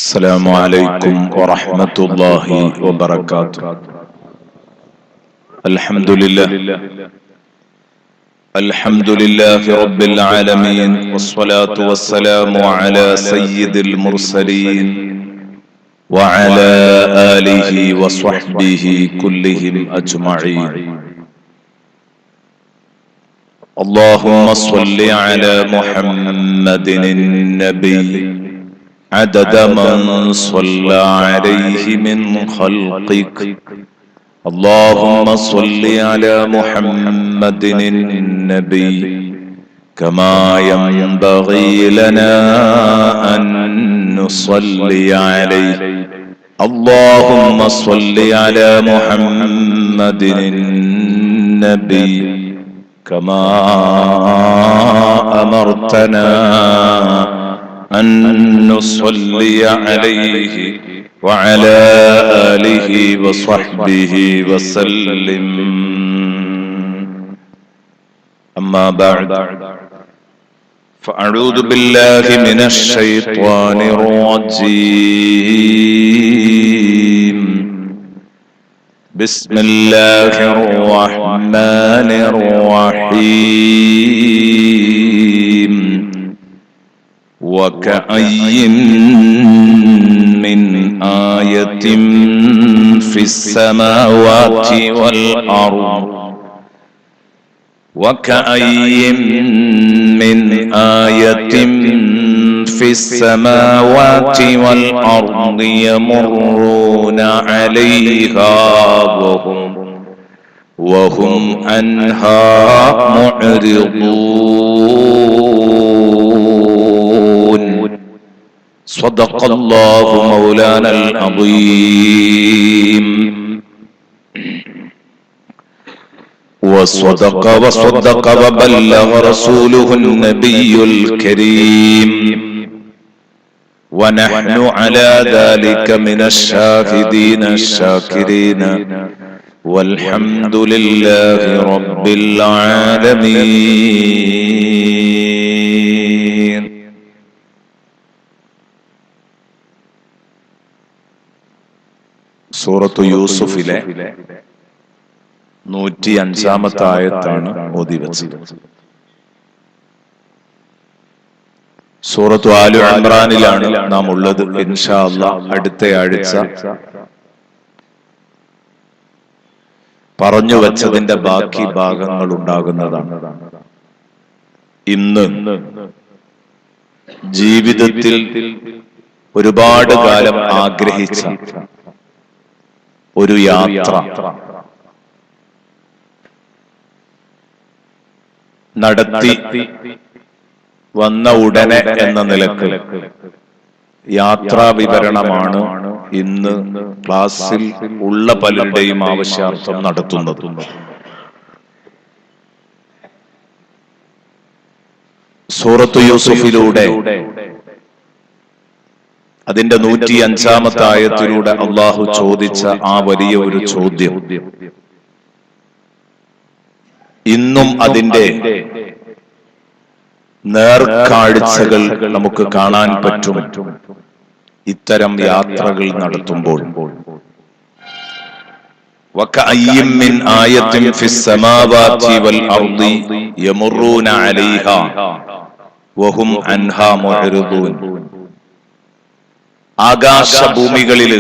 السلام عليكم ورحمة الله وبركاته. الحمد لله رب العالمين، والصلاة والسلام على سيد المرسلين وعلى آله وصحبه كلهم أجمعين. اللهم صل على محمد النبي عدد من صلى عليه من خلقك. اللهم صل على محمد النبي كما ينبغي لنا أن نصلي عليه. اللهم صل على محمد النبي كما أمرتنا أن نصلي عليه وعلى آله وصحبه وسلم. أما بعد، فأعوذ بالله من الشيطان الرجيم. بسم الله الرحمن الرحيم. وكأي من آية في السماوات والأرض وكأي من آية في السماوات والأرض يمرون عليها وهم عنها معرضون. صدق الله مولانا العظيم. وصدق وبلغ رسوله النبي الكريم. ونحن على ذلك من الشاهدين الشاكرين، والحمد لله رب العالمين. സൂറത്തു യൂസുഫിലെ 105-ാമത്തെ ആയത്താണ് ഓതി വെച്ചത്. സൂറത്തു ആലു ഇംറാനിലാണ് നാം ഉള്ളത്. ഇൻഷാ അല്ലാഹ് അടുത്ത ആഴ്ച പറഞ്ഞു വെച്ചതിന്റെ ബാക്കി ഭാഗങ്ങൾ ഉണ്ടാകുന്നതാണ്. ഇന്ന് ജീവിതത്തിൽ ഒരുപാട് കാലം ആഗ്രഹിച്ച ഒരു യാത്ര നടത്തി വന്ന ഉടനെ എന്ന നിലക്ക് യാത്രാ വിവരണമാണ് ഇന്ന് ക്ലാസ്സിൽ ഉള്ള പലരുടെയും ആവശ്യാർത്ഥം നടത്തുന്നത്. സൂറത്തു യൂസുഫിലൂടെ അതിന്റെ 105-ാമത്തെ ആയത്തിലൂടെ അള്ളാഹു ചോദിച്ച ആ വലിയ ഒരു ചോദ്യം ഇന്നും അതിന്റെ നേർക്കാഴ്ചകൾ നമുക്ക് കാണാൻ പറ്റും ഇത്തരം യാത്രകൾ നടത്തുമ്പോൾ. വകഅയ്യിൻ മിൻ ആയത്തിൻ ഫിസ് സമാവാതി വൽ അർളി യമറൂന അലൈഹാ വഹും അൻഹാ മുഅ്രിദൂൻ. ആകാശഭൂമികളിൽ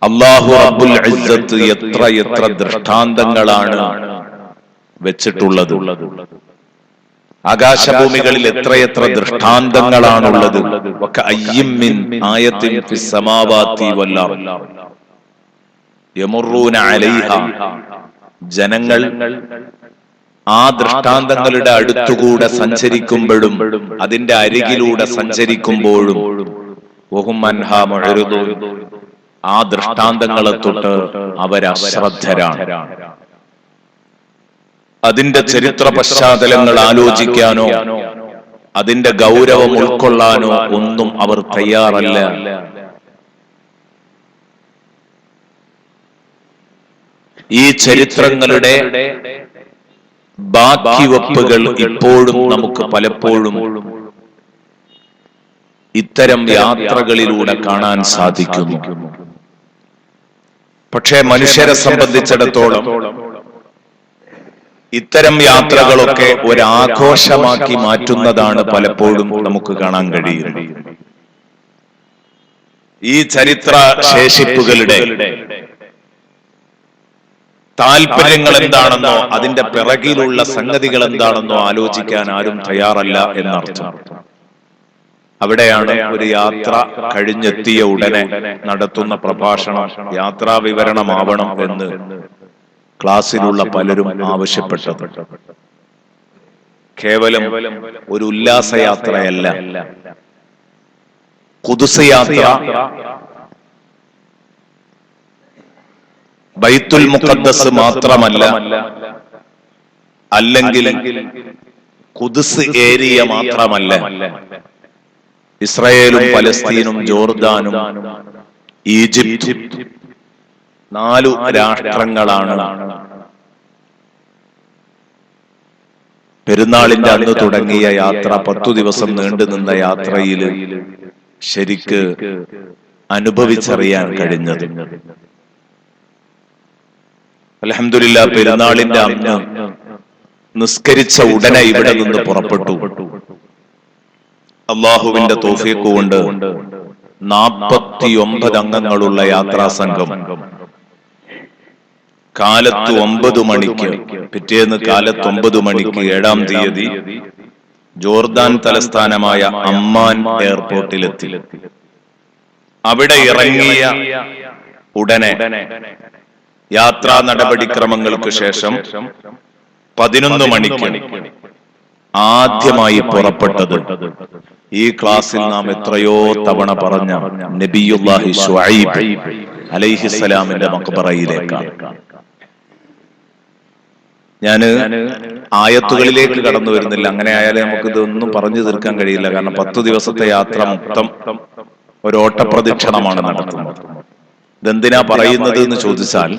അല്ലാഹു റബ്ബുൽ ഇസ്സത്ത് എത്ര ദൃഷ്ടാന്തങ്ങളാണ് വെച്ചിട്ടുള്ളത്. ആകാശഭൂമികളിൽ എത്ര ദൃഷ്ടാന്തങ്ങളാണുള്ളത്. വകഅയ്യിൻ മിൻ ആയത്തിൻ ഫിസ് സമാവാതി വൽ അർള് യമറൂന അലൈഹാ. ജനങ്ങൾ ആ ദൃഷ്ടാന്തങ്ങളുടെ അടുത്തുകൂടെ സഞ്ചരിക്കുമ്പോഴും അതിന്റെ അരികിലൂടെ സഞ്ചരിക്കുമ്പോഴും വഹും അൻഹാ മുഅ്രിദൂൻ, ആ ദൃഷ്ടാന്തങ്ങളെ തൊട്ട് അവരശ്രദ്ധരാണ്. അതിന്റെ ചരിത്ര പശ്ചാത്തലങ്ങൾ ആലോചിക്കാനോ അതിന്റെ ഗൗരവം ഉൾക്കൊള്ളാനോ ഒന്നും അവർ തയ്യാറല്ല. ഈ ചരിത്രങ്ങളുടെ ബാക്കി വെപ്പുകൾ ഇപ്പോഴും നമുക്ക് പലപ്പോഴും ഇത്തരം യാത്രകളിലൂടെ കാണാൻ സാധിക്കുന്നു. പക്ഷേ മനുഷ്യരെ സംബന്ധിച്ചിടത്തോളം ഇത്തരം യാത്രകളൊക്കെ ഒരാഘോഷമാക്കി മാറ്റുന്നതാണ് പലപ്പോഴും നമുക്ക് കാണാൻ കഴിയുന്നത്. ഈ ചരിത്ര ശേഷിപ്പുകളുടെ താല്പര്യങ്ങൾ എന്താണെന്നോ അതിന്റെ പിറകിലുള്ള സംഗതികൾ എന്താണെന്നോ ആലോചിക്കാൻ ആരും തയ്യാറല്ല എന്നർത്ഥം. അവിടെയാണ് ഒരു യാത്ര കഴിഞ്ഞെത്തിയ ഉടനെ നടത്തുന്ന പ്രഭാഷണം യാത്രാ വിവരണമാവണം എന്ന് ക്ലാസ്സിലുള്ള പലരും ആവശ്യപ്പെട്ടത്. കേവലം ഒരു ഉല്ലാസയാത്രയല്ല, ഖുദ്സ് യാത്ര, ബൈത്തുൽ മുഖദ്ദസ് മാത്രമല്ല, അല്ലെങ്കിൽ ഖുദ്സ് ഏരിയ മാത്രമല്ല, ഇസ്രായേലും പലസ്തീനും ജോർദാനും ഈജിപ്തും 4 രാഷ്ട്രങ്ങളാണ് പെരുന്നാളിന്റെ അന്ന് തുടങ്ങിയ യാത്ര 10 ദിവസം നീണ്ടുനിന്ന യാത്രയിൽ ശരിക്ക് അനുഭവിച്ചറിയാൻ കഴിഞ്ഞത്. അൽഹംദുലില്ലാഹ് പെരുന്നാളിന്റെ അന്ന് നിസ്കരിച്ച ഉടനെ ഇവിടെ നിന്ന് പുറപ്പെട്ടു. അള്ളാഹുവിന്റെ തൗഫീഖ് കൊണ്ട് 49 അംഗങ്ങളുള്ള യാത്രാ സംഘം കാലത്ത് 9 മണിക്ക്, പിറ്റേന്ന് കാലത്ത് 9 മണിക്ക് 7-ാം തീയതി ജോർദാൻ തലസ്ഥാനമായ അമ്മാൻ എയർപോർട്ടിലെത്തി. അവിടെ ഇറങ്ങിയ ഉടനെ യാത്രാ നടപടിക്രമങ്ങൾക്ക് ശേഷം 11 മണിക്ക് ആദ്യമായി പുറപ്പെട്ടത് ഈ ക്ലാസ്സിൽ നാം എത്രയോ തവണ പറഞ്ഞ നബിയുല്ലാഹി ശുഐബ് അലൈഹിസ്സലാമിന്റെ മഖ്ബറയിലേക്കാണ്. ഞാന് ആയത്തുകളിലേക്ക് കടന്നു വരുന്നില്ല, അങ്ങനെ ആയാലേ നമുക്ക് ഇതൊന്നും പറഞ്ഞു തീർക്കാൻ കഴിയില്ല. കാരണം 10 ദിവസത്തെ യാത്ര മൊത്തം ഒരു ഓട്ടപ്രദക്ഷിണമാണ് നടത്തുന്നത്. ഇതെന്തിനാ പറയുന്നത് എന്ന് ചോദിച്ചാൽ,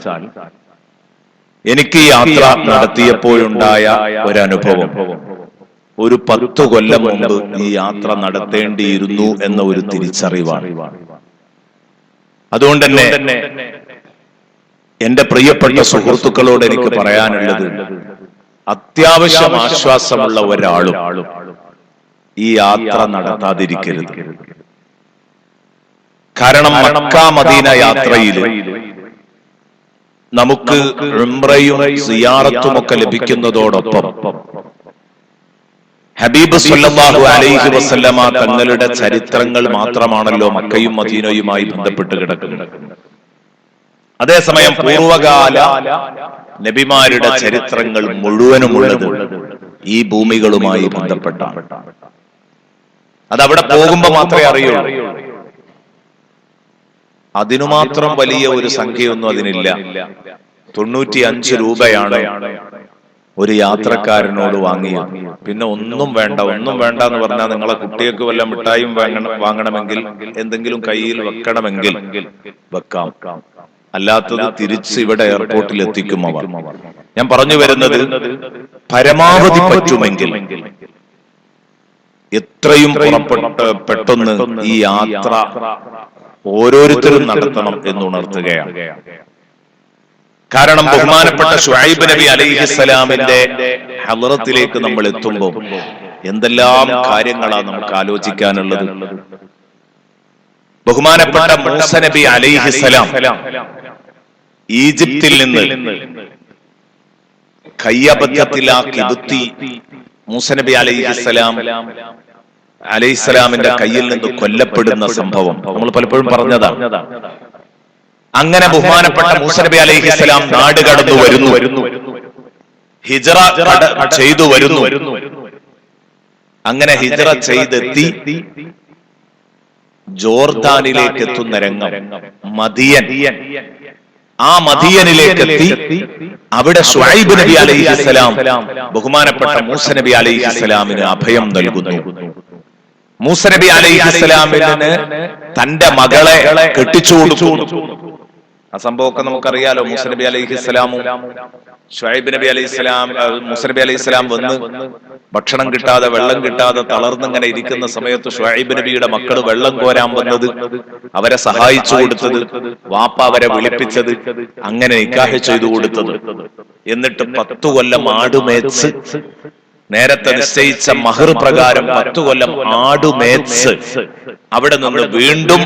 എനിക്ക് യാത്ര നടത്തിയപ്പോഴുണ്ടായ ഒരനുഭവം, ഒരു 10 കൊല്ലം മുമ്പ് ഈ യാത്ര നടത്തേണ്ടിയിരുന്നു എന്ന ഒരു തിരിച്ചറിവാണ്. അതുകൊണ്ട് തന്നെ എന്റെ പ്രിയപ്പെട്ട സുഹൃത്തുക്കളോട് എനിക്ക് പറയാനുള്ളത്, അത്യാവശ്യം ആശ്വാസമുള്ള ഒരാളും ഈ യാത്ര നടത്താതിരിക്കരുത്. കാരണം മക്ക മദീന യാത്രയിൽ നമുക്ക് ഉംറയും സിയാറത്തും ഒക്കെ ലഭിക്കുന്നതോടൊപ്പം ഹബീബ് സല്ലല്ലാഹു അലൈഹി വസല്ലമ തങ്ങളുടെ ചരിത്രങ്ങൾ മാത്രമാണല്ലോ മക്കയും മദീനയുമായി ബന്ധപ്പെട്ട് കിടക്കുന്നത്. അതേസമയം പൂർവകാല നബിമാരുടെ ചരിത്രങ്ങൾ മുഴുവനുമുള്ളത് ഈ ഭൂമികളുമായി ബന്ധപ്പെട്ടാണ്. അതവിടെ പോകുമ്പോ മാത്രമേ അറിയുള്ളൂ. അതിനു മാത്രം വലിയ ഒരു സംഖ്യയൊന്നും അതിനില്ല. 95 രൂപയാണ് ഒരു യാത്രക്കാരനോട് വാങ്ങിയത്. പിന്നെ ഒന്നും വേണ്ട എന്ന് പറഞ്ഞാൽ നിങ്ങളെ കുട്ടികൾക്ക് വല്ല മിഠായും വാങ്ങണമെങ്കിൽ, എന്തെങ്കിലും കയ്യിൽ വെക്കണമെങ്കിൽ വെക്കാം, അല്ലാത്തത് തിരിച്ച് ഇവിടെ എയർപോർട്ടിൽ എത്തിക്കും അവർ. ഞാൻ പറഞ്ഞു വരുന്നത്, പരമാവധി പറ്റുമെങ്കിൽ എത്രയും പെട്ടെന്ന് ഈ യാത്ര ഓരോരുത്തരും നടത്തണം എന്നുണർത്തുകയാണ്. കാരണം ബഹുമാനപ്പെട്ട ശുഐബ് നബി അലൈഹിസ്സലാമിന്റെ ഹളറത്തിലേക്ക് നമ്മൾ എത്തുമ്പോൾ എന്തെല്ലാം കാര്യങ്ങളാണ് നമുക്ക് ആലോചിക്കാനുള്ളത്. ബഹുമാനപ്പെട്ട മൂസ നബി അലൈഹിസ്സലാം ഈജിപ്തിൽ നിന്ന് കയ്യബദ്ധത്തിലാക്കി ബുദ്ധി മൂസ നബി അലൈഹിസ്സലാമിന്റെ കയ്യിൽ നിന്ന് കൊല്ലപ്പെടുന്ന സംഭവം നമ്മൾ പലപ്പോഴും പറഞ്ഞതാണ്. അങ്ങനെ ബഹുമാനപ്പെട്ട മൂസ നബി അലൈഹിസ്സലാം നാട് കടന്നു വരുന്നു, ഹിജ്റ ചെയ്തു വരുന്നു. അങ്ങനെ ഹിജ്റ ചെയ്തെത്തി ജോർദാനിലേക്ക് എത്തുന്ന രംഗം മദിയൻ. ആ മദിയനിലേക്ക് എത്തി അവിടെ ശുഐബ് നബി അലൈഹിസ്സലാം ബഹുമാനപ്പെട്ട മൂസ നബി അലൈഹിസ്സലാമിന് അഭയം നൽകുന്നു. മൂസ നബി അലൈഹിസ്സലാമിന് തന്റെ മകളെ കെട്ടിച്ചു കൊടുക്കുന്നു. ആ സംഭവമൊക്കെ നമുക്കറിയാലോ. മൂസ നബി അലൈഹിസ്സലാമും ഷുഐബ് നബി അലൈഹിസ്സലാം, മൂസ നബി അലൈഹിസ്സലാം വന്ന് ഭക്ഷണം കിട്ടാതെ വെള്ളം കിട്ടാതെ തളർന്നിങ്ങനെ ഇരിക്കുന്ന സമയത്ത് ഷുഐബ് നബിയുടെ മക്കള് വെള്ളം കോരാൻ വന്നത്, അവരെ സഹായിച്ചു കൊടുത്തത്, വാപ്പ അവരെ വിളിപ്പിച്ചത്, അങ്ങനെ നിക്കാഹ് ചെയ്തു കൊടുത്തത്. എന്നിട്ട് 10 കൊല്ലം ആടുമേച്ച്, നേരത്തെ നിശ്ചയിച്ച മഹർ പ്രകാരം 10 കൊല്ലം ആടുമേച്ച് അവിടെ നിന്ന് വീണ്ടും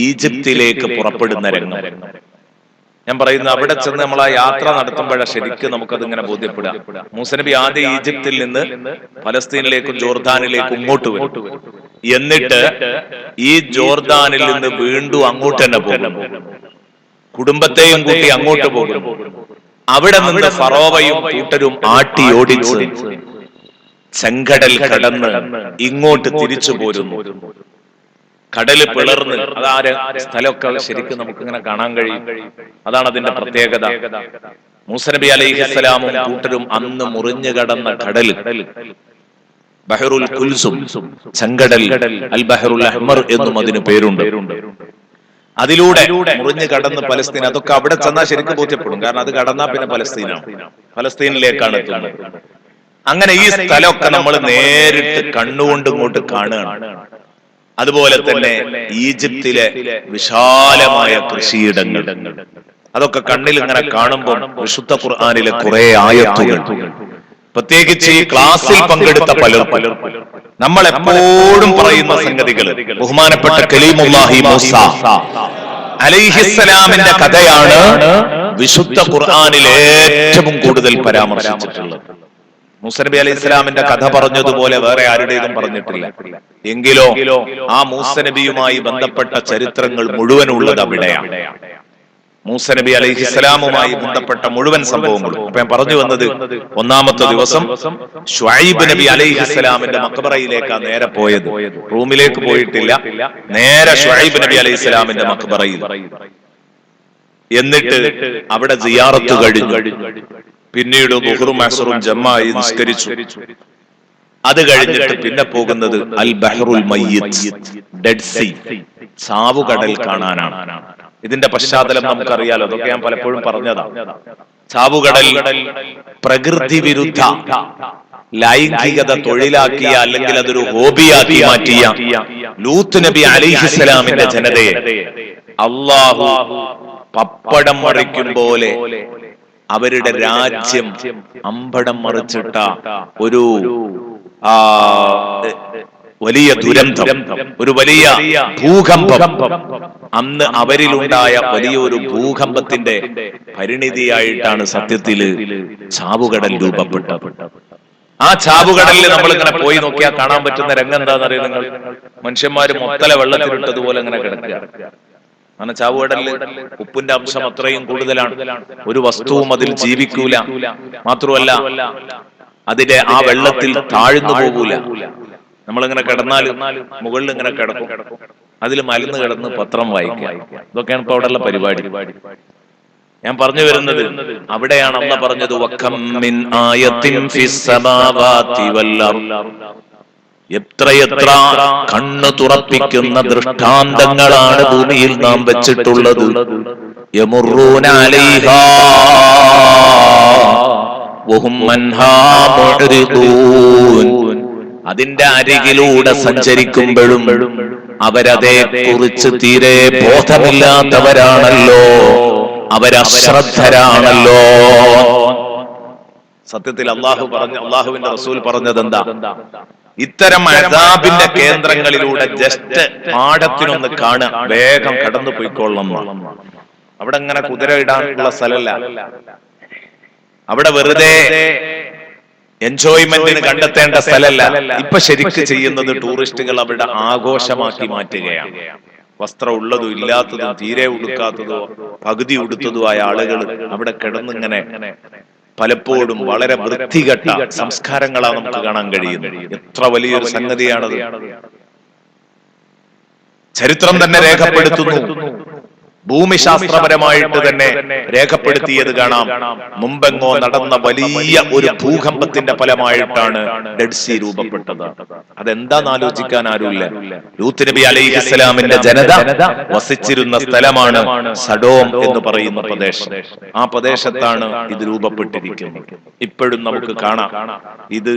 ഈജിപ്തിലേക്ക് പുറപ്പെടുന്ന രംഗം. ഞാൻ പറയുന്നത്, അവിടെ ചെന്ന് നമ്മൾ ആ യാത്ര നടത്തുമ്പോഴാണ് ശരിക്കും നമുക്കതിങ്ങനെ ബോധ്യപ്പെടാം. മൂസ നബി ആദ്യം ഈജിപ്തിൽ നിന്ന് ഫലസ്തീനിലേക്കും ജോർദാനിലേക്കും ഇങ്ങോട്ട് വരും. എന്നിട്ട് ഈ ജോർദാനിൽ നിന്ന് വീണ്ടും അങ്ങോട്ട് തന്നെ പോകും. കുടുംബത്തെയും കൂട്ടി അങ്ങോട്ട് പോകും. അവിടെ നിന്ന് ഫറോവയും കൂട്ടരും ആട്ടി ഓടിച്ച് ചെങ്കടൽ കടന്ന് ഇങ്ങോട്ട് തിരിച്ചു പോരുന്നു. കടല് പിളർന്ന്, അതാര് സ്ഥലമൊക്കെ ശരിക്കും നമുക്കിങ്ങനെ കാണാൻ കഴിയും. അതാണ് അതിന്റെ പ്രത്യേകത. മൂസ നബി അലൈഹിസ്സലാമും കൂട്ടരും അന്ന് മുറിഞ്ഞു കടന്ന കടല് ബഹറുൽ കുൽസും, ചെങ്കടൽ, അൽ ബഹറുൽ അഹ്മർ എന്നും അതിന് പേരുണ്ട്. അതിലൂടെ മുറിഞ്ഞു കടന്ന് പലസ്തീൻ, അതൊക്കെ അവിടെ ചെന്നാൽ ശരിക്കും ബോധ്യപ്പെടും. കാരണം അത് കടന്നാൽ പിന്നെ പലസ്തീനാണ്, പലസ്തീനിലേക്കാണ് എത്തുന്നത്. അങ്ങനെ ഈ സ്ഥലമൊക്കെ നമ്മൾ നേരിട്ട് കണ്ണുകൊണ്ട് ഇങ്ങോട്ട് കാണുകയാണ്. അതുപോലെ തന്നെ ഈജിപ്തിലെ വിശാലമായ കൃഷിയിടങ്ങൾ, അതൊക്കെ കണ്ണിൽ ഇങ്ങനെ കാണുമ്പോൾ വിശുദ്ധ ഖുർആനിലെ കുറെ ആയത്തുകൾ, പ്രത്യേകിച്ച് ഈ ക്ലാസ്സിൽ പങ്കെടുത്ത പലർക്കും നമ്മൾ എപ്പോഴും പറയുന്ന സംഗതികൾ, ബഹുമാനപ്പെട്ട കലീമുല്ലാഹി മൂസ അലൈഹിസ്സലാമിന്റെ കഥയാണ് വിശുദ്ധ ഖുർആനിൽ ഏറ്റവും കൂടുതൽ പരാമർശിച്ചിട്ടുള്ളത്. മൂസ നബി അലൈഹി ഇസ്ലാമിന്റെ കഥ പറഞ്ഞതുപോലെ വേറെ ആരുടേതും പറഞ്ഞിട്ടില്ല. എങ്കിലോ ആ മൂസ നബിയുമായി ബന്ധപ്പെട്ട ചരിത്രങ്ങൾ മുഴുവനുള്ളത് അവിടെയാണ്. മൂസ നബി അലൈഹി ഇസ്ലാമുമായി ബന്ധപ്പെട്ട മുഴുവൻ സംഭവങ്ങളും. അപ്പൊ ഞാൻ പറഞ്ഞു വന്നത്, ഒന്നാമത്തെ ദിവസം ഷുഐബ് നബി അലൈഹി ഇസ്ലാമിന്റെ മഖ്ബറയിലേക്കാണ് നേരെ പോയത്. റൂമിലേക്ക് പോയിട്ടില്ല, നേരെ ഷുഐബ് നബി അലൈഹി ഇസ്ലാമിന്റെ മഖ്ബറയിൽ. എന്നിട്ട് അവിടെ സിയാറത്ത് കഴിഞ്ഞു. പിന്നീട് ദുഹ്റും അസ്റും ജംആയി നിസ്കരിച്ചു. അത് കഴിഞ്ഞിട്ട് പിന്നെ പോകുന്നത് അൽ ബഹറുൽ മയ്യിത്ത്, ഡെഡ് സീ, ചാവുകടൽ കാണാനാണ്. ഇതിന്റെ പശ്ചാത്തലം നമുക്കറിയാലോ, അതൊക്കെ ഞാൻ പലപ്പോഴും പറഞ്ഞതാ. ചാവുകടൽ പ്രകൃതി വിരുദ്ധ ലൈംഗികത തൊഴിലാക്കിയ, അല്ലെങ്കിൽ അതൊരു ഹോബിയാക്കി മാറ്റിയ ലൂത്ത് നബി അലൈഹിസ്സലാമിന്റെ ജനതയെ അല്ലാഹു പപ്പടം മറിക്കും പോലെ അവരുടെ രാജ്യം അമ്പടം മറിച്ചിട്ട ഒരു വലിയ ദുരന്തം, ഒരു വലിയ ഭൂകമ്പം, അന്ന് അവരിലുണ്ടായ വലിയൊരു ഭൂകമ്പത്തിന്റെ പരിണിതിയായിട്ടാണ് സത്യത്തില് ചാവുകടൽ രൂപപ്പെട്ടത്. ആ ചാവുകടലിൽ നമ്മളിങ്ങനെ പോയി നോക്കിയാൽ കാണാൻ പറ്റുന്ന രംഗം എന്താണെന്ന് അറിയാം നിങ്ങൾ? മനുഷ്യന്മാര് മൊത്തല വെള്ളത്തിലിട്ടതുപോലെ ഇങ്ങനെ കിടക്കുക. അങ്ങനെ ചാവുകടലിൽ ഉപ്പിന്റെ അംശം അത്രയും കൂടുതലാണ്. ഒരു വസ്തുവും അതിൽ ജീവിക്കൂല. മാത്രമല്ല അതിന്റെ ആ വെള്ളത്തിൽ താഴ്ന്നു പോകൂല. നമ്മളിങ്ങനെ കിടന്നാൽ മുകളിൽ ഇങ്ങനെ കിടക്കും, അതിൽ മലന്ന് കിടന്ന് പത്രം വായിക്കുക. ഇതൊക്കെയാണ് ഇപ്പൊ അവിടെയുള്ള പരിപാടി. ഞാൻ പറഞ്ഞു വരുന്നത്, അവിടെയാണ് അല്ലാഹ് പറഞ്ഞത്, വകം മിൻ ആയത്തിൻ ഫിസ് സമാവാതി വൽ അർദ്, എത്രയെത്ര കണ്ണു തുറപ്പിക്കുന്ന ദൃഷ്ടാന്തങ്ങളാണ് ഭൂമിയിൽ നാം വെച്ചിട്ടുള്ളത്. യമുറൂന അലൈഹാ വഹും അൻഹാ മുഅ്രിദൂൻ, അതിന്റെ അരികിലൂടെ സഞ്ചരിക്കുമ്പോഴും അവരതേ കുറിച്ച് തീരെ ബോധമില്ലാത്തവരാണല്ലോ, അവരശ്രദ്ധരാണല്ലോ. സത്യത്തിൽ അള്ളാഹുവിന്റെ റസൂൽ പറഞ്ഞത് എന്താ? ഇത്തരം അദാബിന്റെ കേന്ദ്രങ്ങളിലൂടെ ജസ്റ്റ് പാടത്തിനൊന്ന് കാണുക, വേഗം കടന്നു പോയിക്കൊള്ളണം. അവിടെ ഇങ്ങനെ കുതിര ഇടാനുള്ള സ്ഥലമല്ല, അവിടെ വെറുതെ എൻജോയ്മെന്റിന് കണ്ടെത്തേണ്ട സ്ഥലമല്ല. ഇപ്പൊ ശരിക്ക് ചെയ്യുന്നത് ടൂറിസ്റ്റുകൾ അവിടെ ആഘോഷമാക്കി മാറ്റുകയാണ്. വസ്ത്രം ഉള്ളതും ഇല്ലാത്തതും തീരെ ഉടുക്കാത്തതോ പകുതി ഉടുത്തതുമായ ആളുകൾ അവിടെ കിടന്നിങ്ങനെ പലപ്പോഴും വളരെ വൃത്തികെട്ട സംസ്കാരങ്ങളാണ് നമുക്ക് കാണാൻ കഴിയുന്നത്. എത്ര വലിയൊരു സംഗതിയാണത്. ചരിത്രം തന്നെ രേഖപ്പെടുത്തുന്നു, ഭൂമിശാസ്ത്രപരമായിട്ട് തന്നെ രേഖപ്പെടുത്തിയത് കാണാം. മുമ്പെങ്ങോ നടന്ന വലിയ ഒരു ഭൂകമ്പത്തിന്റെ ഫലമായിട്ടാണ് ഡെഡ് സീ രൂപപ്പെട്ടത്. അതെന്താന്ന് ആലോചിക്കാൻ ആരുമില്ല. ലൂത്ത് നബി അലൈഹിസ്സലാമിന്റെ ജനത വസിച്ചിരുന്ന സ്ഥലമാണ് സഡോം എന്ന് പറയുന്ന പ്രദേശം. ആ പ്രദേശത്താണ് ഇത് രൂപപ്പെട്ടിരിക്കുന്നത്. ഇപ്പോഴും നമുക്ക് കാണാം. ഇത്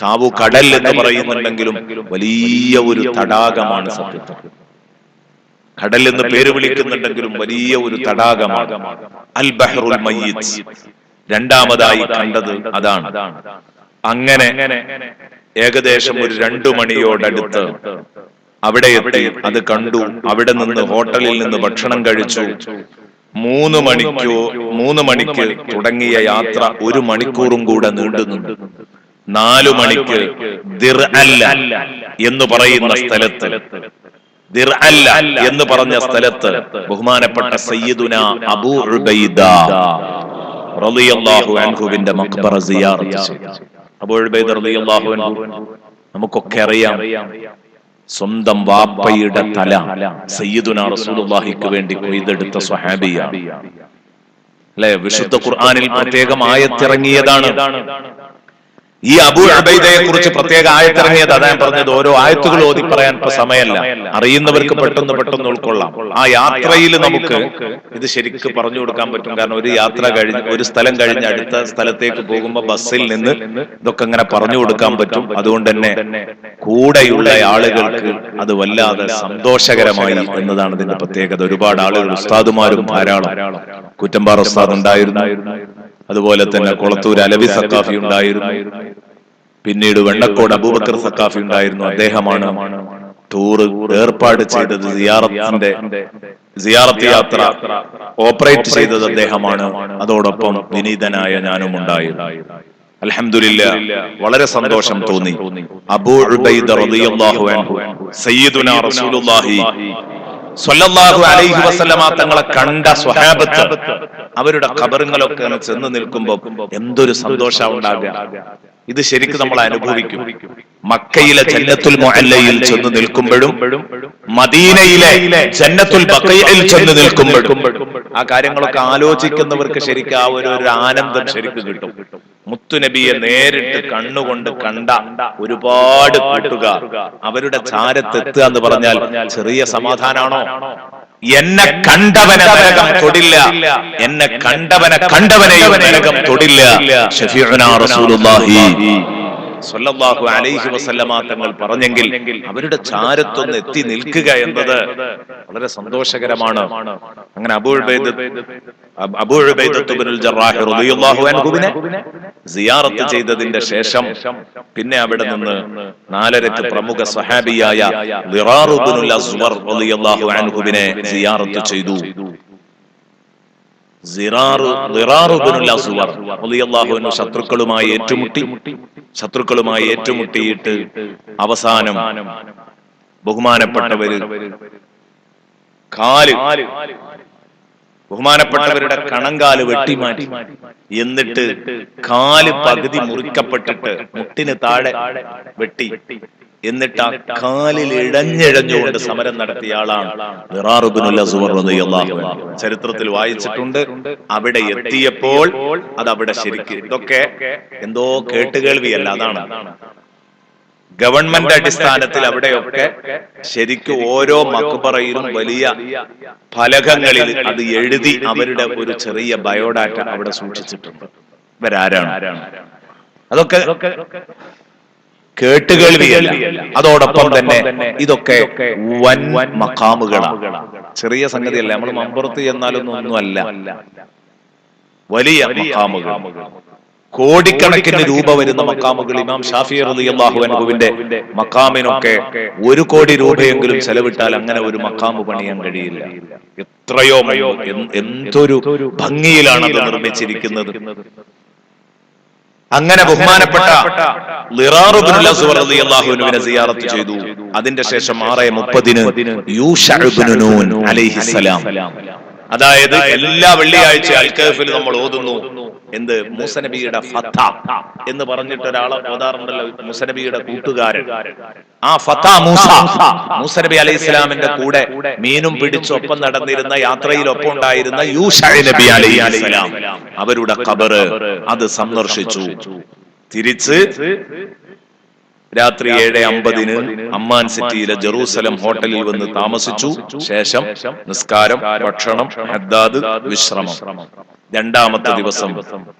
ചാവു കടൽ എന്ന് പറയുന്നുണ്ടെങ്കിലും വലിയ ഒരു തടാകമാണ് സത്യത്തിൽ. കടൽ എന്ന് പേര് വിളിക്കുന്നുണ്ടെങ്കിലും വലിയ ഒരു തടാകമാണ്. അൽ ബഹ്റുൽ മയ്യിത്ത് രണ്ടാമതായി കണ്ടത് അതാണ്. അങ്ങനെ ഏകദേശം ഒരു 2 മണിയോടടുത്ത് അവിടെ എത്തി. അത് കണ്ടു. അവിടെ നിന്ന് ഹോട്ടലിൽ നിന്ന് ഭക്ഷണം കഴിച്ചു. 3 മണിക്ക് തുടങ്ങിയ യാത്ര 1 മണിക്കൂറും കൂടെ നീണ്ടുനിന്നു. 4 മണിക്ക് ദിർഅല്ല എന്ന് പറയുന്ന സ്ഥലത്ത്, ദിർഅല്ല എന്ന് പറഞ്ഞ സ്ഥലത്ത് ബഹുമാനപ്പെട്ട സയ്യിദുന അബൂ ഉബൈദ റളിയല്ലാഹു അൻഹുവിന്റെ മഖ്ബറ സിയാറത്ത് ചെയ്തു. അബൂ ഉബൈദ റളിയല്ലാഹു അൻഹു നമുക്കൊക്കെ അറിയാം. സ്വന്തം വാപ്പയുടെ തല സയ്യിദുന റസൂലുള്ളാഹിക്ക് വേണ്ടി കൊയ്തെടുത്ത സ്വഹാബിയാണ്. അല്ലെ, വിശുദ്ധ ഖുർആനിൽ പ്രത്യേകം ആയത്തിറങ്ങിയതാണ്. ഈ അബൂ ഉബൈദയെ കുറിച്ച് പ്രത്യേക ആയത്തിറങ്ങിയത്. അതാ ഞാൻ പറഞ്ഞത്, ഓരോ ആയത്തുകൾ ഓതി പറയാൻ ഇപ്പൊ സമയമല്ല. അറിയുന്നവർക്ക് പെട്ടെന്ന് ഉൾക്കൊള്ളാം. ആ യാത്രയിൽ നമുക്ക് ഇത് ശരിക്കും പറഞ്ഞു കൊടുക്കാൻ പറ്റും. കാരണം ഒരു യാത്ര കഴിഞ്ഞ് ഒരു സ്ഥലം കഴിഞ്ഞ് അടുത്ത സ്ഥലത്തേക്ക് പോകുമ്പോ ബസ്സിൽ നിന്ന് ഇതൊക്കെ ഇങ്ങനെ പറഞ്ഞു കൊടുക്കാൻ പറ്റും. അതുകൊണ്ട് തന്നെ കൂടെയുള്ള ആളുകൾക്ക് അത് വല്ലാതെ സന്തോഷകരമായി എന്നതാണ് ഇതിന്റെ പ്രത്യേകത. ഒരുപാട് ആളുകൾ, ഉസ്താദുമാരും ധാരാളം. കുറ്റമ്പാറ ഉസ്താദ് ഉണ്ടായിരുന്നു, അതുപോലെ തന്നെ കൊളത്തൂർ അലവി സക്കാഫി ഉണ്ടായിരുന്നു, പിന്നീട് വെണ്ണക്കോട് അബൂബക്കർ സക്കാഫി ഉണ്ടായിരുന്നു. അദ്ദേഹമാണ് ടൂർ ഏർപ്പാട് ചെയ്തത്. സിയാറത്ത് യാത്ര ഓപ്പറേറ്റ് ചെയ്തത് അദ്ദേഹമാണ്. അതോടൊപ്പം വിനീതനായ ഞാനും ഉണ്ടായിരുന്നു. അൽഹംദുലില്ലാഹ്, വളരെ സന്തോഷം തോന്നി. അബൂ ഉബൈദ റളിയല്ലാഹു അൻഹു സയ്യിദുനാ റസൂലുള്ളാഹി സ്വല്ലല്ലാഹു അലൈഹി വസല്ലമ തങ്ങളെ കണ്ട സ്വഹാബത്ത് അവരുടെ ഖബറുകളൊക്കെ ചെന്ന് നിൽക്കുമ്പോൾ എന്തൊരു സന്തോഷമാണ് ഉണ്ടാകുക. ഇത് ശരിക്കും നമ്മൾ അനുഭവിക്കും. മക്കയിലെ ജന്നത്തുൽ മുഅല്ലയിൽ ചെന്ന് നിൽക്കുമ്പോഴും മദീനയിലെ ജന്നത്തുൽ ബഖീഇൽ ചെന്ന് നിൽക്കുമ്പോഴും ആ കാര്യങ്ങളൊക്കെ ആലോചിക്കുന്നവർക്ക് ശരിക്കും ആ ഒരു ആനന്ദം ശരിക്കും കിട്ടും. മുത്തുനബിയെ നേരിട്ട് കണ്ണുകൊണ്ട് കണ്ട ഒരുപാട് കൂട്ടുകാർ അവരുടെ ചാരത്തെത്തുക എന്ന് പറഞ്ഞാൽ ചെറിയ സമാധാനാണോ? എന്നെ കണ്ടവനെ നരകം തൊടില്ല, എന്നെ കണ്ടവനെയും നരകം തൊടില്ല. ശഫീഉനാ റസൂലുള്ളാഹി സ്വല്ലല്ലാഹു അലൈഹി വസല്ലമ തങ്ങൾ പറഞ്ഞെങ്കിൽ അവരുടെ ചാരത്തൊന്ന് എത്തി നിൽക്കുക എന്നത് വളരെ സന്തോഷകരമാണ്. അങ്ങനെ അബൂ ഉബൈദ ഇബ്നുൽ ജറാഹ് റളിയല്ലാഹു അൻഹുവിനെ സിയാറത്ത് ചെയ്തതിന്റെ ശേഷം പിന്നെ അവിടെ നിന്ന് 4 പ്രമുഖ സ്വഹാബിയായ ദിറാർ ഇബ്നുൽ അസ്വർ റളിയല്ലാഹു അൻഹുവിനെ സിയാറത്ത് ചെയ്തു. ശത്രുക്കളുമായി ഏറ്റുമുട്ടിയിട്ട് അവസാനം ബഹുമാനപ്പെട്ടവരുടെ കണങ്കാല് വെട്ടിമാറ്റി. എന്നിട്ട് കാല് പകുതി മുറിക്കപ്പെട്ടിട്ട് മുട്ടിന് താഴെ വെട്ടി. എന്നിട്ട് ആ കാലിൽ ഇഴഞ്ഞുകൊണ്ട് സമരം നടത്തിയ ആളാണ് ദിറാർ ഇബ്നുൽ അസ്വർ റളിയല്ലാഹു അൻഹു. ചരിത്രത്തിൽ വായിച്ചിട്ടുണ്ട്. അവിടെ എത്തിയപ്പോൾ അത് അവിടെ ശരിക്കും ഇതൊക്കെ എന്തോ കേട്ടുകേൾവിയല്ല, അതാണ് ഗവൺമെന്റ് അടിസ്ഥാനത്തിൽ അവിടെയൊക്കെ ശരിക്കും ഓരോ മക്ബറയിലും വലിയ ഫലകങ്ങളിൽ അത് എഴുതി അവരുടെ ഒരു ചെറിയ ബയോഡാറ്റ അവിടെ സൂക്ഷിച്ചിട്ടുണ്ട്. ഇവരാരാണ്? അതൊക്കെ കേട്ടുകേൾവിയല്ല. അതോടൊപ്പം തന്നെ ഇതൊക്കെ വൻ മഖാമുകളാണ്, ചെറിയ സംഗതിയല്ല. നമ്മൾ മമ്പുറത്ത് ചെന്നാലൊന്നും ഒന്നുമല്ല, വലിയ മഖാമുകൾ, കോടിക്കണക്കിന് രൂപ വരുന്ന മഖാമുകൾ. ഇമാം ഷാഫിഈ റളിയല്ലാഹു അൻഹുവിന്റെ മഖാമിനൊക്കെ 1 കോടി രൂപയെങ്കിലും ചെലവിട്ടാൽ അങ്ങനെ ഒരു മഖാമ് പണിയാൻ കഴിയില്ല. എത്രയോ എന്തൊരു ഭംഗിയിലാണ് അത് നിർമ്മിച്ചിരിക്കുന്നത്. അങ്ങനെ ബഹുമാനപ്പെട്ട ദിറാർ ഇബ്നുൽ അസ്വർ റളിയല്ലാഹു അൻഹുവിനെ സിയാറത്ത് ചെയ്തു. അതിന്റെ ശേഷം 6:30 യൂശഅ ഇബ്നു നൂൻ അലൈഹിസ്സലാം അതായത് എല്ലാ വെള്ളിയാഴ്ച അൽ കഹ്ഫിൽ നമ്മൾ ഓതുന്നു എന്ത്? മൂസ നബിയുടെ ഫത എന്ന് പറഞ്ഞിട്ട് ഒരാളെ ഓതാറുണ്ടല്ലോ, മൂസ നബിയുടെ കൂട്ടുകാരൻ. ആ ഫത മൂസ നബി അലൈഹി ഇസ്ലാമിന്റെ കൂടെ മീനും പിടിച്ചൊപ്പം നടന്നിരുന്ന യാത്രയിലൊപ്പം ഉണ്ടായിരുന്ന യൂശഅ നബി അലൈഹി ഇസ്ലാം അവരുടെ ഖബർ അത് സന്ദർശിച്ചു. തിരിച്ച് രാത്രി 7:50 അമ്മാൻ സിറ്റിയിലെ ജെറൂസലം ഹോട്ടലിൽ വന്ന് താമസിച്ചു. ശേഷം നിസ്കാരം, ഭക്ഷണം, ഹദ്ദാദ്, വിശ്രമം. രണ്ടാമത്തെ ദിവസം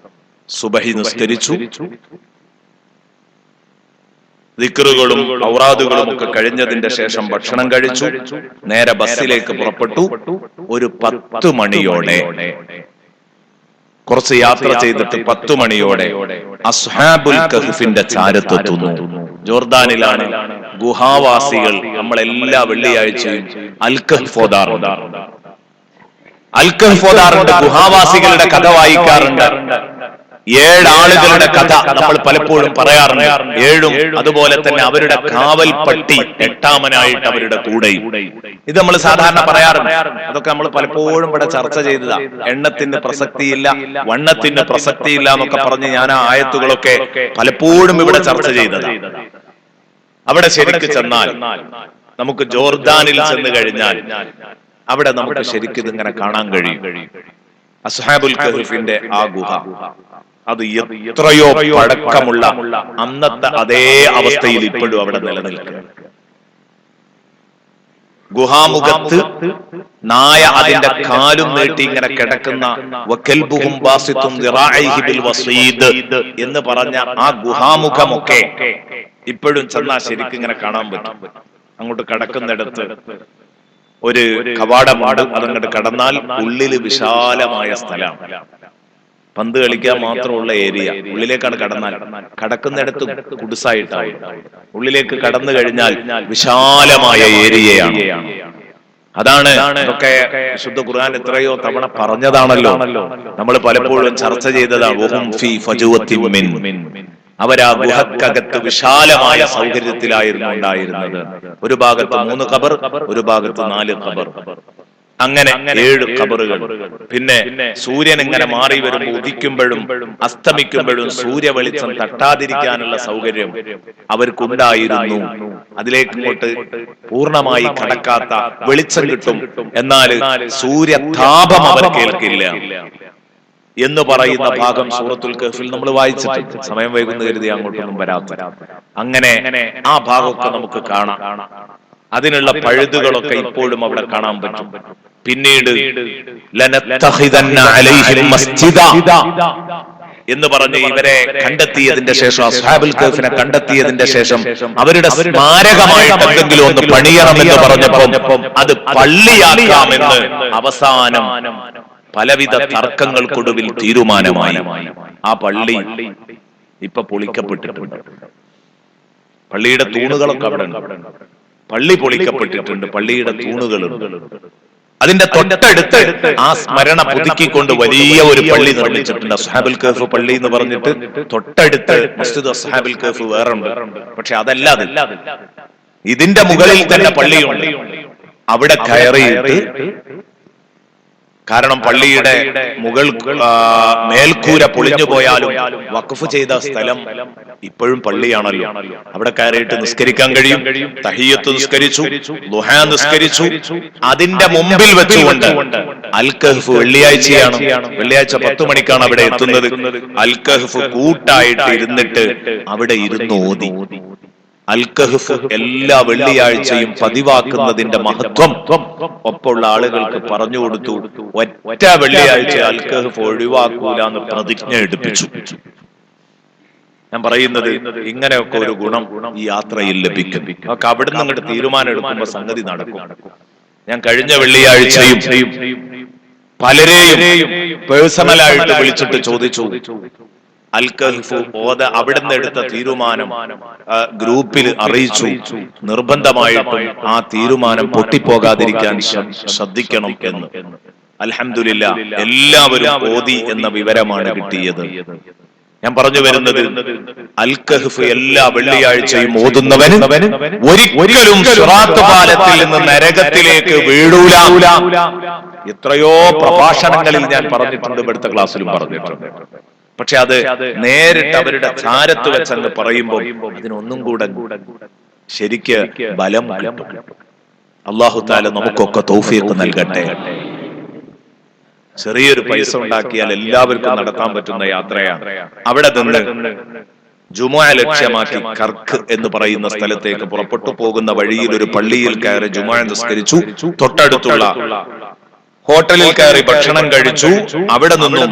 സുബഹി നിസ്കരിച്ചു. ദിക്റുകളും ഔറാദുകളും ഒക്കെ കഴിഞ്ഞതിന്റെ ശേഷം ഭക്ഷണം കഴിച്ചു. നേരെ ബസ്സിലേക്ക് പുറപ്പെട്ടു. ഒരു 10 മണിയോടെ, കുറച്ച് യാത്ര ചെയ്തിട്ട് 10 മണിയോടെ അസ്ഹാബുൽ കഹ്ഫിന്റെ ചാരത്തെത്തുന്നു. ജോർദാനിലാണ് ഗുഹാവാസികൾ. നമ്മളെല്ലാ വെള്ളിയാഴ്ചയും അൽ കഹ്ഫ് ഓതാറുണ്ട്. അൽ കഹ്ഫ് ഓതാറുണ്ട്. ഗുഹാവാസികളുടെ കഥ വായിക്കാറുണ്ട്. 7 ആളുകളുടെ കഥ നമ്മൾ പലപ്പോഴും പറയാറുണ്ട്. 7ഉം അതുപോലെ തന്നെ അവരുടെ കാവൽ പട്ടി 8ാമനായിട്ട് അവരുടെ കൂടെയും. ഇത് നമ്മൾ സാധാരണ പറയാറുണ്ട്. അതൊക്കെ നമ്മൾ പലപ്പോഴും ഇവിടെ ചർച്ച ചെയ്തതാ. എണ്ണത്തിന് പ്രസക്തിയില്ല, വണ്ണത്തിന് പ്രസക്തിയില്ല എന്നൊക്കെ പറഞ്ഞ് ഞാൻ ആ ആയത്തുകളൊക്കെ പലപ്പോഴും ഇവിടെ ചർച്ച ചെയ്തതാ. അവിടെ ശരിക്ക് ചെന്നാൽ, നമുക്ക് ജോർദാനിൽ ചെന്ന് കഴിഞ്ഞാൽ അവിടെ നമുക്ക് ശരിക്കും ഇതിങ്ങനെ കാണാൻ കഴിയും. അസ്ഹാബുൽ കഹ്ഫിന്റെ ആ ഗുഹ അത് എത്രയോ പഴക്കമുള്ള അന്നത്തെ അതേ അവസ്ഥയിൽ ഇപ്പോഴും അവിടെ നിലനിൽക്കുന്നു. ഗുഹാമുഖത്ത് നായ അതിന്റെ കാലും നീട്ടി ഇങ്ങനെ കിടക്കുന്ന വകൽബുഹും ബാസിത്തും ദിറാഇഹി ബിൽ വസീദ് എന്ന് പറഞ്ഞ ആ ഗുഹാമുഖമൊക്കെ ഇപ്പോഴും ചെന്നാൽ ശരിക്കും ഇങ്ങനെ കാണാൻ പറ്റും. അങ്ങോട്ട് കടക്കുന്നിടത്ത് ഒരു കവാടമാണ്. അതങ്ങോട്ട് കടന്നാൽ ഉള്ളില് വിശാലമായ സ്ഥലമാണ്. പന്ത് കളിക്കാൻ മാത്രമുള്ള ഏരിയ. ഉള്ളിലേക്കാണ് കടന്നാൽ, കടക്കുന്നിടത്ത് കുടുസായിട്ടാണ്. ഉള്ളിലേക്ക് കടന്നു കഴിഞ്ഞാൽ വിശാലമായ ഏരിയയാണ്. അതാണ് ഇതൊക്കെ വിശുദ്ധ ഖുർആൻ എത്രയോ തവണ പറഞ്ഞതാണല്ലോ. നമ്മൾ പലപ്പോഴും ചർച്ച ചെയ്തതാണ്. അവരാ ഗുഹക്കകത്ത് വിശാലമായ സൗകര്യത്തിലായിരുന്നു ഉണ്ടായിരുന്നത്. ഒരു ഭാഗത്ത് 3 ഖബർ, ഒരു ഭാഗത്ത് 4 ഖബർ, അങ്ങനെ 7 ഖബറുകൾ. പിന്നെ സൂര്യൻ ഇങ്ങനെ മാറി വരുമ്പോൾ ഉദിക്കുമ്പോഴും അസ്തമിക്കുമ്പോഴും സൂര്യ വെളിച്ചം തട്ടാതിരിക്കാനുള്ള സൗകര്യം അവർക്കുണ്ടായിരുന്നു. അതിലേക്ക് ഇങ്ങോട്ട് പൂർണ്ണമായി കടക്കാത്ത വെളിച്ചം കിട്ടും, എന്നാൽ സൂര്യതാപം അവർ കേൾക്കില്ല എന്ന് പറയുന്ന ഭാഗം സൂറത്തുൽ കഹ്ഫിൽ നമ്മൾ വായിച്ചിട്ടുണ്ട്. സമയം വൈകുന്നു കരുതി അങ്ങോട്ടൊന്നും വരാത്ത. അങ്ങനെ ആ ഭാഗമൊക്കെ നമുക്ക് കാണാം. അതിനുള്ള പഴുതുകളൊക്കെ ഇപ്പോഴും അവിടെ കാണാൻ പറ്റും. പിന്നീട് എന്ന് പറഞ്ഞ് ഇവരെ കണ്ടെത്തിയതിന്റെ ശേഷം, അസ്ഹാബുൽ കഹ്ഫിനെ കണ്ടെത്തിയതിന്റെ ശേഷം അവരുടെ സ്മാരകമായിട്ട് എന്തെങ്കിലും ഒന്ന് പണിയണമെന്ന് പറഞ്ഞപ്പോൾ അത് പള്ളിയാക്കാമെന്ന് അവസാനം പലവിധ തർക്കങ്ങൾക്കൊടുവിൽ തീരുമാനമായി. ആ പള്ളി ഇപ്പൊ പൊളിക്കപ്പെട്ടിട്ടുണ്ട്. പള്ളിയുടെ തൂണുകളൊക്കെ അവിടെ ഉണ്ട്. പള്ളി പൊളിക്കപ്പെട്ടിട്ടുണ്ട്, പള്ളിയുടെ തൂണുകളുണ്ട്. അതിന്റെ തൊട്ടടുത്ത് ആ സ്മരണ പുതുക്കിക്കൊണ്ട് വലിയ ഒരു പള്ളി നിർമ്മിച്ചിട്ടുണ്ട്. അസ്ഹാബുൽ കഹ്ഫ് പള്ളി എന്ന് പറഞ്ഞിട്ട് തൊട്ടടുത്ത് മസ്ജിദ് അസ്ഹാബുൽ കഹ്ഫ് വേറെ ഉണ്ട്. പക്ഷെ അതല്ലാതെ ഇതിന്റെ മുകളിൽ തന്നെ പള്ളിയുണ്ട്. അവിടെ കയറിയിട്ട്, കാരണം പള്ളിയുടെ മുകൾ മേൽക്കൂര പൊളിഞ്ഞു പോയാലും വഖഫ് ചെയ്ത സ്ഥലം ഇപ്പോഴും പള്ളിയാണല്ലോ. അവിടെ കയറിയിട്ട് നിസ്കരിക്കാൻ കഴിയും. തഹിയ്യത്ത് നിസ്കരിച്ചു, ദുഹാ നിസ്കരിച്ചു. അതിന്റെ മുമ്പിൽ വെച്ചുകൊണ്ട് അൽ കഹ്ഫ് വെള്ളിയാഴ്ചയാണ്, വെള്ളിയാഴ്ച 10 മണിക്കാണ് അവിടെ എത്തുന്നത്. അൽ കഹ്ഫ് കൂട്ടായിട്ട് ഇരുന്നിട്ട് അവിടെ ഇരുന്ന് ഓതി. അൽ കഹ്ഫ് എല്ലാ വെള്ളിയാഴ്ചയും പതിവാക്കുന്നതിന്റെ മഹത്വം ഒപ്പമുള്ള ആളുകൾക്ക് പറഞ്ഞു കൊടുത്തു. ഒറ്റ വെള്ളിയാഴ്ച അൽ കഹ്ഫ് ഒഴിവാക്കൂല എന്ന് പ്രതിജ്ഞ എടുപ്പിച്ചു. ഞാൻ പറയുന്നത് ഇങ്ങനെയൊക്കെ ഒരു ഗുണം ഈ യാത്രയിൽ ലഭിക്കും. ഒക്കെ അവിടുന്ന് ഇങ്ങോട്ട് തീരുമാനം എടുക്കുമ്പോൾ സംഗതി നടക്കും. ഞാൻ കഴിഞ്ഞ വെള്ളിയാഴ്ചയും പലരെയും പേഴ്സണലായിട്ട് വിളിച്ചിട്ട് ചോദിച്ചു, അൽ കഹ്ഫ് ഓത അവിടുന്ന് എടുത്ത തീരുമാനം ഗ്രൂപ്പിൽ അറിയിച്ചു. നിർബന്ധമായിട്ടും ആ തീരുമാനം പൊട്ടിപ്പോകാതിരിക്കാൻ ശ്രദ്ധിക്കണം എന്ന്. അൽഹംദുലില്ലാഹ് എല്ലാവരും ഓതി എന്ന വിവരമാണ് കിട്ടിയത്. ഞാൻ പറഞ്ഞു വരുന്നത്, അൽ കഹ്ഫ് എല്ലാ വെള്ളിയാഴ്ചയും ഓതുന്നവന് ഒരിക്കലും സിറാത്ത് പാലത്തിൽ നിന്ന് നരകത്തിലേക്ക് വീഴൂല എത്രയോ പ്രഭാഷണങ്ങളിൽ ഞാൻ പറഞ്ഞിട്ടുണ്ട്, ഇവിടുത്തെ ക്ലാസ്സിലും പറഞ്ഞിട്ടുണ്ട്. പക്ഷെ അത് നേരിട്ട് അവരുടെ ചാരത്ത് വെച്ചെന്ന് പറയുമ്പോൾ അതിനൊന്നും കൂടെ ശരിക്ക് ബലം കിട്ടും. അല്ലാഹു തആല നമുക്കൊക്കെ തൗഫീഖ് നൽകട്ടെ. ചെറിയൊരു പൈസ ഉണ്ടാക്കിയാൽ എല്ലാവർക്കും നടത്താൻ പറ്റുന്ന യാത്രയാണ്. അവിടെ നിന്ന് ജുമുഅ ലക്ഷ്യമാക്കി കർക്ക് എന്ന് പറയുന്ന സ്ഥലത്തേക്ക് പുറപ്പെട്ടു പോകുന്ന വഴിയിൽ ഒരു പള്ളിയിൽ കയറി ജുമുഅ നിസ്കരിച്ചു. തൊട്ടടുത്തുള്ള ഹോട്ടലിൽ കയറി ഭക്ഷണം കഴിച്ചു. അവിടെ നിന്നും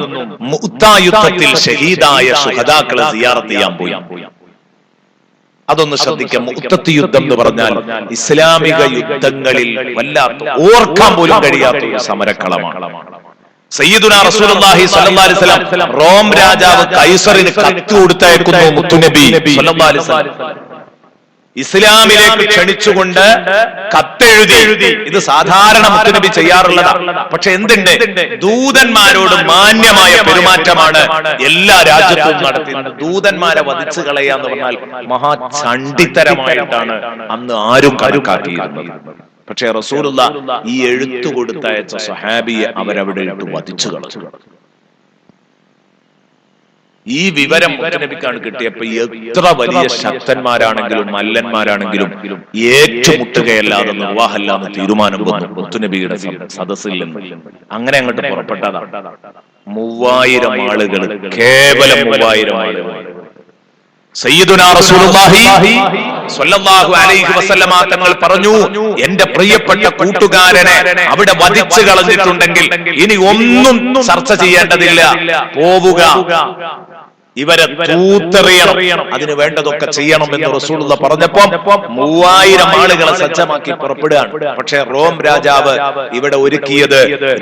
മുഅ്ത യുദ്ധത്തിൽ ഷഹീദായ ശുഹദാക്കളെ സിയാറത്ത് ചെയ്യാൻ പോയി. അതൊന്ന് ശ്രദ്ധിക്കാം. മുഅ്ത യുദ്ധം എന്ന് പറഞ്ഞാൽ ഇസ്ലാമിക യുദ്ധങ്ങളിൽ വല്ലാത്ത ഓർക്കാൻ പോലും കഴിയാത്ത ഒരു സമരക്കളമാണ്. സയ്യിദുനാ റസൂലുള്ളാഹി സ്വല്ലല്ലാഹി അലൈഹി വസല്ലം റോം രാജാവ് കൈസറിന് കത്ത് കൊടുത്തയക്കുന്നു. മുത്തുനബി സ്വല്ലല്ലാഹി അലൈഹി വസല്ലം ഇസ്ലാമിലേക്ക് ക്ഷണിച്ചുകൊണ്ട് കത്തെഴുതി. ഇത് സാധാരണ മുത്തുനബി ചെയ്യാറുള്ളതാണ്. പക്ഷെ എന്തുണ്ട്, ദൂതന്മാരോട് മാന്യമായ പെരുമാറ്റമാണ് എല്ലാ രാജ്യത്തും നടത്തിയത്. ദൂതന്മാരെ വധിച്ചു കളയാന്ന് പറഞ്ഞാൽ മഹാ ചണ്ഡിത്തരമായിട്ടാണ് അന്ന് ആരും കണക്കാക്കിയിരുന്നത്. പക്ഷെ റസൂലുള്ള ഈ എഴുത്തു കൊടുത്തയച്ച സ്വഹാബിയെ അവരവിടെ ഇട്ട് വധിച്ചു കളഞ്ഞു. ഈ വിവരം മുത്തുനബിക്കാണ് കിട്ടിയപ്പോ എത്ര വലിയ ശക്തന്മാരാണെങ്കിലും മല്ലന്മാരാണെങ്കിലും ഏറ്റുമുട്ടുകയല്ലാതെ നിർവാഹമല്ലാതെ തീരുമാനം വന്നു മുത്തുനബിയുടെ സദസ്സിൽ നിന്ന്. അങ്ങനെ അങ്ങോട്ട് പുറപ്പെട്ടതാണ്. 3000 ആളുകൾ, കേവലം 3000 ആളുകൾ. സയ്യിദുനാ റസൂലുള്ളാഹി സ്വല്ലല്ലാഹു അലൈഹി വസല്ലമ തങ്ങൾ പറഞ്ഞു, എന്റെ പ്രിയപ്പെട്ട കൂട്ടുകാരനെ അവിടെ വധിച്ചു കളഞ്ഞിട്ടുണ്ടെങ്കിൽ ഇനി ഒന്നും ചർച്ച ചെയ്യേണ്ടതില്ല, പോവുക, ഇവരെ തൂത്തെറിയണം, അതിന് വേണ്ടതൊക്കെ ചെയ്യണം എന്ന് റസൂലുള്ള പറഞ്ഞപ്പോ 3000 ആളുകളെ സജ്ജമാക്കി പുറപ്പെടുകയാണ്. പക്ഷെ റോം രാജാവ് ഇവിടെ ഒരുക്കിയത്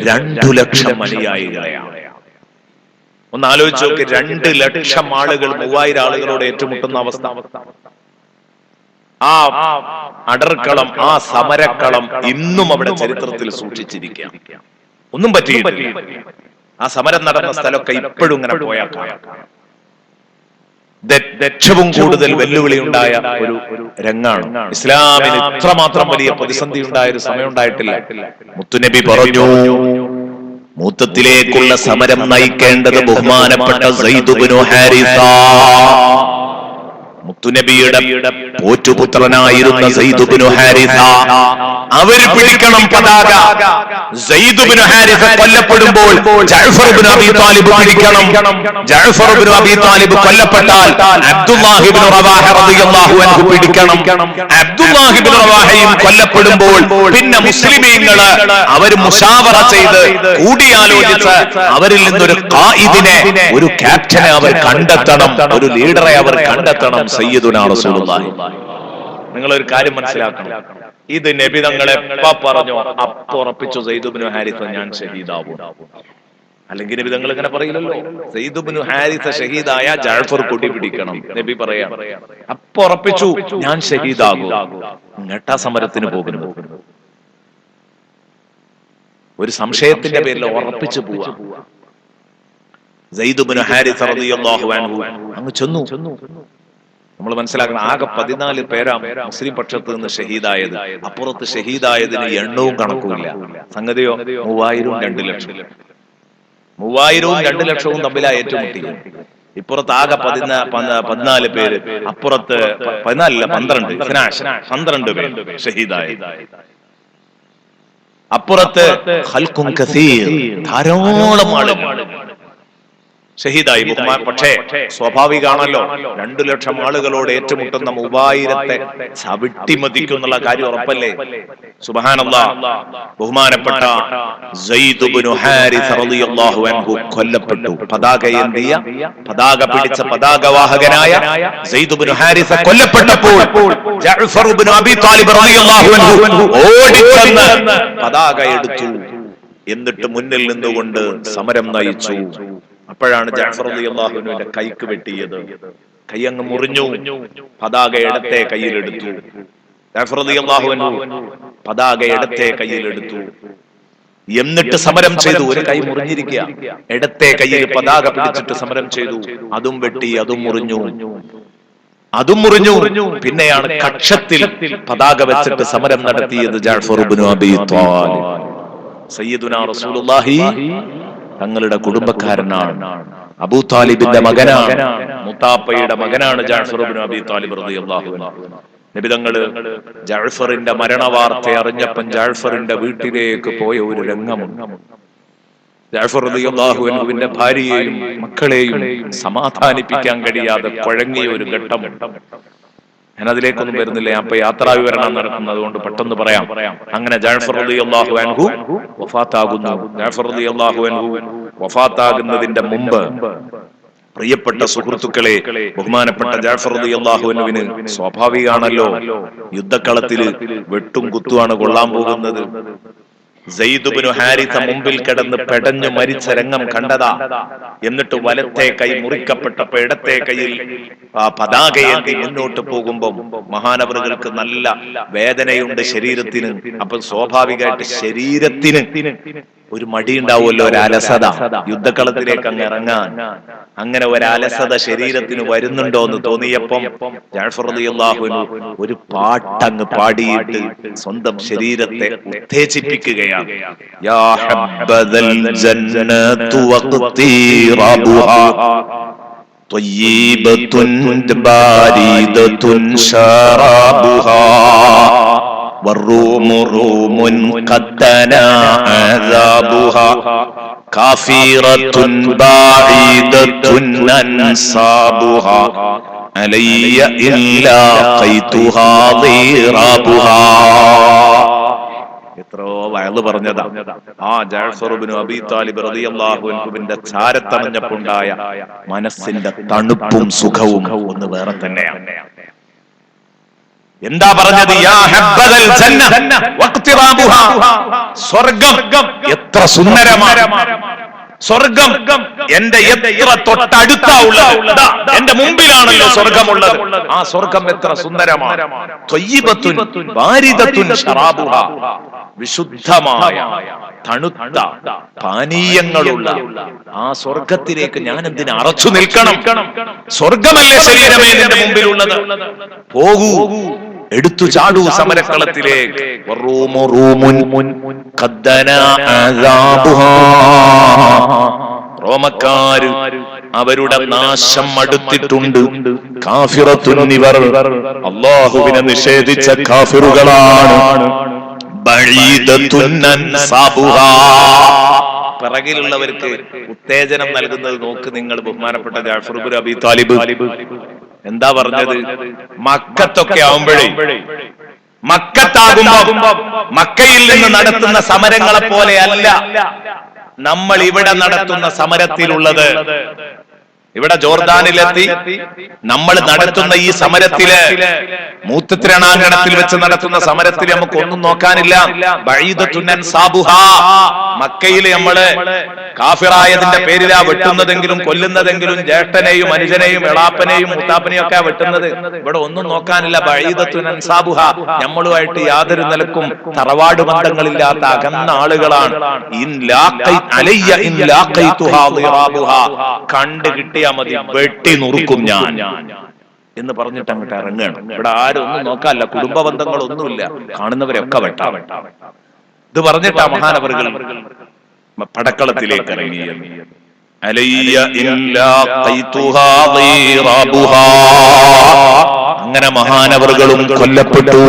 2 ലക്ഷം അനുയായികളെയാണ്. ഒന്ന് ആലോചിച്ച് നോക്ക്, 2 ലക്ഷം ആളുകൾ 3000 ആളുകളോട് ഏറ്റുമുട്ടുന്ന അവസ്ഥ. ആ അടർക്കളം, ആ സമരക്കളം ഇന്നും അവിടെ ചരിത്രത്തിൽ സൂക്ഷിച്ചിരിക്കുക. ഒന്നും പറ്റിയിട്ടില്ല. ആ സമരം നടന്ന സ്ഥലമൊക്കെ ഇപ്പോഴും ഇങ്ങനെ പോയാൽ ഏറ്റവും കൂടുതൽ വെല്ലുവിളി ഉണ്ടായ ഒരു രംഗാണ്. ഇസ്ലാമിന് ഇത്രമാത്രം വലിയ പ്രതിസന്ധി ഉണ്ടായ ഒരു സമയം ഉണ്ടായിട്ടില്ല. മുത്തുനബി പറഞ്ഞു, മൂത്തത്തിലേക്കുള്ള സമരം നയിക്കേണ്ടത് ബഹുമാനപ്പെട്ട സയ്യിദ് ഇബ്നു ഹാരിസ. മുത്തുനബിയുടെ പോറ്റുപുത്രനായിരുന്ന സയ്യിദ് ഇബ്നു ഹാരിസ, അവര് പിടിക്കണം പതാക. സയ്യിദ് ഇബ്നു ഹാരിസ കൊല്ലപ്പെടുമ്പോൾ ജഅഫർ ഇബ്നു അബീ താലിബ് പിടിക്കണം. ജഅഫർ ഇബ്നു അബീ താലിബ് കൊല്ലപ്പെട്ടാൽ അബ്ദുല്ലാഹി ഇബ്നു റവാഹ റളിയല്ലാഹു അൻഹു പിടിക്കണം. അബ്ദുല്ലാഹി ഇബ്നു റവാഹയും കൊല്ലപ്പെടുമ്പോൾ പിന്നെ മുസ്ലിമീങ്ങള് അവര് മുശാവറ ചെയ്ത് കൂടിയാലോചിച്ച് അവരിൽ നിന്നൊരു ഖായിദിനെ, ഒരു ക്യാപ്റ്റനെ അവർ കണ്ടെത്തണം, ഒരു ലീഡറെ അവർ കണ്ടെത്തണം. സയ്യിദുനാ റസൂലുള്ളാഹി. നിങ്ങളൊരു കാര്യം മനസ്സിലാക്കണം, ഇത് നബി തങ്ങളെ എപ്പ പറഞ്ഞു അപ്പൊ ഉറപ്പിച്ചു, സയ്യിദ് ഇബ്നു ഹാരിസ ഞാൻ ഷഹീദാവും. അല്ലെങ്കിൽ നബി തങ്ങൾ ഇങ്ങനെ പറയില്ലല്ലോ. സയ്യിദ് ഇബ്നു ഹാരിസ ഷഹീദായ ജഅഫർ കൊടി പിടിക്കണം, നബി പറയാ. അപ്പൊ ഉറപ്പിച്ചു ഞാൻ ഷഹീദാകും. ഇങ്ങട്ടാ സമരത്തിന് പോകുന്നു. ഒരു സംശയത്തിന്റെ പേരിൽ ഉറപ്പിച്ചു പോവാ. സയ്യിദ് ഇബ്നു ഹാരിസ റളിയല്ലാഹു അൻഹു അങ്ങ് ചെന്നു. നമ്മൾ മനസ്സിലാക്കണം, ആകെ 14 പേരാ മുസ്ലിം പക്ഷത്ത് നിന്ന് ഷഹീദായത്. അപ്പുറത്ത് ഷഹീദായതിന് എണ്ണവും കണക്കുമില്ല. സംഗതിയോ 3000-ഉം 2 ലക്ഷം. 3000-ഉം 2 ലക്ഷവും തമ്മിലാ ഏറ്റുമുട്ടി. ഇപ്പുറത്ത് ആകെ 14 പേര്, അപ്പുറത്ത് 12 പേര് ഷഹീദായത്. അപ്പുറത്ത് ഖൽഖുൻ കസീർ, ധാരാളം ആളുകൾ ഷഹീദായി. പക്ഷേ സ്വാഭാവികമാണല്ലോ, 2 ലക്ഷം ആളുകളോട് ഏറ്റുമുട്ടുന്ന 3000-ത്തെ ചവിട്ടിമതിക്കുന്നുള്ള കാര്യം ഉറപ്പല്ലേ? സുബ്ഹാനല്ലാഹ്. ബഹുമാനപ്പെട്ട സയ്യിദ് ഇബ്നു ഹാരിസ റളിയല്ലാഹു അൻഹു കൊല്ലപ്പെട്ടു. പതാക പിടിച്ച പതാകവാഹകനായ സയ്യിദ് ഇബ്നു ഹാരിസ കൊല്ലപ്പെട്ടപ്പോൾ ജഅഫർ ഇബ്നു അബീ താലിബ് റളിയല്ലാഹു അൻഹു ഓടിച്ചെന്ന് പതാക എടുത്തു. എന്നിട്ട് മുന്നിൽ നിന്നുകൊണ്ട് സമരം നയിച്ചു. അപ്പോഴാണ് ജഅഫർ റളിയല്ലാഹു അൻഹുവിന്റെ കൈക്ക് വെട്ടിയത്. കൈ അങ്ങ് മുറിഞ്ഞു. പതാക ഇടത്തെ കയ്യിലെടുത്തു. ജഅഫർ റളിയല്ലാഹു അൻഹു പതാക ഇടത്തെ കയ്യിലെടുത്തു. എന്നിട്ട് സമരം ചെയ്തു. ഒരു കൈ മുറിഞ്ഞിരിക്കുക, ഇടത്തെ കയ്യിൽ പതാക പിടിച്ചിട്ട് സമരം ചെയ്തു. അതും വെട്ടി, അതും മുറിഞ്ഞു. പിന്നെയാണ് കക്ഷത്തിൽ പതാക വെച്ചിട്ട് സമരം നടത്തിയത് ജഅഫർ ഇബ്നു അബീ ത്വാലിബ്. സയ്യിദുനാ റസൂലുള്ളാഹി തങ്ങളുടെ കുടുംബക്കാരനാണ്. അബൂ താലിബിന്റെ മകനാണ്, മുത്താപ്പയുടെ മകനാണ് ജഅഫർ ഇബ്നു അബീ താലിബ് റളിയല്ലാഹു അൻഹു. നബി തങ്ങള് ജഅഫറിന്റെ മരണവാർത്ത അറിഞ്ഞപ്പോൾ ജഅഫറിന്റെ വീട്ടിലേക്ക് പോയ ഒരു രംഗമുണ്ട്. ജഅഫർ റളിയല്ലാഹു അൻഹുവിന്റെ ഭാര്യയെയും മക്കളെയും സമാധാനിപ്പിക്കാൻ കഴിയാതെ കുഴങ്ങിയ ഒരു ഘട്ടമുണ്ട്. ഞാൻ അതിലേക്കൊന്നും വരുന്നില്ല, ഞാൻ ഇപ്പൊ യാത്രാ വിവരണം നടക്കുന്നത് കൊണ്ട് പെട്ടെന്ന് പറയാം. അങ്ങനെ ജഅഫർ റളിയല്ലാഹു അൻഹു വഫാത്താകുന്നു. ജഅഫർ റളിയല്ലാഹു അൻഹു വഫാത്താകുന്നതിന്റെ മുമ്പ് പ്രിയപ്പെട്ട സുഹൃത്തുക്കളെ, ബഹുമാനപ്പെട്ട ജഅഫർ റളിയല്ലാഹു അൻഹുവിന് സ്വാഭാവികമാണല്ലോ, യുദ്ധക്കളത്തില് വെട്ടും കുത്തുമാണ് കൊള്ളാൻ പോകുന്നത്. സയ്യിദ് ഇബ്നു ഹാരിസ മുമ്പിൽ കിടന്ന് പെടഞ്ഞു മരിച്ച രംഗം കണ്ടതാ. എന്നിട്ട് വലത്തെ കൈ മുറിക്കപ്പെട്ടപ്പോ ഇടത്തെ കൈയിൽ പതാകയേന്തി മുന്നോട്ട് പോകുമ്പോൾ മഹാനവറുകൾക്ക് നല്ല വേദനയുണ്ട് ശരീരത്തിന്. അപ്പൊ സ്വാഭാവികമായിട്ട് ശരീരത്തിന് ഒരു മടി ഉണ്ടാവുമല്ലോ, ഒരു അലസത യുദ്ധക്കളത്തിലേക്ക് അങ്ങ് ഇറങ്ങാൻ. അങ്ങനെ ഒരു അലസത ശരീരത്തിന് വരുന്നുണ്ടോ എന്ന് തോന്നിയപ്പം ജഅഫർ റളിയല്ലാഹു അൻഹു ഒരു പാട്ടങ്ങ് പാടിയിട്ട് സ്വന്തം ശരീരത്തെ ഉത്തേജിപ്പിക്കുകയാണ്. യാ ഹബ്ബദൽ ജന്നതു വഖ്തിറബുഹാ ത്വയ്യിബത്തുൻ ബാരിദത്തുൻ ശറാബുഹാ والروم روم قد دنا عذابها كافرة بعيدة أنصابها علي إلا قيتها ضرابها. എത്രയോ വയല് പറഞ്ഞതാ. ആ ജഅഫർ ഇബ്നു അബീ താലിബ് റളിയല്ലാഹു അൻഹുവിന്റെ ചാരത്തണഞ്ഞപ്പോണ്ടായ മനസ്സിന്റെ തണുപ്പും സുഖവും ഒന്ന് വേറെ തന്നെയാണ്. എന്താ പറഞ്ഞത്? യാ ഹബ്ബദൽ ജന്ന വഖ്തിറാബുഹാ, സ്വർഗ്ഗം എത്ര സുന്ദരമാണ്, സ്വർഗ്ഗം എന്റെ എത്ര തൊട്ടടുത്താ ഉള്ളത്, എന്റെ മുമ്പിലാണല്ലോ സ്വർഗ്ഗമുള്ളത്. ആ സ്വർഗ്ഗം എത്ര സുന്ദരമാണ്. ത്വയ്യിബത്തുൻ ബാരിദത്തുൻ ശറാബുഹാ, വിശുദ്ധമായ തണുത്ത പാനീയങ്ങളുള്ള ആ സ്വർഗത്തിലേക്ക് ഞാൻ എന്തിന് അറച്ചു നിൽക്കണം? സ്വർഗമല്ലേ ശരീരമേ നിന്റെ മുമ്പിലുള്ളത്. പോകൂ, എടുത്തു ചാടൂ സമരക്കളത്തിലേക്ക്. റോമക്കാര് അവരുടെ നാശം അടുത്തിട്ടുണ്ട്. കാഫിറത്തുൻ, ഇവർ അല്ലാഹുവിനെ നിഷേധിച്ച കാഫിറുകളാണ്. പിറകിലുള്ളവർക്ക് ഉത്തേജനം നൽകുന്നത് നോക്ക് നിങ്ങൾ. ബഹുമാനപ്പെട്ട ജഅഫർ ഇബ്നു അബീ താലിബ് എന്താ പറഞ്ഞത്? മക്കത്തൊക്കെ ആവുമ്പോഴേ, മക്കത്താകുമ്പോ മക്കയിൽ നിന്ന് നടത്തുന്ന സമരങ്ങളെ പോലെ അല്ല നമ്മൾ ഇവിടെ നടത്തുന്ന സമരത്തിലുള്ളത്. ഇവിടെ ജോർദാനിലെത്തി നമ്മൾ നടത്തുന്ന ഈ സമരത്തില്, മൂത്രത്തിരണാങ്കണത്തിൽ വെച്ച് നടത്തുന്ന സമരത്തിൽ നമുക്ക് ഒന്നും നോക്കാനില്ല. മക്കയിൽ നമ്മള് കാഫിറായതിന്റെ പേരിലാ വെട്ടുന്നതെങ്കിലും കൊല്ലുന്നതെങ്കിലും ജ്യേഷ്ഠനെയും അനുജനെയും എളാപ്പനെയും മുത്താപ്പനെയും ഒക്കെ വെട്ടുന്നത്. ഇവിടെ ഒന്നും നോക്കാനില്ല. ബഈദത്തുൻ അൻസാബുഹ, നമ്മളുമായിട്ട് യാതൊരു നിലക്കും തറവാട് ബന്ധങ്ങളില്ലാത്ത അകന്ന ആളുകളാണ്. കണ്ടു കിട്ടിയ മതി, വെട്ടി നുറുക്കും ഞാൻ എന്ന് പറഞ്ഞിട്ട് അങ്ങോട്ട് ഇറങ്ങണം. ഇവിടെ ആരും ഒന്നും നോക്കാനില്ല, കുടുംബ ബന്ധങ്ങളൊന്നുമില്ല, കാണുന്നവരൊക്കെ വെട്ടാ. ഇത് പറഞ്ഞിട്ടാ മഹാനവറുകൾ പടക്കളത്തിലേക്ക് ഇറങ്ങിയത്. അങ്ങനെ മഹാനവറുകളും കൊല്ലപ്പെട്ടു.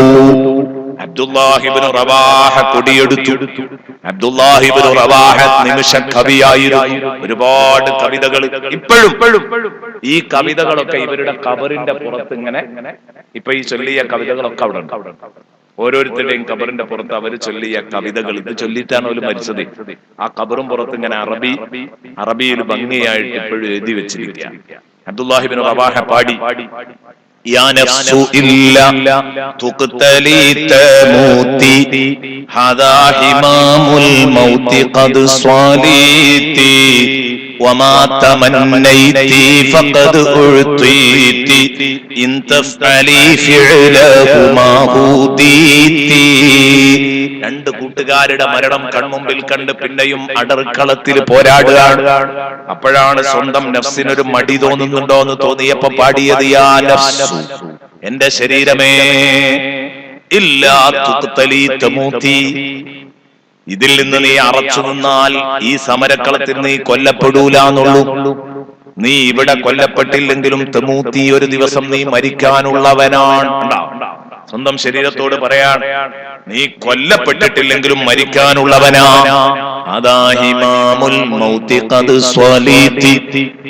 അബ്ദുല്ലാഹി ഇബ്നു റവാഹ കൊടിയെടുത്തു. അബ്ദുല്ലാഹി ഇബ്നു റവാഹ നിമിഷ കവിയായിരുന്നു. ഒരുപാട് കവിതകൾ ഇപ്പോഴും ഈ കവിതകളൊക്കെ ഇവരുടെ ഖബറിന്റെ പുറത്ത് ഇങ്ങനെ, ഇപ്പൊ ഈ ചൊല്ലിയ കവിതകളൊക്കെ അവിടെ ഉണ്ട്. ഓരോരുത്തരുടെയും ഖബറിന്റെ പുറത്ത് അവര് ചൊല്ലിയ കവിതകൾ, ഇത് ചൊല്ലിയിട്ടാണ് അവർ മരിച്ചത്. ആ ഖബറും പുറത്ത് ഇങ്ങനെ അറബിയിൽ ഭംഗിയായിട്ട് ഇപ്പോഴും എഴുതി വെച്ചിരിക്കുക. അബ്ദുല്ലാഹി ഇബ്നു റവാഹ പാടി: يا نفس إلا تقتلي تموتي هذا حمام الموت قد صليتي وما تمنيتي فقد أعطيتي إن تفعلي فعله ما هديتي. രണ്ട് കൂട്ടുകാരുടെ മരണം കൺമുമ്പിൽ കണ്ട് പിന്നെയും അടർക്കളത്തിൽ പോരാടുകയാണ്. അപ്പോഴാണ് സ്വന്തം നഫ്സിനൊരു മടി തോന്നുന്നുണ്ടോ എന്ന് തോന്നിയപ്പോ പാടിയത്: യാ നഫ്സു, എന്റെ ശരീരമേ, ഇല്ലാ തുഖ്തലി തമൂതി, ഇതിൽ നിന്ന് നീ അറച്ചു നിന്നാൽ ഈ സമരക്കളത്തിൽ നീ കൊല്ലപ്പെടൂലെന്നുള്ളൂ. നീ ഇവിടെ കൊല്ലപ്പെട്ടില്ലെങ്കിലും തമൂത്തി, ഒരു ദിവസം നീ മരിക്കാനുള്ളവനാണ്. സ്വന്തം ശരീരത്തോട് പറയാൻ, നീ കൊല്ലപ്പെട്ടിട്ടില്ലെങ്കിലും മരിക്കാനുള്ളവനാ.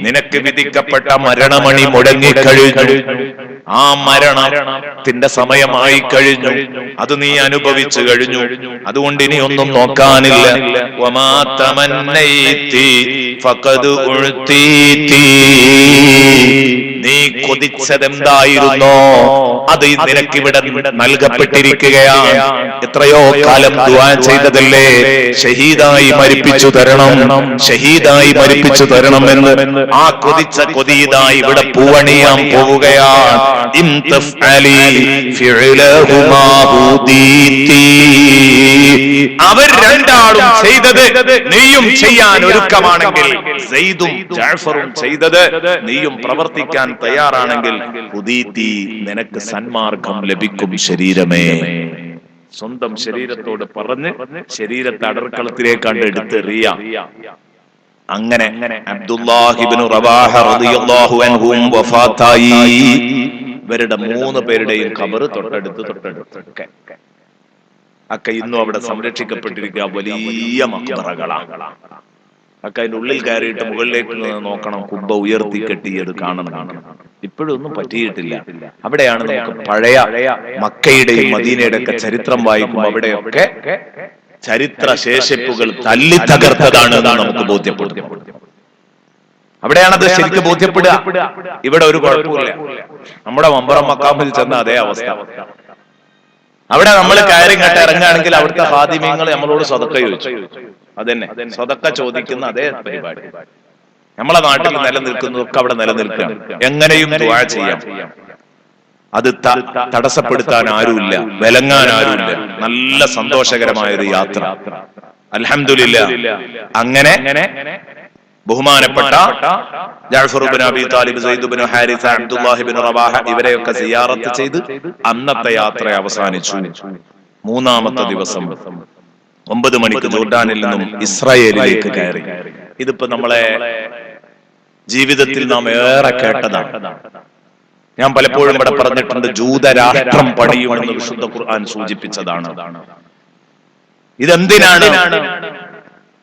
നിനക്ക് വിധിക്കപ്പെട്ട മരണമണി മുടങ്ങിക്കഴിഞ്ഞു. ആ മരണത്തിന്റെ സമയമായി കഴിഞ്ഞു. അത് നീ അനുഭവിച്ചു കഴിഞ്ഞു. അതുകൊണ്ട് ഇനി ഒന്നും നോക്കാനില്ല. നീ കൊതിച്ചതെന്തായിരുന്നോ അത് നിനക്കിവിടെ നൽകപ്പെട്ടിരിക്കുകയാണ്. എത്രയോ കാലം ദുആ ചെയ്തതല്ലേ, ഷഹീദായി മരിപ്പിച്ചു തരണം, ഷഹീദായി മരിപ്പിച്ചു തരണമെന്ന്. ആ കൊതിച്ച കൊതിയതായി ഇവിടെ പൂവണിയാൻ പോവുകയാണ്. അവർ രണ്ടാളും ചെയ്തത് നീയും ചെയ്യാൻ ഒരുക്കമാണെങ്കിൽ, സെയ്ദും ജഅഫറും ചെയ്തത് നീയും പ്രവർത്തിക്കാൻ തയ്യാറാണെങ്കിൽ, ഹുദീതി, നിനക്ക് സന്മാർഗം ലഭിക്കും ശരീരമേ. സ്വന്തം ശരീരത്തോട് പറഞ്ഞ് ശരീരത്തെ അടർക്കളത്തിലേക്കാണ്ട് എടുത്തെറിയാം. അങ്ങനെ അബ്ദുല്ലാഹി ഇബ്നു റവാഹ റളിയല്ലാഹു അൻഹു വഫാത്തായി. ഇവരുടെ 3 പേരുടെയും ഖബർ തൊട്ടടുത്ത് ഒക്കെ ഇന്നും അവിടെ സംരക്ഷിക്കപ്പെട്ടിരിക്കുക. വലിയ മഖ്ബറകളാണ്. ഒക്കെ അതിന്റെ ഉള്ളിൽ കയറിയിട്ട് മുകളിലേക്ക് നോക്കണം, കുബ്ബ ഉയർത്തി കെട്ടിയത് കാണണം. ഇപ്പോഴൊന്നും പറ്റിയിട്ടില്ല. അവിടെയാണ് നമുക്ക് പഴയ മക്കയുടെയും മദീനയുടെ ഒക്കെ ചരിത്രം വായിക്കുമ്പോൾ അവിടെയൊക്കെ ചരിത്ര ശേഷിപ്പുകൾ തല്ലി തകർത്തതാണ് എന്ന് നമുക്ക് ബോധ്യപ്പെടും. അവിടെയാണത് ശരിക്കും ബോധ്യപ്പെടുക. ഇവിടെ ഒരു കുഴപ്പമില്ല. നമ്മുടെ മമ്പറം മക്കാമിൽ ചെന്ന അതേ അവസ്ഥ. അവിടെ നമ്മൾ കയറി കെട്ട് ഇറങ്ങുകയാണെങ്കിൽ അവിടുത്തെ ഹാദിമീങ്ങൾ നമ്മളോട് സ്വതക്ക ചോദിച്ചു. അതന്നെ, സ്വതക്ക ചോദിക്കുന്ന അതേ പരിപാടി നമ്മളെ നാട്ടിൽ നിലനിൽക്കുന്നതൊക്കെ അവിടെ നിലനിൽക്കുകയാണ്. എങ്ങനെയും ദുആ ചെയ്യാം. അത് തടസ്സപ്പെടുത്താൻ ആരുമില്ല, വിലങ്ങാൻ ആരുമില്ല. നല്ല സന്തോഷകരമായ ഒരു യാത്ര. അൽഹംദുലില്ലാഹ്. അങ്ങനെ ബഹുമാനപ്പെട്ട ജഅഫർ ഇബ്നു അബീ താലിബ്, സെയ്ദ് ഇബ്നു ഹാരിസ, അബ്ദുല്ലാഹി ഇബ്നു റവാഹ ഇവരെയൊക്കെ സിയാറത്ത് ചെയ്ത് അന്നത്തെ യാത്ര അവസാനിച്ചു. 3-ാമത്തെ ദിവസം 9 മണിക്ക് ജോർഡാനിൽ നിന്നും ഇസ്രായേലിലേക്ക് കയറി. ഇതിപ്പോ നമ്മളെ ജീവിതത്തിൽ നാം ഏറെ കേട്ടതാണ്. ഞാൻ പലപ്പോഴും ഇവിടെ പറഞ്ഞിട്ടുണ്ട്, ജൂതരാഷ്ട്രം പണിയുമെന്ന് വിശുദ്ധ ഖുർആൻ സൂചിപ്പിച്ചതാണ്. ഇതെന്തിനാണ്?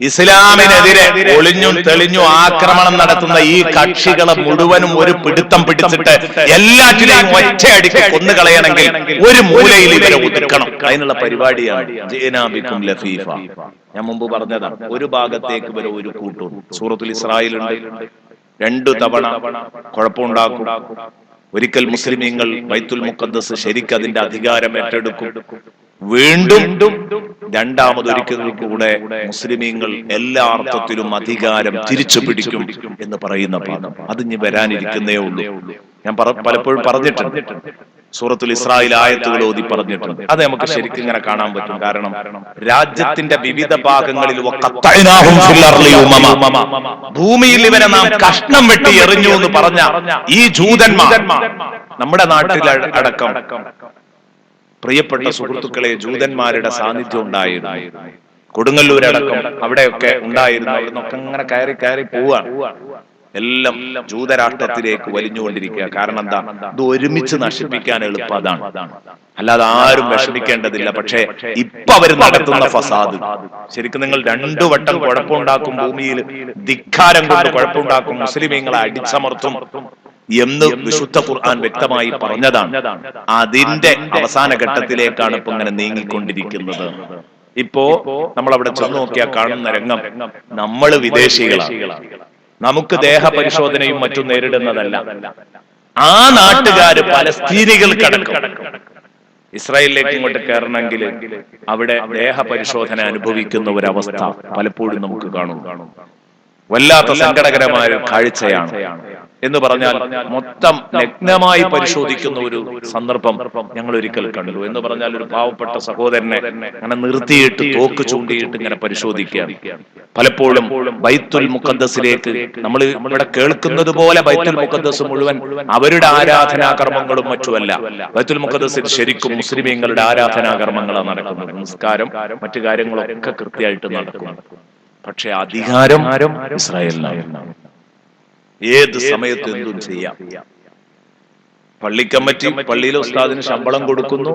ഇസ്ലാമിനെതിരെ ഒളിഞ്ഞും തെളിഞ്ഞും ആക്രമണം നടത്തുന്ന ഈ കക്ഷികളെ മുഴുവനും ഒരു പിടുത്തം പിടിച്ചിട്ട് എല്ലാറ്റിനെയും ഒറ്റയടിക്ക് കൊന്നുകളയണമെങ്കിൽ ഒരു മൂലയിൽ ഇവരെ ഒതുക്കണം. അതിനുള്ള പരിപാടിയാണ് ജനാബിക്കും ലഫീഫ. ഞാൻ മുമ്പ് പറഞ്ഞതാണ്, ഒരു ഭാഗത്തേക്ക് ഇവരെ ഒരു കൂട്ടും. സൂറത്തുൽ ഇസ്രായേലുണ്ട്. 2 തവണ കുഴപ്പമുണ്ടാക്കും. ഒരിക്കൽ മുസ്ലിമീങ്ങൾ ബൈത്തുൽ മുഖദ്ദസ് ശരിക്കും അതിന്റെ അധികാരം ഏറ്റെടുക്കും. വീണ്ടും 2ാമതൊരിക്കൽ കൂടെ മുസ്ലിമീങ്ങൾ എല്ലാ അർത്ഥത്തിലും അധികാരം തിരിച്ചു പിടിക്കും എന്ന് പറയുന്ന ഭാഗം അതിന് വരാനിരിക്കുന്നേ ഉള്ളൂ. ഞാൻ പലപ്പോഴും പറഞ്ഞിട്ടുണ്ട്, സൂറത്തുൽ ഇസ്രായേൽ ആയത്തുകൾ ഓതി പറഞ്ഞിട്ടുണ്ട്. അത് നമുക്ക് ശരിക്കും ഇങ്ങനെ കാണാൻ പറ്റും. കാരണം രാജ്യത്തിന്റെ വിവിധ ഭാഗങ്ങളിൽ ഭൂമിയിൽ ഇവരെ നാം കഷ്ണം വെട്ടി എറിഞ്ഞു എന്ന് പറഞ്ഞ ഈ ജൂതന്മാർ നമ്മുടെ നാട്ടിൽ അടക്കം പ്രിയപ്പെട്ട സുഹൃത്തുക്കളെ ജൂതന്മാരുടെ സാന്നിധ്യം ഉണ്ടായിരുന്നു. കൊടുങ്ങല്ലൂരടക്കം അവിടെയൊക്കെ ഉണ്ടായിരുന്നു. അവിടുന്നൊക്കെ അങ്ങനെ കയറി പോവാണ്. എല്ലാം ജൂതരാഷ്ട്രത്തിലേക്ക് വലിഞ്ഞുകൊണ്ടിരിക്കുക. കാരണം എന്താ? ഇത് ഒരുമിച്ച് നശിപ്പിക്കാൻ എളുപ്പം അതാണ്, അല്ലാതെ ആരും വിഷമിക്കേണ്ടതില്ല. പക്ഷേ ഇപ്പൊ അവർ നടത്തുന്ന ഫസാദ് ശരിക്കും നിങ്ങൾ 2 വട്ടം കുഴപ്പമുണ്ടാക്കും, ഭൂമിയിൽ ധിക്കാരം കൊണ്ട് കുഴപ്പമുണ്ടാക്കും, മുസ്ലിമീങ്ങളെ അടിച്ചമർത്തും എന്ന് വിശുദ്ധ ഖുർആൻ വ്യക്തമായി പറഞ്ഞതാണ്. അതിന്റെ അവസാന ഘട്ടത്തിലേക്കാണ് ഇപ്പൊ ഇങ്ങനെ നീങ്ങിക്കൊണ്ടിരിക്കുന്നത്. ഇപ്പോ നമ്മൾ അവിടെ ചെന്ന് നോക്കിയാൽ കാണുന്ന രംഗം, നമ്മൾ വിദേശികളാണ്, നമുക്ക് ദേഹപരിശോധനയും മറ്റും നേരിടുന്നതല്ല. ആ നാട്ടുകാര് പലസ്തീനികൾക്കടക്കം ഇസ്രായേലിലേക്ക് ഇങ്ങോട്ട് കയറണമെങ്കിൽ അവിടെ ദേഹപരിശോധന അനുഭവിക്കുന്ന ഒരവസ്ഥ പലപ്പോഴും നമുക്ക് കാണും. വല്ലാത്ത സങ്കടകരമായ കാഴ്ചയാണ്. എന്ന് പറഞ്ഞാൽ മൊത്തം നഗ്നമായി പരിശോധിക്കുന്ന ഒരു സന്ദർഭം ഞങ്ങൾ ഒരിക്കൽ കണ്ടു. എന്ന് പറഞ്ഞാൽ ഒരു പാവപ്പെട്ട സഹോദരനെ അങ്ങനെ നിർത്തിയിട്ട് തോക്ക് ചൂണ്ടിയിട്ട് ഇങ്ങനെ പരിശോധിക്കുകയാണ്. പലപ്പോഴും ബൈത്തുൽ മുഖദ്ദസിലേക്ക് നമ്മൾ ഇവിടെ കേൾക്കുന്നത് പോലെ ബൈത്തുൽ മുഖദ്ദസ് മുഴുവൻ അവരുടെ ആരാധനാകർമ്മങ്ങളും മറ്റുമല്ല. ബൈത്തുൽ മുഖദ്ദസിൽ ശരിക്കും മുസ്ലിമീങ്ങളുടെ ആരാധനാകർമ്മങ്ങളാണ് നടക്കുന്നത്. നമസ്കാരം മറ്റു കാര്യങ്ങളൊക്കെ കൃത്യമായിട്ട് നടക്കും. പക്ഷെ അധികാരം ഇസ്രായേലിനാണ്. ഏത് സമയത്ത് എന്തും ചെയ്യാം. പള്ളി കമ്മിറ്റി പള്ളിയിലെ ഉസ്താദിന് ശമ്പളം കൊടുക്കുന്നു.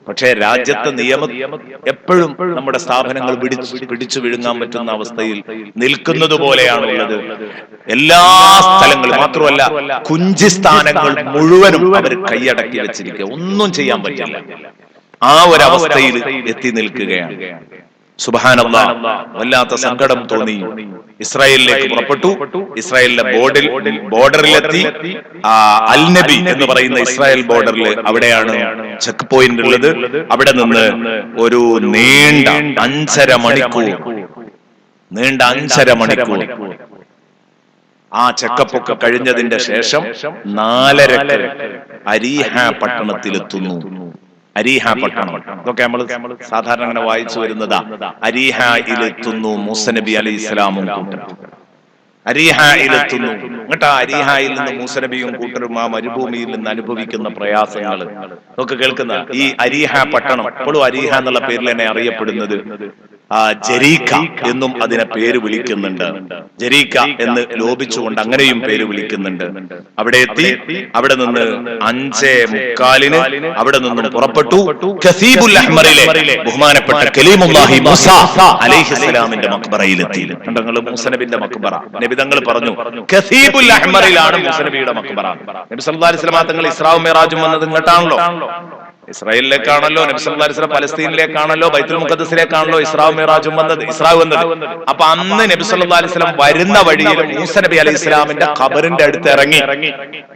പക്ഷേ രാജ്യത്തെ നിയമം എപ്പോഴും നമ്മുടെ സ്ഥാപനങ്ങൾ പിടിച്ചു വിഴുങ്ങാൻ പറ്റുന്ന അവസ്ഥയിൽ നിൽക്കുന്നത് പോലെയാണുള്ളത്. എല്ലാ സ്ഥലങ്ങളും മാത്രമല്ല, കുഞ്ചി സ്ഥാനങ്ങൾ മുഴുവനും അവർ കൈയടക്കി വെച്ചിരിക്കുക. ഒന്നും ചെയ്യാൻ പറ്റില്ല. ആ ഒരവസ്ഥയിൽ എത്തി നിൽക്കുകയാണ്. സുബ്ഹാനല്ലാഹ്, വല്ലാത്ത സങ്കടം തോന്നി. ഇസ്രായേലിലേക്ക് പുറപ്പെട്ടു. ഇസ്രായേലിലെ ബോർഡറിലെത്തി. അൽ നബി എന്ന് പറയുന്ന ഇസ്രായേൽ ബോർഡറിൽ അവിടെയാണ് ചെക്ക് പോയിന്റ് ഉള്ളത്. അവിടെ നിന്ന് ഒരു നീണ്ട 5.5 മണിക്കൂർ ആ ചെക്കപ്പൊക്കെ കഴിഞ്ഞതിന്റെ ശേഷം 4:30 അരീഹ പട്ടണത്തിലെത്തുന്നു. അരീഹ പട്ടണം, ഇതൊക്കെ നമ്മൾ സാധാരണ അങ്ങനെ വായിച്ചു വരുന്നതാ. അരീഹയിലെത്തുന്നു മൂസ നബി അലൈഹി ഇസ്ലാമും കൂട്ടരും. അരീഹയിലെത്തുന്നു. എന്നിട്ട് ആ അരീഹയിൽ നിന്ന് മൂസ നബിയും കൂട്ടരും ആ മരുഭൂമിയിൽ നിന്ന് അനുഭവിക്കുന്ന പ്രയാസങ്ങൾ ഒക്കെ കേൾക്കുന്ന ഈ അരീഹ പട്ടണം ഇപ്പോഴും അരീഹ എന്നുള്ള പേരിൽ തന്നെ അറിയപ്പെടുന്നത്. ജരീക്ക എന്നും അതിനെ പേര് വിളിക്കുന്നുണ്ട്. ജരീക്ക എന്ന് ലോപിച്ചുകൊണ്ട് അങ്ങനെയും പേര് വിളിക്കുന്നുണ്ട്. അവിടെ എത്തി. അവിടെ നിന്ന് 5:45 അവിടെ നിന്നും പുറപ്പെട്ടു. കസീബുൽ അഹ്മറിലെ ബഹുമാനപ്പെട്ട കലീമുല്ലാഹി മൂസ അലൈഹിസ്സലാമിന്റെ മഖ്ബറയിലെത്തി. നിങ്ങൾ മൂസ നബിന്റെ മഖ്ബറ നബി തങ്ങൾ പറഞ്ഞു കസീബുൽ അഹ്മറിലാണ് മൂസ നബിയുടെ മഖ്ബറ. നബി സല്ലല്ലാഹു അലൈഹി വസല്ലം തങ്ങൾ ഇസ്രാഉം മിഅ്റാജും വന്നത് ഇങ്ങോട്ടാണല്ലോ. ഇസ്രായേലിലേക്കാണല്ലോ. നബി സല്ലല്ലാഹു അലൈഹി വസല്ലം പലസ്തീനിലേക്കാണല്ലോ, ബൈത്തുൽ മുഖദ്ദസിലേക്കാണല്ലോ ഇസ്രാഉം മിഅ്റാജും വന്നത്. അപ്പൊ അന്ന് നബി സല്ലല്ലാഹു അലൈഹി വസല്ലം വരുന്ന വഴിയിൽ മൂസ നബി അലൈഹി ഇസ്ലാമിന്റെ ഖബറിന്റെ അടുത്ത് ഇറങ്ങി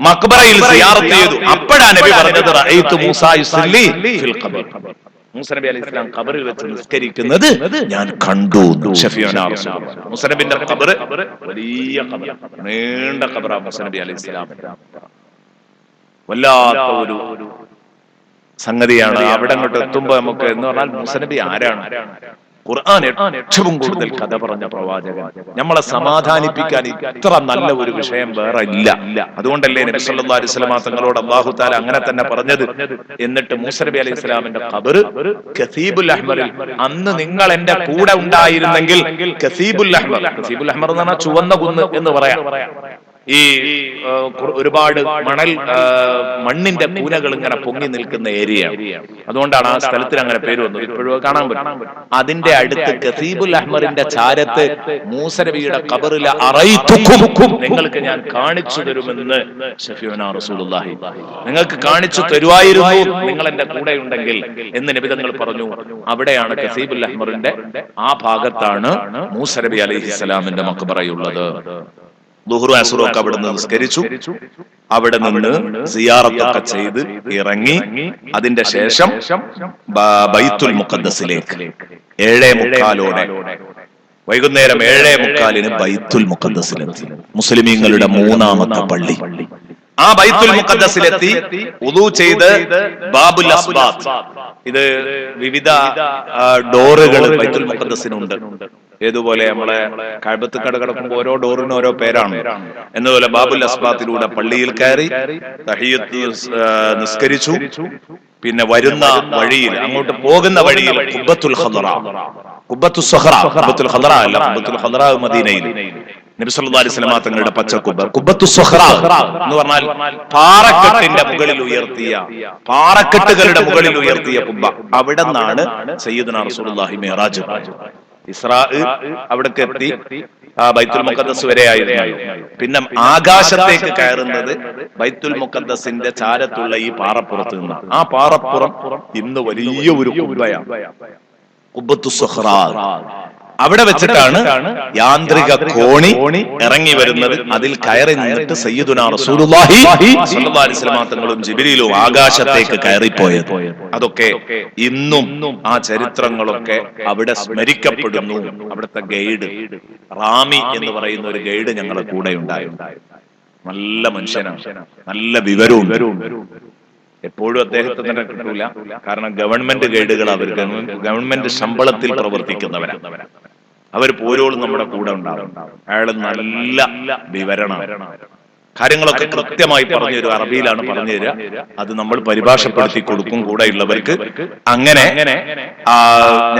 മഖ്ബറയിൽ സിയാറത്ത് ചെയ്തു. അപ്പോഴാണ് നബി പറഞ്ഞത് റഅയ്തു മൂസ യുസല്ലി ഫിൽ ഖബർ. മൂസ നബി അലൈഹി ഇസ്ലാം ഖബറിൽ വെച്ച് നിസ്കരിക്കുന്നത് ഞാൻ കണ്ടു. ഷഫീഉനാ റസൂലുള്ളാഹ്. മൂസ നബിന്റെ ഖബർ വലിയ ഖബർ, നീണ്ട ഖബറാണ് മൂസ നബി അലൈഹി ഇസ്ലാമിന്റെ. വല്ലാത്ത ഒരു സംഗതിയാണ്. അവിടെ അങ്ങോട്ട് എത്തുമ്പോ നമുക്ക് എന്ന് പറഞ്ഞാൽ മൂസ നബി ആരാണ്? ഖുർആൻ ഏറ്റവും കൂടുതൽ കഥ പറഞ്ഞ പ്രവാചകൻ. നമ്മളെ സമാധാനിപ്പിക്കാൻ ഇത്ര നല്ല ഒരു വിഷയം വേറെ ഇല്ല. അതുകൊണ്ടല്ലേ നബി സല്ലല്ലാഹു അലൈഹി വസല്ലം തങ്ങളോട് അല്ലാഹു തആല അങ്ങനെ തന്നെ പറഞ്ഞത്. എന്നിട്ട് മൂസ നബി അലൈഹി ഇസ്ലാമിന്റെ ഖബർ കസീബുൽ അഹ്മറിൽ, അന്ന് നിങ്ങൾ എന്റെ കൂടെ ഉണ്ടായിരുന്നെങ്കിൽ കസീബുൽ അഹ്മർ എന്ന് പറഞ്ഞാൽ ചുവന്ന കുന്ന് എന്ന് പറയാം. ഈ ഒരുപാട് മണ്ണിന്റെ കൂനകൾ ഇങ്ങനെ പൊങ്ങി നിൽക്കുന്ന ഏരിയയാണ്. അതുകൊണ്ടാണ് ആ സ്ഥലത്തിന് അങ്ങനെ പേര് വന്നത്. ഇപ്പോഴും കാണാൻ പറ്റും. അതിന്റെ അടുത്ത് കസീബുൽ അഹ്മറിന്റെ ചാരത്ത് മൂസ നബിയുടെ ഖബറിലെ അറൈതുക്കും, നിങ്ങൾക്ക് ഞാൻ കാണിച്ചു തരുമെന്ന് ഷഫീഉനാ റസൂലുള്ളാഹി, നിങ്ങൾക്ക് കാണിച്ചു തരുമായിരുന്നു നിങ്ങൾ എന്റെ കൂടെ ഉണ്ടെങ്കിൽ എന്ന് നബി തങ്ങൾ പറഞ്ഞു. അവിടെയാണ് കസീബുൽ അഹ്മറിന്റെ ആ ഭാഗത്താണ് മൂസ നബി അലൈഹിസ്സലാമിന്റെ മഖ്ബറയുള്ളത്. ദുഹ്റും അസ്റും ഒക്കെ അവിടെ നിന്ന് നിസ്കരിച്ചു. അവിടെ നിന്ന് സിയാറത്തൊക്കെ ചെയ്ത് ഇറങ്ങി. അതിന്റെ ശേഷം ബൈത്തുൽ മുഖദ്ദസിലേക്ക് 7:45 വൈകുന്നേരം 7:45 ബൈത്തുൽ മുഖദ്ദസിലെത്തി. മുസ്ലിമീങ്ങളുടെ 3ാമത്തെ പള്ളി. ആ ബൈത്തുൽ മുഖദ്ദസിലെത്തി വുളു ചെയ്ത് ബാബുൽ അസ്ബാത്ത്, ഇത് വിവിധ ഡോറുകൾ ബൈത്തുൽ മുഖദ്ദസിനുണ്ട്. ഏതുപോലെ നമ്മളെ കഅബത്ത് കടക്കുമ്പോൾ ഓരോ ഡോറിനും ഓരോ പേരാണ്. എന്നതുപോലെ ബാബുൽ അസ്ബാത്തിലൂടെ പള്ളിയിൽ കയറി തഹിയ്യത്ത് നിസ്കരിച്ചു. പിന്നെ വരുന്ന വഴിയിൽ, അങ്ങോട്ട് പോകുന്ന വഴിയിൽ ഖുബ്ബത്തുൽ ഖദറ അല്ല, ഖുബ്ബത്തുൽ ഖദറ മദീനയിൽ നബി സല്ലല്ലാഹു അലൈഹി വസല്ലം തങ്ങളുടെ പച്ചക്കുബ്ബ, ഖുബ്ബത്തുസ് സുഹ്റ എന്ന് പറഞ്ഞാൽ പാറക്കെട്ടിന്റെ മുകളിൽ ഉയർത്തിയ, പാറക്കെട്ടുകളുടെ മുകളിൽ ഉയർത്തിയ കുബ്ബ. അവിടെ നിന്നാണ് സയ്യിദുനാ റസൂലുള്ളാഹി മിഅ്റാജ്. ഇസ്രാ അവിടേക്ക് എത്തി. ബൈത്തുൽ മുഖദ്ദസ് വരെ ആയിരുന്നു. പിന്നെ ആകാശത്തേക്ക് കയറുന്നത് ബൈത്തുൽ മുഖദ്ദസിന്റെ ചാരത്തുള്ള ഈ പാറപ്പുറത്ത് നിന്നാണ്. ആ പാറപ്പുറം ഇന്ന് വലിയ ഒരു കുബ്ബയാണ്, ഖുബ്ബത്തുസ് സുഹ്റ. അവിടെ വെച്ചിട്ടാണ് യാന്ത്രിക കോണി ഇറങ്ങി വരുന്നത്. അതിൽ കയറി നിന്നിട്ട് സയ്യിദുനാ റസൂലുള്ളാഹി സ്വല്ലല്ലാഹു അലൈഹി വസല്ലം തങ്ങളും ജിബ്രീലും ആകാശത്തേക്ക് കയറിപ്പോയത്. അതൊക്കെ ഇന്നും ആ ചരിത്രങ്ങളൊക്കെ അവിടെ സ്മരിക്കപ്പെടുന്നു. അവിടുത്തെ ഗൈഡ് റാമി എന്ന് പറയുന്ന ഒരു ഗൈഡ് ഞങ്ങളുടെ കൂടെ ഉണ്ടായിരുന്നു. നല്ല മനുഷ്യനാണ്, നല്ല വിവരവും. എപ്പോഴും അദ്ദേഹത്തെ തന്നെ കിട്ടൂല, കാരണം ഗവൺമെന്റ് ഗൈഡുകൾ അവർ ഗവൺമെന്റ് ശമ്പളത്തിൽ പ്രവർത്തിക്കുന്നവരാണ്. അവർ പോരോളും നമ്മുടെ കൂടെ ഉണ്ടാവും. അയാൾ നല്ല വിവരണമാണ്, കാര്യങ്ങളൊക്കെ കൃത്യമായി പറഞ്ഞു തരും. അറബിയിലാണ് പറഞ്ഞു തരിക, അത് നമ്മൾ പരിഭാഷപ്പെടുത്തി കൊടുക്കും കൂടെയുള്ളവർക്ക്. അങ്ങനെ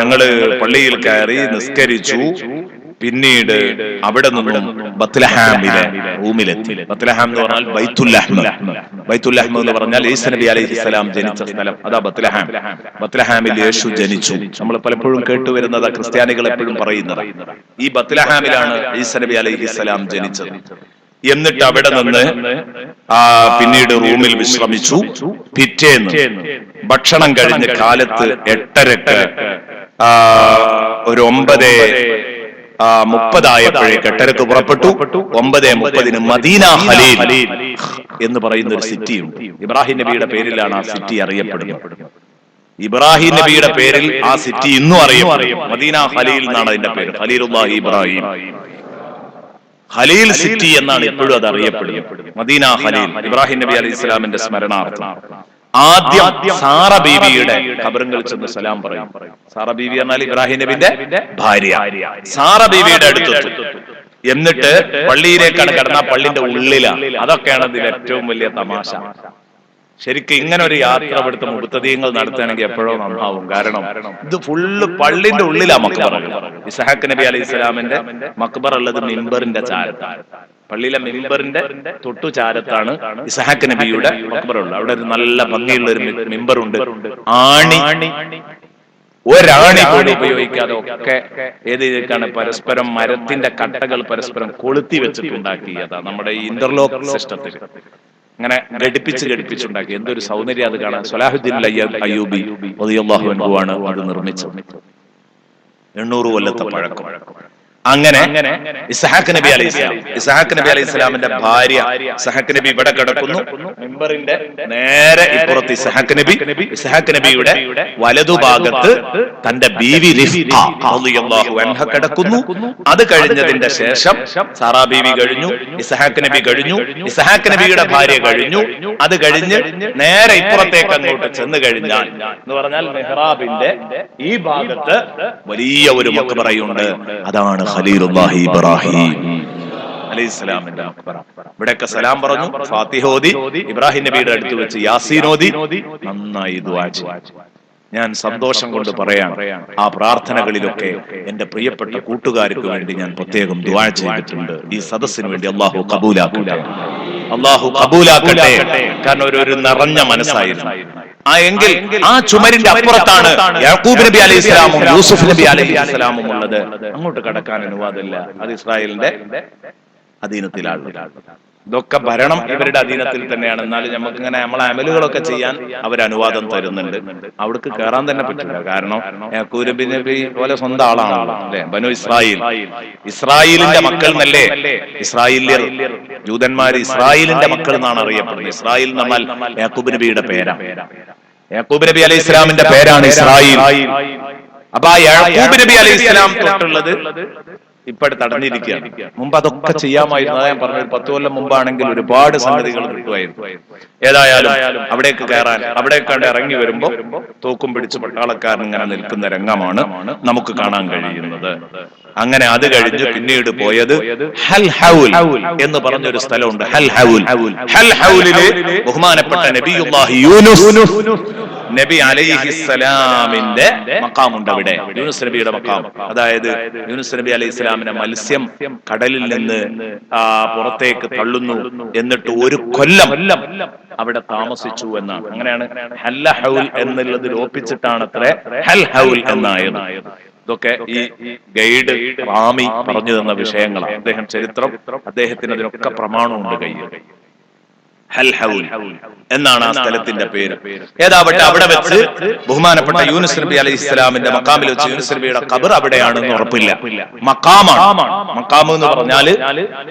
ഞങ്ങള് പള്ളിയിൽ കയറി നിസ്കരിച്ചു. പിന്നീട് അവിടെ നിന്നും ബത്ലഹാമിലെ റൂമിലെത്തി. ബത്ലഹാം എന്ന് പറഞ്ഞാൽ ബൈത്തുല്ലഹ്മ. ബൈത്തുല്ലഹ്മ എന്ന് പറഞ്ഞാൽ ഈസാ നബി അലൈഹിസ്സലാം ജനിച്ച സ്ഥലം, അതാ ബത്ലഹാം. ബത്ലഹാമിൽ യേശു ജനിച്ചു. നമ്മൾ പലപ്പോഴും കേട്ടുവരുന്നത്, ക്രിസ്ത്യാനികൾ എപ്പോഴും പറയുന്നത്, ഈ ബത്ലഹാമിലാണ് ഈസാ നബി അലൈഹിസ്സലാം ജനിച്ചത്. എന്നിട്ട് അവിടെ നിന്ന് പിന്നീട് റൂമിൽ വിശ്രമിച്ചു. പിറ്റേന്ന് ഭക്ഷണം കഴിഞ്ഞ് കാലത്ത് 8:30 ഒരു 9:30 8:30 പുറപ്പെട്ടു. 9:30 മദീന ഖലീൽ എന്ന് പറയുന്ന ഒരു സിറ്റിയുണ്ട്. ഇബ്രാഹിം നബിയുടെ പേരിലാണ് ആ സിറ്റി അറിയപ്പെടുന്നത്. ഇബ്രാഹിം നബിയുടെ പേരിൽ ആ സിറ്റി ഇന്നും അറിയപ്പെടും. മദീന ഖലീൽ എന്നാണ് അതിന്റെ പേര്. ഖലീലുല്ലാഹി ഇബ്രാഹിം, ഖലീൽ സിറ്റി എന്നാണ് ഇപ്പോഴും അത് അറിയപ്പെടുന്നത്. മദീന ഖലീൽ, ഇബ്രാഹിം നബി അലൈഹി സ്വലാമിന്റെ സ്മരണാർത്ഥം. ആദ്യം സാറ ബീവിയുടെ ഖബറിൽ ചെന്ന് സലാം പറയും. സാറ ബീവി എന്നാൽ ഇബ്രാഹിം നബിന്റെ ഭാര്യ. സാറ ബീവിയുടെ അടുത്തെത്തും. എന്നിട്ട് പള്ളിയിലേക്കാണ് കടന്ന, പള്ളിന്റെ ഉള്ളിലാണ്. അതൊക്കെയാണ് ഇതിൽ ഏറ്റവും വലിയ തമാശ. ശരിക്കും ഇങ്ങനെ ഒരു യാത്ര ഇവിടുത്തെ മുബത്തദീങ്ങൾ നടത്തുകയാണെങ്കിൽ എപ്പോഴോ നന്നാവും. കാരണം ഇത് ഫുള്ള് പള്ളിന്റെ ഉള്ളിലാണ് മക്ബറ. ഇസ്ഹാഖ് നബി അലൈഹി സ്വലാമിന്റെ മക്ബറ ഉള്ളത് മിമ്പറിന്റെ ചാരത്താണ്. പള്ളിയിലെ മിമ്പറിന്റെ തൊട്ടു ചാരത്താണ് ഇസ്ഹാഖ് നബിയുടെ മക്ബറ ഉള്ളത്. അവിടെ ഒരു നല്ല ഭംഗിയുള്ള ഒരു മിമ്പറുണ്ട്. ഒരാണി പോലും ഉപയോഗിക്കാതെ ഒക്കെ ഏതിലേക്കാണ് പരസ്പരം മരത്തിന്റെ കട്ടകൾ പരസ്പരം കൊളുത്തി വെച്ചിട്ടുണ്ടാക്കിയതാണ് നമ്മുടെ ഈ ഇന്റർലോക്ക് സിസ്റ്റത്തിൽ. അങ്ങനെ ഘടിപ്പിച്ചുണ്ടാക്കി. എന്തൊരു സൗന്ദര്യം അത് കാണാൻ. സ്വലാഹുദ്ദീൻ അയ്യൂബി റളിയല്ലാഹു അൻഹു ആണ് അത് നിർമ്മിച്ചത്. 800 കൊല്ലത്തെ പഴക്കം. അങ്ങനെ ഇസ്ഹാഖ് നബി അലൈഹി സ്വലാമിന്റെ ഭാര്യ ഇസ്ഹാഖ് നബി ഇവിടെ കിടക്കുന്നു. മിമ്പറിന്റെ നേരെ ഇപ്പുറത്ത് ഇസ്ഹാഖ് നബിയുടെ വലതുഭാഗത്ത് തന്റെ ബീവി റിഫ്ഖ റളിയല്ലാഹു അൻഹ കിടക്കുന്നു. അത് കഴിഞ്ഞതിന്റെ ശേഷം സാറാ ബീവി കഴിഞ്ഞു, ഇസ്ഹാഖ് നബി കഴിഞ്ഞു, ഇസ്ഹാഖ് നബിയുടെ ഭാര്യ കഴിഞ്ഞു. അത് കഴിഞ്ഞ് നേരെ ഇപ്പുറത്തേക്ക് അങ്ങോട്ട് ചെന്ന് കഴിഞ്ഞാൽ എന്ന് പറഞ്ഞാൽ മെഹ്റാബിന്റെ ഈ ഭാഗത്ത് വലിയ ഒരു മക്ബറയുണ്ട്. അതാണ് ഖലീലുല്ലാഹി ഇബ്രാഹിം അലൈഹിസ്സലാമിന്റെ മക്ബറ. ഇവിടെയൊക്കെ സലാം പറഞ്ഞു, ഫാത്തിഹ ഓതി, ഇബ്രാഹിം നബിയുടെ അടുത്ത് വെച്ച് യാസീൻ ഓതി, നന്നായി ദുആ ചെയ്തു. ഞാൻ സന്തോഷം കൊണ്ട് പറയാണ്, ആ പ്രാർത്ഥനകളിലൊക്കെ എന്റെ പ്രിയപ്പെട്ട കൂട്ടുകാർക്ക് വേണ്ടി ഞാൻ പ്രത്യേകം ദുആ ചെയ്തിട്ടുണ്ട്. ഈ സദസ്സിന് വേണ്ടി അല്ലാഹു ഖബൂലാക്കട്ടെ, അല്ലാഹു ഖബൂലാക്കട്ടെ. കാരണം ഒരു നിറഞ്ഞ മനസ്സായിരുന്നു. എങ്കിൽ ആ ചുമരിന്റെ അപ്പുറത്താണ് യാക്കൂബ് നബി അലൈഹി സ്വലാമും യൂസുഫ് നബി അലൈഹി സ്വലാമും ഉള്ളത്. അങ്ങോട്ട് കടക്കാൻ അനുവാദമില്ല. അത് ഇസ്രായേലിന്റെ അധീനത്തിലാണ്. ഇതൊക്കെ ഭരണം ഇവരുടെ അധീനത്തിൽ തന്നെയാണ്. എന്നാലും നമുക്ക് ഇങ്ങനെ നമ്മളെ അമലുകളൊക്കെ ചെയ്യാൻ അവർ അനുവാദം തരുന്നുണ്ട്. അവിടേക്ക് കയറാൻ തന്നെ പറ്റില്ല. കാരണം യാക്കൂബ് നബി പോലെ സ്വന്തം ആളാണല്ലോ അല്ലെ. ബനു ഇസ്രായേലിന്റെ മക്കൾ എന്നല്ലേ ഇസ്രായേല്യർ, ജൂതന്മാര് ഇസ്രായേലിന്റെ മക്കൾ എന്നാണ് അറിയപ്പെടുന്നത്. ഇസ്രായേൽ എന്ന് പറഞ്ഞാൽ യാക്കൂബ് നബിയുടെ പേരാണ്. യാക്കൂബ് നബി അലൈഹി ഇസ്ലാമിന്റെ പേരാണ് ഇസ്രായേൽ. അപ്പൊ ആ യാക്കൂബ് നബി അലൈഹി ഇസ്ലാം തൊട്ടുള്ളത് ഇപ്പോഴത്തെ തടഞ്ഞിരിക്കുകയാണ്. മുമ്പ് അതൊക്കെ ചെയ്യാമായിരുന്നു. ഞാൻ പറഞ്ഞു, 10 കൊല്ലം മുമ്പാണെങ്കിൽ ഒരുപാട് സംഗതികൾ കിട്ടുമായിരുന്നു. ഏതായാലും അവിടേക്ക് കയറാൻ, അവിടേക്ക് ഇറങ്ങി വരുമ്പോ തോക്കും പിടിച്ച് പട്ടാളക്കാരൻ ഇങ്ങനെ നിൽക്കുന്ന രംഗമാണ് നമുക്ക് കാണാൻ കഴിയുന്നത്. അങ്ങനെ അത് കഴിഞ്ഞ് പിന്നീട് പോയത് ഹൽ ഹൗൽ എന്ന് പറഞ്ഞൊരു സ്ഥലമുണ്ട്. ഹൽ ഹൗലില് ബഹുമാനപ്പെട്ട നബിയുല്ലാഹി യൂനുസ് നബി അലൈഹിസ്സലാമിന്റെ മഖാമുണ്ട്. അവിടെ യൂനുസ് നബിയുടെ മഖാം. അതായത് യൂനുസ് നബി അലൈഹി സ്വലാമിനെ മത്സ്യം കടലിൽ നിന്ന് പുറത്തേക്ക് തള്ളുന്നു. എന്നിട്ട് 1 കൊല്ലം അവിടെ താമസിച്ചു എന്നാണ്. അങ്ങനെയാണ് ഹൽ ഹൗൽ എന്നുള്ളത് ലോപിച്ചിട്ടാണ് അത്ര ഹൽ ഹൗൽ എന്നായത്. ഇതൊക്കെ ഈ ഗൈഡ് റാമി പറഞ്ഞു തന്ന വിഷയങ്ങളാണ്. അദ്ദേഹം ചരിത്രം, അദ്ദേഹത്തിന് അതിനൊക്കെ പ്രമാണമുണ്ട് കയ്യിൽ. ഹൽ ഹൗൽ എന്നാണ് ആ സ്ഥലത്തിന്റെ പേര്. ഏതാവട്ടെ അവിടെ വെച്ച് ബഹുമാനപ്പെട്ട യൂനുസ് നബി അലൈഹി സ്വലാമിന്റെ മക്കാമിൽ വെച്ച് യൂനുസ് നബിയുടെ ഖബർ അവിടെയാണെന്ന് ഉറപ്പില്ല. മക്കാമാണ്. മക്കാം എന്ന് പറഞ്ഞാല്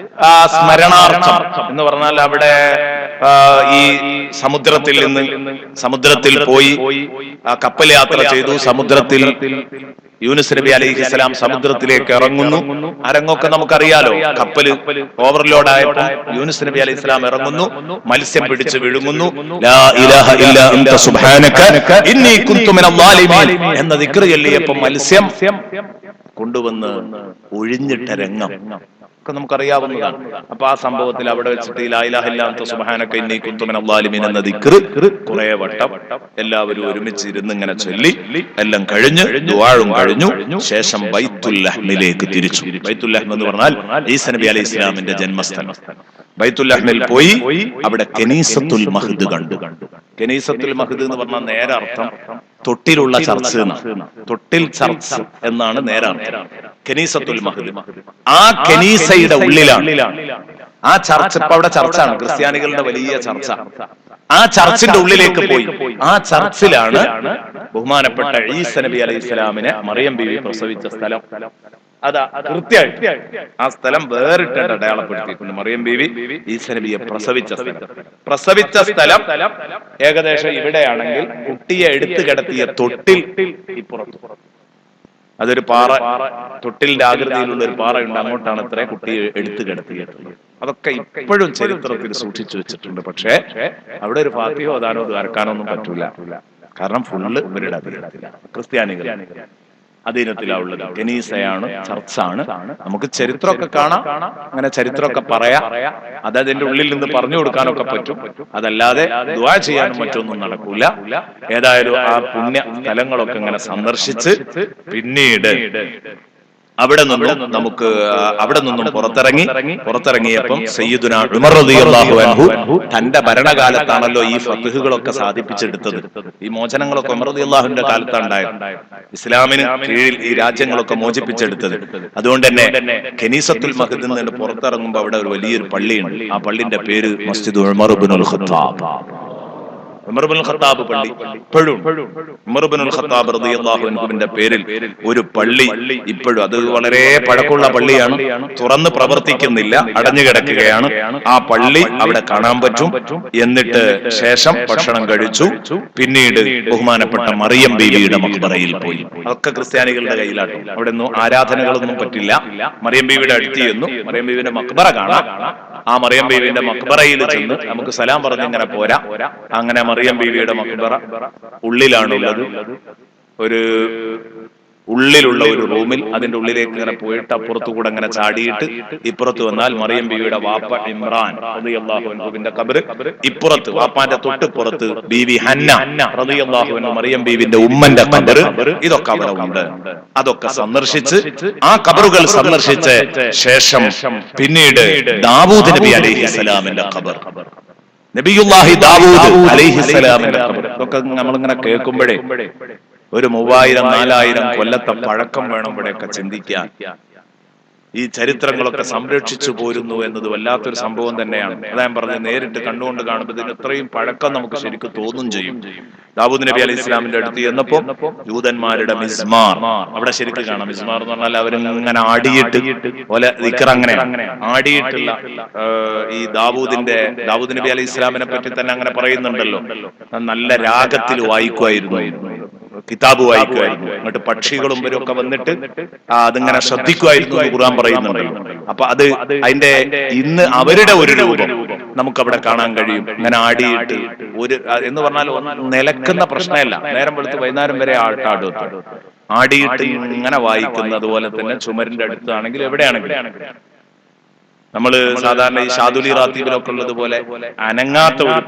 സ്മരണാർത്ഥം എന്ന് പറഞ്ഞാൽ അവിടെ ഈ സമുദ്രത്തിൽ പോയി കപ്പൽ യാത്ര ചെയ്തു. സമുദ്രത്തിൽ യൂനുസ് നബി അലൈഹിസ്സലാം സമുദ്രത്തിലേക്ക് ഇറങ്ങുന്നു. അരങ്ങൊക്കെ നമുക്കറിയാലോ. കപ്പല് ഓവർലോഡ് ആയപ്പോൾ യൂനുസ് നബി അലൈഹിസ്സലാം ഇറങ്ങുന്നു, മത്സ്യം പിടിച്ച് വിഴുങ്ങുന്നു. ലാ ഇലാഹ ഇല്ലാ അൻത സുബ്ഹാനക ഇന്നി കുന്തു മിനൽ ളാലിമീൻ എന്ന ദിക്ർ ചൊല്ലിയപ്പോൾ മത്സ്യം കൊണ്ടുവന്ന് ഒഴിഞ്ഞിട്ട രംഗം ഒക്കെ നമുക്കറിയാവുന്നതാണ്. അപ്പൊ ആ സംഭവത്തിൽ അവിടെ വെച്ചിട്ട് ലാ ഇലാഹ ഇല്ലാ അൻത സുബ്ഹാനക ഇന്നി കുന്തു മിനൽ ളാലിമീൻ എന്ന ദിക്ർ കുറേ വട്ടം എല്ലാവരും ഒരുമിച്ച് ഇരുന്ന് ഇങ്ങനെ ചൊല്ലി എല്ലാം കഴിഞ്ഞ് ദുആഉം കഴിഞ്ഞു. ശേഷം ബൈത്തുൽ ലഹ്മിലേക്ക് തിരിച്ചു. ബൈത്തുൽ ലഹ്ം എന്ന് പറഞ്ഞാൽ ഈസാ നബി അലൈഹി ഇസ്ലാമിന്റെ ജന്മസ്ഥലം. ബൈത്തുൽ ലഹ്മിൽ പോയി അവിടെ കനീസത്തുൽ മഹ്ദ് കണ്ടു. കനീസത്തുൽ മഹ്ദ് എന്ന് പറഞ്ഞാൽ നേരെ അർത്ഥം തൊട്ടിലുള്ള ചർച്ച് എന്നാണ്. തൊട്ടിൽ ചർച്ച് എന്നാണ് നേരെ അർത്ഥം. കനീസത്തുൽ മഹ്ദ് ആ കനീസയുടെ ഉള്ളിലാണ്. ആ ചർച്ച് ഇപ്പൊ അവിടെ ചർച്ചാണ്, ക്രിസ്ത്യാനികളുടെ വലിയ ചർച്ച. ആ ചർച്ചിന്റെ ഉള്ളിലേക്ക് പോയി. ആ ചർച്ചിലാണ് ബഹുമാനപ്പെട്ട ഈസാ നബി അലൈഹി സ്വലാമിനെ മറിയം ബീവി പ്രസവിച്ച സ്ഥലം. അതാ കൃത്യമായിട്ട് ആ സ്ഥലം വേറിട്ട് അടയാളപ്പെടുത്തിയിട്ടുണ്ട്. മറിയം ബീവി ഈസാ നബിയെ പ്രസവിച്ച സ്ഥലം ഏകദേശം ഇവിടെയാണെങ്കിൽ കുട്ടിയെ എടുത്തു കിടത്തിയ തൊട്ടിൽ ഇപ്പുറത്ത്. അതൊരു പാറ, തൊട്ടിലിന്റെ ആകൃതിയിലുള്ള ഒരു പാറയുണ്ട്. അങ്ങോട്ടാണ് ഇത്ര കുട്ടിയെ എടുത്തു കിടത്തിയിട്ടുള്ളത്. അതൊക്കെ ഇപ്പോഴും ചരിത്രത്തിൽ സൂക്ഷിച്ചു വെച്ചിട്ടുണ്ട്. പക്ഷേ അവിടെ ഒരു ഫാത്തിഹ ഓതാനോ ദ്വാരക്കാനോ ഒന്നും പറ്റൂല. കാരണം ഫുള്ള് ഇവരുടെ അധീനത്തിലാണ്, ക്രിസ്ത്യാനികൾ അധീനത്തിലാണ് ഉള്ളത്. കനീസയാണ്, ചർച്ചാണ്. നമുക്ക് ചരിത്രമൊക്കെ കാണാം, അങ്ങനെ ചരിത്രമൊക്കെ പറയാം. അതതിന്റെ ഉള്ളിൽ നിന്ന് പറഞ്ഞു കൊടുക്കാനൊക്കെ പറ്റും. അതല്ലാതെ ദുആ ചെയ്യാനും മറ്റൊന്നും നടക്കൂല. ഏതായാലും ആ പുണ്യ സ്ഥലങ്ങളൊക്കെ ഇങ്ങനെ സന്ദർശിച്ച് പിന്നീട് അവിടെ നിന്നും പുറത്തിറങ്ങിയപ്പം സയ്യിദുന ഉമർ റളിയല്ലാഹു അൻഹു തന്റെ ഭരണകാലത്താണല്ലോ ഈ ഫത്ഹുകളൊക്കെ സാധിപ്പിച്ചെടുത്തത്. ഈ മോചനങ്ങളൊക്കെ ഉമർ റളിയല്ലാഹുവിന്റെ കാലത്താണ് ഉണ്ടായത്. ഇസ്ലാമിന് കീഴിൽ ഈ രാജ്യങ്ങളൊക്കെ മോചിപ്പിച്ചെടുത്തത്. അതുകൊണ്ട് തന്നെ കനീസത്തുൽ മഹ്ദിൽ നിന്ന് പുറത്തിറങ്ങുമ്പോൾ അവിടെ ഒരു വലിയൊരു പള്ളിയുണ്ട്. ആ പള്ളിന്റെ പേര് മസ്ജിദ് ഉമർ ഇബ്നുൽ ഖത്താബ്. ഉമർ ഇബ്നുൽ ഖത്താബ് പള്ളി ഇപ്പോഴും ഉമർ ഇബ്നുൽ ഖത്താബ് റളിയല്ലാഹു അൻഹുവിന്റെ പേരിൽ ഒരു പള്ളി ഇപ്പോഴും, അത് വളരെ പഴക്കമുള്ള പള്ളിയാണ്, തുറന്ന് പ്രവർത്തിക്കുന്നില്ല, അടഞ്ഞു കിടക്കുകയാണ്. ആ പള്ളി അവിടെ കാണാൻ പറ്റും. എന്നിട്ട് ശേഷം ഭക്ഷണം കഴിച്ചു. പിന്നീട് ബഹുമാനപ്പെട്ട മറിയം ബീവിയുടെ മഖ്ബറയിൽ പോയി. അതൊക്കെ ക്രിസ്ത്യാനികളുടെ കയ്യിലാട്ടോ. അവിടെ ഒന്നും ആരാധനകളൊന്നും പറ്റില്ല. മറിയം ബീവിയുടെ അടുത്ത് ചെന്നു മറിയം ബീവിയുടെ മഖ്ബറ കാണാം. ആ മറിയം ബീവിന്റെ മഖ്ബറയിൽ ചെന്ന് നമുക്ക് സലാം പറഞ്ഞിങ്ങനെ പോരാ. അങ്ങനെ മറിയം ബീവിയുടെ മഖ്ബറ ഉള്ളിലാണുള്ളത്. ഉള്ളിലുള്ള ഒരു റൂമിൽ, അതിന്റെ ഉള്ളിലേക്ക് ഇങ്ങനെ പോയിട്ട് അപ്പുറത്തു കൂടെ ഇങ്ങനെ ചാടിയിട്ട് ഇപ്പുറത്ത് വന്നാൽ മറിയം ബീവിയുടെ വാപ്പ ഇമ്രാൻ റളിയല്ലാഹു അൻഹുവിന്റെ ഖബർ ഇപ്പുറത്ത്, വാപ്പാന്റെ തൊട്ടിപ്പുറത്ത് ബീവി ഹന്ന റളിയല്ലാഹു അൻഹ മറിയം ബീവിന്റെ ഉമ്മന്റെ ഖബർ, ഇതൊക്കെ അവിടെ ഉണ്ട്. അതൊക്കെ സന്ദർശിച്ച് ആ ഖബറുകൾ സന്ദർശിച്ച് ശേഷം പിന്നീട് ദാവൂദ് നബി അലൈഹിസ്സലാമിന്റെ ഖബർ, നബിയുല്ലാഹി ദാവൂദ് അലൈഹിസ്സലാമിന്റെ ഖബർ, ഇതൊക്കെ നമ്മളിങ്ങനെ കേൾക്കുമ്പോഴേ ഒരു 3000-4000 കൊല്ലത്തെ പഴക്കം വേണം ഇവിടെയൊക്കെ ചിന്തിക്കാൻ. ഈ ചരിത്രങ്ങളൊക്കെ സംരക്ഷിച്ചു പോരുന്നു എന്നത് വല്ലാത്തൊരു സംഭവം തന്നെയാണ്. അതാ ഞാൻ പറഞ്ഞത്, നേരിട്ട് കണ്ടുകൊണ്ട് കാണുമ്പോൾ ഇതിന് ഇത്രയും പഴക്കം നമുക്ക് ശരിക്കും തോന്നും ചെയ്യും. ദാവൂദ് നബി അലൈഹി ഇസ്ലാമിന്റെ അടുത്ത് ചെന്നപ്പോ ജൂതന്മാരുടെ മിസ്മാർ അവിടെ ശരിക്കും കാണാം. മിസ്മാർ എന്ന് പറഞ്ഞാൽ അവരിങ്ങനെ ആടിയിട്ട് പോലെ ദിക്ർ, അങ്ങനെ ആടിയിട്ടുള്ള ഈ ദാവൂദ് നബി അലൈഹി ഇസ്ലാമിനെ പറ്റി തന്നെ അങ്ങനെ പറയുന്നുണ്ടല്ലോ, നല്ല രാഗത്തിൽ വായിക്കുമായിരുന്നു, കിതാബ് വായിക്കുമായിരുന്നു. എന്നിട്ട് പക്ഷികളും ഇവരൊക്കെ വന്നിട്ട് അതിങ്ങനെ ശ്രദ്ധിക്കുമായിരുന്നു എന്ന് ഖുർആൻ പറയുന്നുണ്ടല്ലോ. അപ്പൊ അതിന്റെ ഇന്ന് അവരുടെ ഒരു രൂപം നമുക്കവിടെ കാണാൻ കഴിയും. ഇങ്ങനെ ആടിയിട്ട് എന്ന് പറഞ്ഞാൽ നിലക്കുന്ന പ്രശ്നമല്ല, നേരം വെളുത്ത് വൈകുന്നേരം വരെ ആട്ടാടും, ആടിയിട്ട് ഇങ്ങനെ വായിക്കുന്ന. അതുപോലെ തന്നെ ചുമരിന്റെ അടുത്താണെങ്കിൽ എവിടെയാണെങ്കിലും നമ്മള് സാധാരണ ഈ ഷാദുലി റാത്തീബിലൊക്കെ ഉള്ളതുപോലെ അനങ്ങാത്ത ഒരു,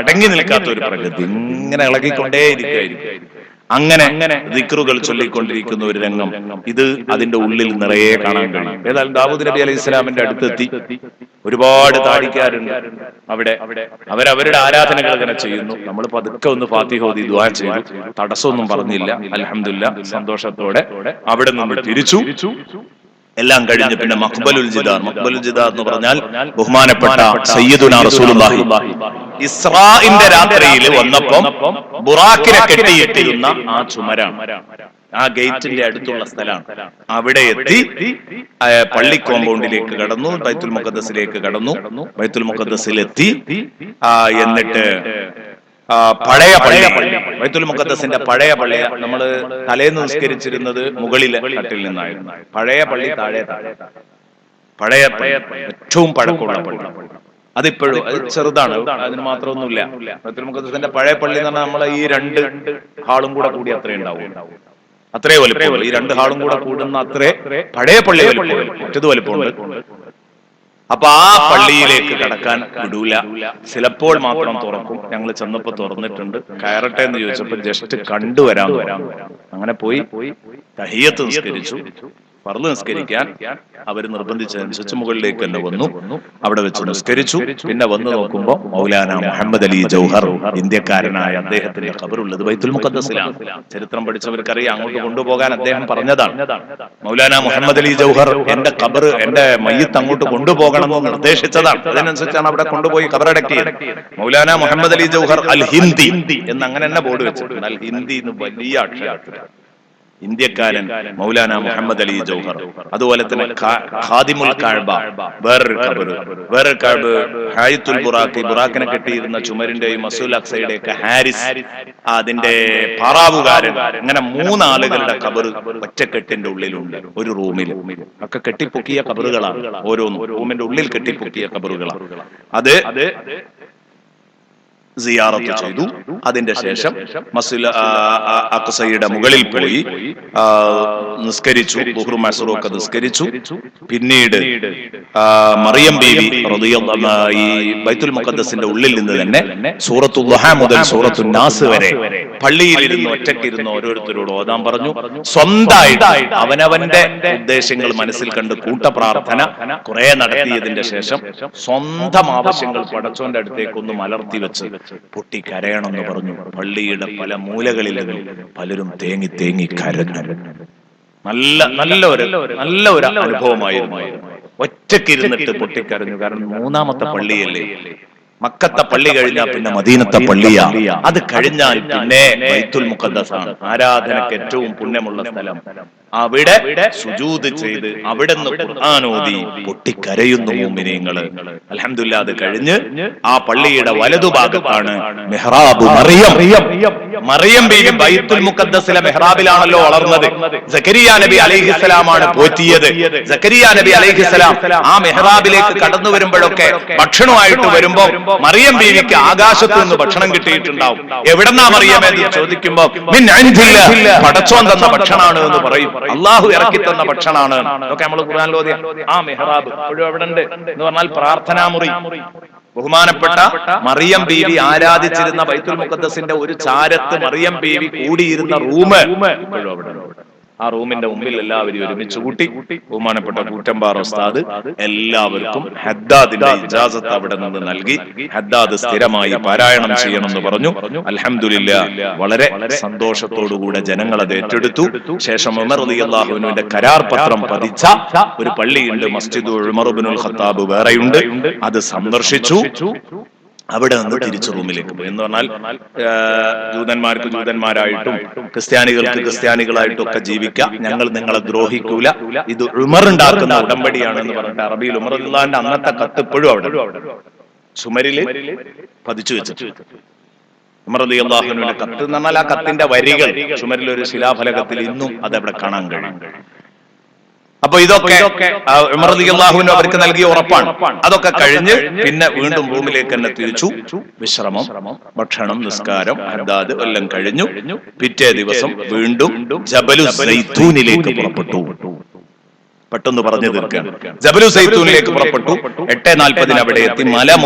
അടങ്ങി നിൽക്കാത്ത ഒരു പ്രകൃതി, ഇങ്ങനെ ഇളകിക്കൊണ്ടേയിരിക്കും. അങ്ങനെ ദിക്റുകൾ ചൊല്ലിക്കൊണ്ടിരിക്കുന്ന ഒരു രംഗം ഇത് അതിന്റെ ഉള്ളിൽ നിറയെ കാണാൻ കഴിയും. ഏതായാലും ദാവൂദ് നബി അലൈഹി ഇസ്ലാമിന്റെ അടുത്തെത്തി. ഒരുപാട് താടിക്കാരുണ്ട് അവിടെ. അവരവരുടെ ആരാധനകൾ ഇങ്ങനെ ചെയ്യുന്നു. നമ്മൾ പതുക്കെ ഒന്ന് ഫാത്തിഹ ഓതി ദുആ ചെയ്തു. തടസ്സമൊന്നും പറഞ്ഞില്ല. അൽഹംദുലില്ലാഹ് സന്തോഷത്തോടെ അവിടെ നിന്ന് തിരിച്ചു. എല്ലാം കഴിഞ്ഞ് പിന്നെ മഖ്ബലുൽ ജിദാർ എന്ന് പറഞ്ഞാൽ ബഹുമാനപ്പെട്ട സയ്യിദുനാ റസൂലുള്ളാഹി ഇസ്രാഇന്റെ രാത്രിയിൽ വന്നപ്പം ബുറാക്കിനെ കെട്ടിയിട്ടിരുന്ന ആ ചുമരാണ്. ആ ഗേറ്റിന്റെ അടുത്തുള്ള സ്ഥലമാണ്. അവിടെ എത്തി പള്ളി കോമ്പൗണ്ടിലേക്ക് കടന്നു, ബൈത്തുൽ മുഖദ്ദസിലേക്ക് കടന്നു. ബൈത്തുൽ മുഖദ്ദസിലെത്തി എന്നിട്ട് പഴയ പള്ളി, ബൈത്തുൽ മുഖദ്ദസിന്റെ പഴയ പള്ളി, നമ്മള് തലേന്ന് നിസ്കരിച്ചിരുന്നത് മുകളിലെ തട്ടിൽ നിന്നായിരുന്നു. പഴയ പള്ളി താഴെ, പഴയ ഏറ്റവും പഴക്കമുള്ള പള്ളി. അതിപ്പോഴും അത് ചെറുതാണ്, അതിന് മാത്രമൊന്നുമില്ല. ബൈത്തുൽ മുഖദ്ദസിന്റെ പഴയ പള്ളി എന്ന് പറഞ്ഞാൽ നമ്മളെ ഈ 2 ഹാളും കൂടെ കൂടി അത്രേ ഉണ്ടാവും, അത്രേ വലുപ്പമുള്ളൂ. ഈ 2 ഹാളും കൂടെ കൂടുന്ന അത്രേ പഴയ പള്ളി വലുപ്പം, മറ്റത് വലുപ്പമുണ്ട്. അപ്പൊ ആ പള്ളിയിലേക്ക് കടക്കാൻ വിടൂല, ചിലപ്പോൾ മാത്രം തുറക്കും. ഞങ്ങൾ ചെന്നപ്പോ തുറന്നിട്ടുണ്ട്, കയറട്ടെ എന്ന് ചോദിച്ചപ്പോ ജസ്റ്റ് കണ്ടുവരാൻ. അങ്ങനെ പോയി തഹിയ്യത്ത് നിസ്കരിച്ചു. ഫർള് നിസ്കരിക്കാൻ അവർ നിർബന്ധിച്ചതനുസരിച്ച് മുകളിലേക്ക് തന്നെ വന്നു, അവിടെ വെച്ച് നിസ്കരിച്ചു. പിന്നെ വന്നു നോക്കുമ്പോ മൗലാന മുഹമ്മദ് അലി ജൗഹർ, ഇന്ത്യക്കാരനായ അദ്ദേഹത്തിന്റെ ഖബറുള്ളത് ബൈത്തുൽ മുഖദ്ദസിലാണ്. ചരിത്രം പഠിച്ചവർക്കറിയാം, അങ്ങോട്ട് കൊണ്ടുപോകാൻ അദ്ദേഹം പറഞ്ഞതാണ്. മൗലാന മുഹമ്മദ് അലി ജൗഹർ എന്റെ ഖബർ, എന്റെ മയ്യിത്ത് അങ്ങോട്ട് കൊണ്ടുപോകണമെന്ന് നിർദ്ദേശിച്ചതാണ്. അതിനനുസരിച്ചാണ് അവിടെ കൊണ്ടുപോയി ഖബറടക്കിയത്. മൗലാന മുഹമ്മദ് അലി ജൗഹർ അൽ ഹിന്ദി എന്ന് അങ്ങനെ തന്നെ ബോർഡ് വെച്ചിട്ടുണ്ട്. അൽ ഹിന്ദി എന്ന് വലിയ അക്ഷരത്തിൽ, ഇന്ത്യക്കാരൻ മൗലാന മുഹമ്മദ് അലി ജൗഹർ. അതുപോലെ തന്നെ ഖാദിമുൽ കഅബ, വേറൊരു കഅബ്, ഹായിത്തുൽ ബുറാഖ്, ബുറാഖിനെ കെട്ടിയിരുന്ന ചുമരിന്റെയും മസ്ജിദുൽ അഖ്സയുടെ ഒക്കെ ഹാരിസ്, അതിന്റെ പാറാവുകാരൻ. അങ്ങനെ 3 ആളുകളുടെ ഖബർ ഒറ്റക്കെട്ടിന്റെ ഉള്ളിലുണ്ട് ഒരു റൂമിൽ. ഒക്കെ കെട്ടിപ്പൊക്കിയ ഖബറുകളാണ്, ഓരോന്നും റൂമിന്റെ ഉള്ളിൽ കെട്ടിപ്പൊക്കിയ ഖബറുകളാണ്. അത് സിയാറത്ത് ചെയ്തു. അതിന്റെ ശേഷം മസ്ജിദുൽ അഖ്സയുടെ മുകളിൽ പോയി നിസ്കരിച്ചു, ദുഹ്റും അസ്റും ഒക്കെ നിസ്കരിച്ചു. പിന്നീട് മറിയം ബീവി റളിയല്ലാഹു, ഈ ബൈത്തുൽ മുഖദ്ദസിന്റെ ഉള്ളിൽ നിന്ന് തന്നെ സൂറത്തുൽ ദുഹാ മുതൽ സൂറത്തുൻ നാസ് വരെ പള്ളിയിൽ ഇരുന്ന് ഒറ്റയ്ക്കിരുന്ന് ഓരോരുത്തരോട് ഓതാൻ പറഞ്ഞു. സ്വന്തമായിട്ട് അവനവന്റെ ഉദ്ദേശങ്ങൾ മനസ്സിൽ കണ്ട് കൂട്ടപ്രാർത്ഥന കുറെ നടത്തിയതിന്റെ ശേഷം സ്വന്തം ആവശ്യങ്ങൾ പടച്ചോന്റെ അടുത്തേക്കൊന്ന് മലർത്തി വെച്ച് പൊട്ടിക്കരയണമെന്ന് പറഞ്ഞു. പള്ളിയുടെ പല മൂലകളിൽ പലരും തേങ്ങി തേങ്ങി കരഞ്ഞു. നല്ല ഒരു അനുഭവമായിരുന്നു. ഒറ്റക്കിരുന്നിട്ട് പൊട്ടിക്കരഞ്ഞു. കാരണം 3ാമത്തെ പള്ളിയല്ലേ, മക്കത്തെ പള്ളി കഴിഞ്ഞാൽ പിന്നെ മദീനത്തെ പള്ളിയാ. അത് കഴിഞ്ഞാൽ പിന്നെ ബൈത്തുൽ മുഖദ്ദസാണ്, ആരാധനക്ക് ഏറ്റവും പുണ്യമുള്ള സ്ഥലം. അവിടെ സുജൂദ് ചെയ്ത് അവിടെ നിന്ന് ഖുർആൻ ഓതി പൊട്ടിക്കരയുന്നു മുഅ്മിനീങ്ങൾ. അൽഹംദുലില്ലാഹ്. അത് കഴിഞ്ഞ് ആ പള്ളിയുടെ വലതുഭാഗത്താണ് മിഹ്റാബ് മറിയം ബീവി. ബൈത്തുൽ മുഖദ്ദസിലെ മിഹ്റാബിലാണല്ലോ വളർന്നത്. സക്കരിയ നബി അലൈഹിസ്സലാമാണ് പോറ്റിയത്. സക്കരിയ നബി അലൈഹിസ്സലാം ആ മിഹ്റാബിലേക്ക് കടന്നു വരുമ്പോഴൊക്കെ ഭക്ഷണമായിട്ട് വരുമ്പോ മറിയം ബീവിക്ക് ആകാശത്ത് നിന്ന് ഭക്ഷണം കിട്ടിയിട്ടുണ്ടാവും. എവിടെന്നാ മറിയം എന്ന് ചോദിക്കുമ്പോ മിൻ ഇൻദില്ലാഹ്, പടച്ചോൻ തന്ന ഭക്ഷണമാണ് എന്ന് പറയും. അള്ളാഹു ഇറക്കി തന്ന ഭക്ഷണമാണ്. ഇതൊക്കെ നമ്മൾ ഖുർആനിൽ ഓതിയ ആ മിഹ്റാബ് ഇപ്പോഴും അവിടെ ഉണ്ട് എന്ന് പറഞ്ഞാൽ പ്രാർത്ഥനാ മുറി. ബഹുമാനപ്പെട്ട മറിയം ബീവി ആരാധിച്ചിരുന്ന ബൈത്തുൽ മുഖദ്ദസിന്റെ ഒരു ചാരത്ത് മറിയം ബീവി കൂടിയിരുന്ന റൂം ഇപ്പോഴും അവിടെ ഉണ്ട്. ആ റൂമിന്റെ മുമ്പിൽ എല്ലാവരും ഒരുമിച്ച് കൂട്ടി ബഹുമാനപ്പെട്ട കൂറ്റമ്പാറ ഉസ്താദ് എല്ലാവർക്കും ഹദ്ദാദിന്റെ ഇജാസത്ത് അവിടെ നിന്ന് നൽകി. ഹദ്ദാദ് സ്ഥിരമായി പാരായണം ചെയ്യണമെന്ന് പറഞ്ഞു. അൽഹംദുലില്ലാഹ്, വളരെ സന്തോഷത്തോടുകൂടെ ജനങ്ങൾ അത് ഏറ്റെടുത്തു. ശേഷം ഉമർ റളിയല്ലാഹുവിന്റെ കരാർ പത്രം പതിച്ച ഒരു പള്ളിയുണ്ട്, മസ്ജിദ് ഉമർ ഇബ്നുൽ ഖത്താബ് വേറെയുണ്ട്. അത് സന്ദർശിച്ചു. അവിടെ നിന്ന് തിരിച്ചു റൂമിലേക്ക് പോയി. എന്ന് പറഞ്ഞാൽ ജൂതന്മാർക്ക് ജൂതന്മാരായിട്ടും ക്രിസ്ത്യാനികൾക്ക് ക്രിസ്ത്യാനികളായിട്ടും ഒക്കെ ജീവിക്കാം, ഞങ്ങൾ നിങ്ങളെ ദ്രോഹിക്കൂല, ഇത് ഉമർ ഉണ്ടാക്കുന്ന ഉടമ്പടിയാണ് എന്ന് പറഞ്ഞിട്ട് അറബിയിൽ ഉമർ റളിയല്ലാഹുവിന്റെ അന്നത്തെ കത്ത് ഇപ്പോഴും അവിടെ ചുമരില് പതിച്ചു വെച്ചിട്ട്. ഉമർ റളിയല്ലാഹുവിന്റെ കത്ത് എന്ന് പറഞ്ഞാൽ ആ കത്തിന്റെ വരികൾ ചുമരിൽ ഒരു ശിലാഫലകത്തിൽ ഇന്നും അതവിടെ കാണാൻ കഴിയും. അപ്പൊ ഇതൊക്കെ ഉമർ റളിയല്ലാഹുവിന് അവർക്ക് നൽകിയ ഉറപ്പാണ്. അതൊക്കെ കഴിഞ്ഞ് പിന്നെ വീണ്ടും റൂമിലേക്ക് തന്നെ തിരിച്ചു. വിശ്രമം, ഭക്ഷണം, നിസ്കാരം, ഹദ്ദാദ് എല്ലാം കഴിഞ്ഞു. പിറ്റേ ദിവസം വീണ്ടും ജബലു സൈത്തൂനിലേക്ക് പുറപ്പെട്ടു. പെട്ടെന്ന് പറഞ്ഞു തീർക്കാൻ ജബലു സൈത്തൂനിലേക്ക് പുറപ്പെട്ടു. 8:40 അവിടെ എത്തി.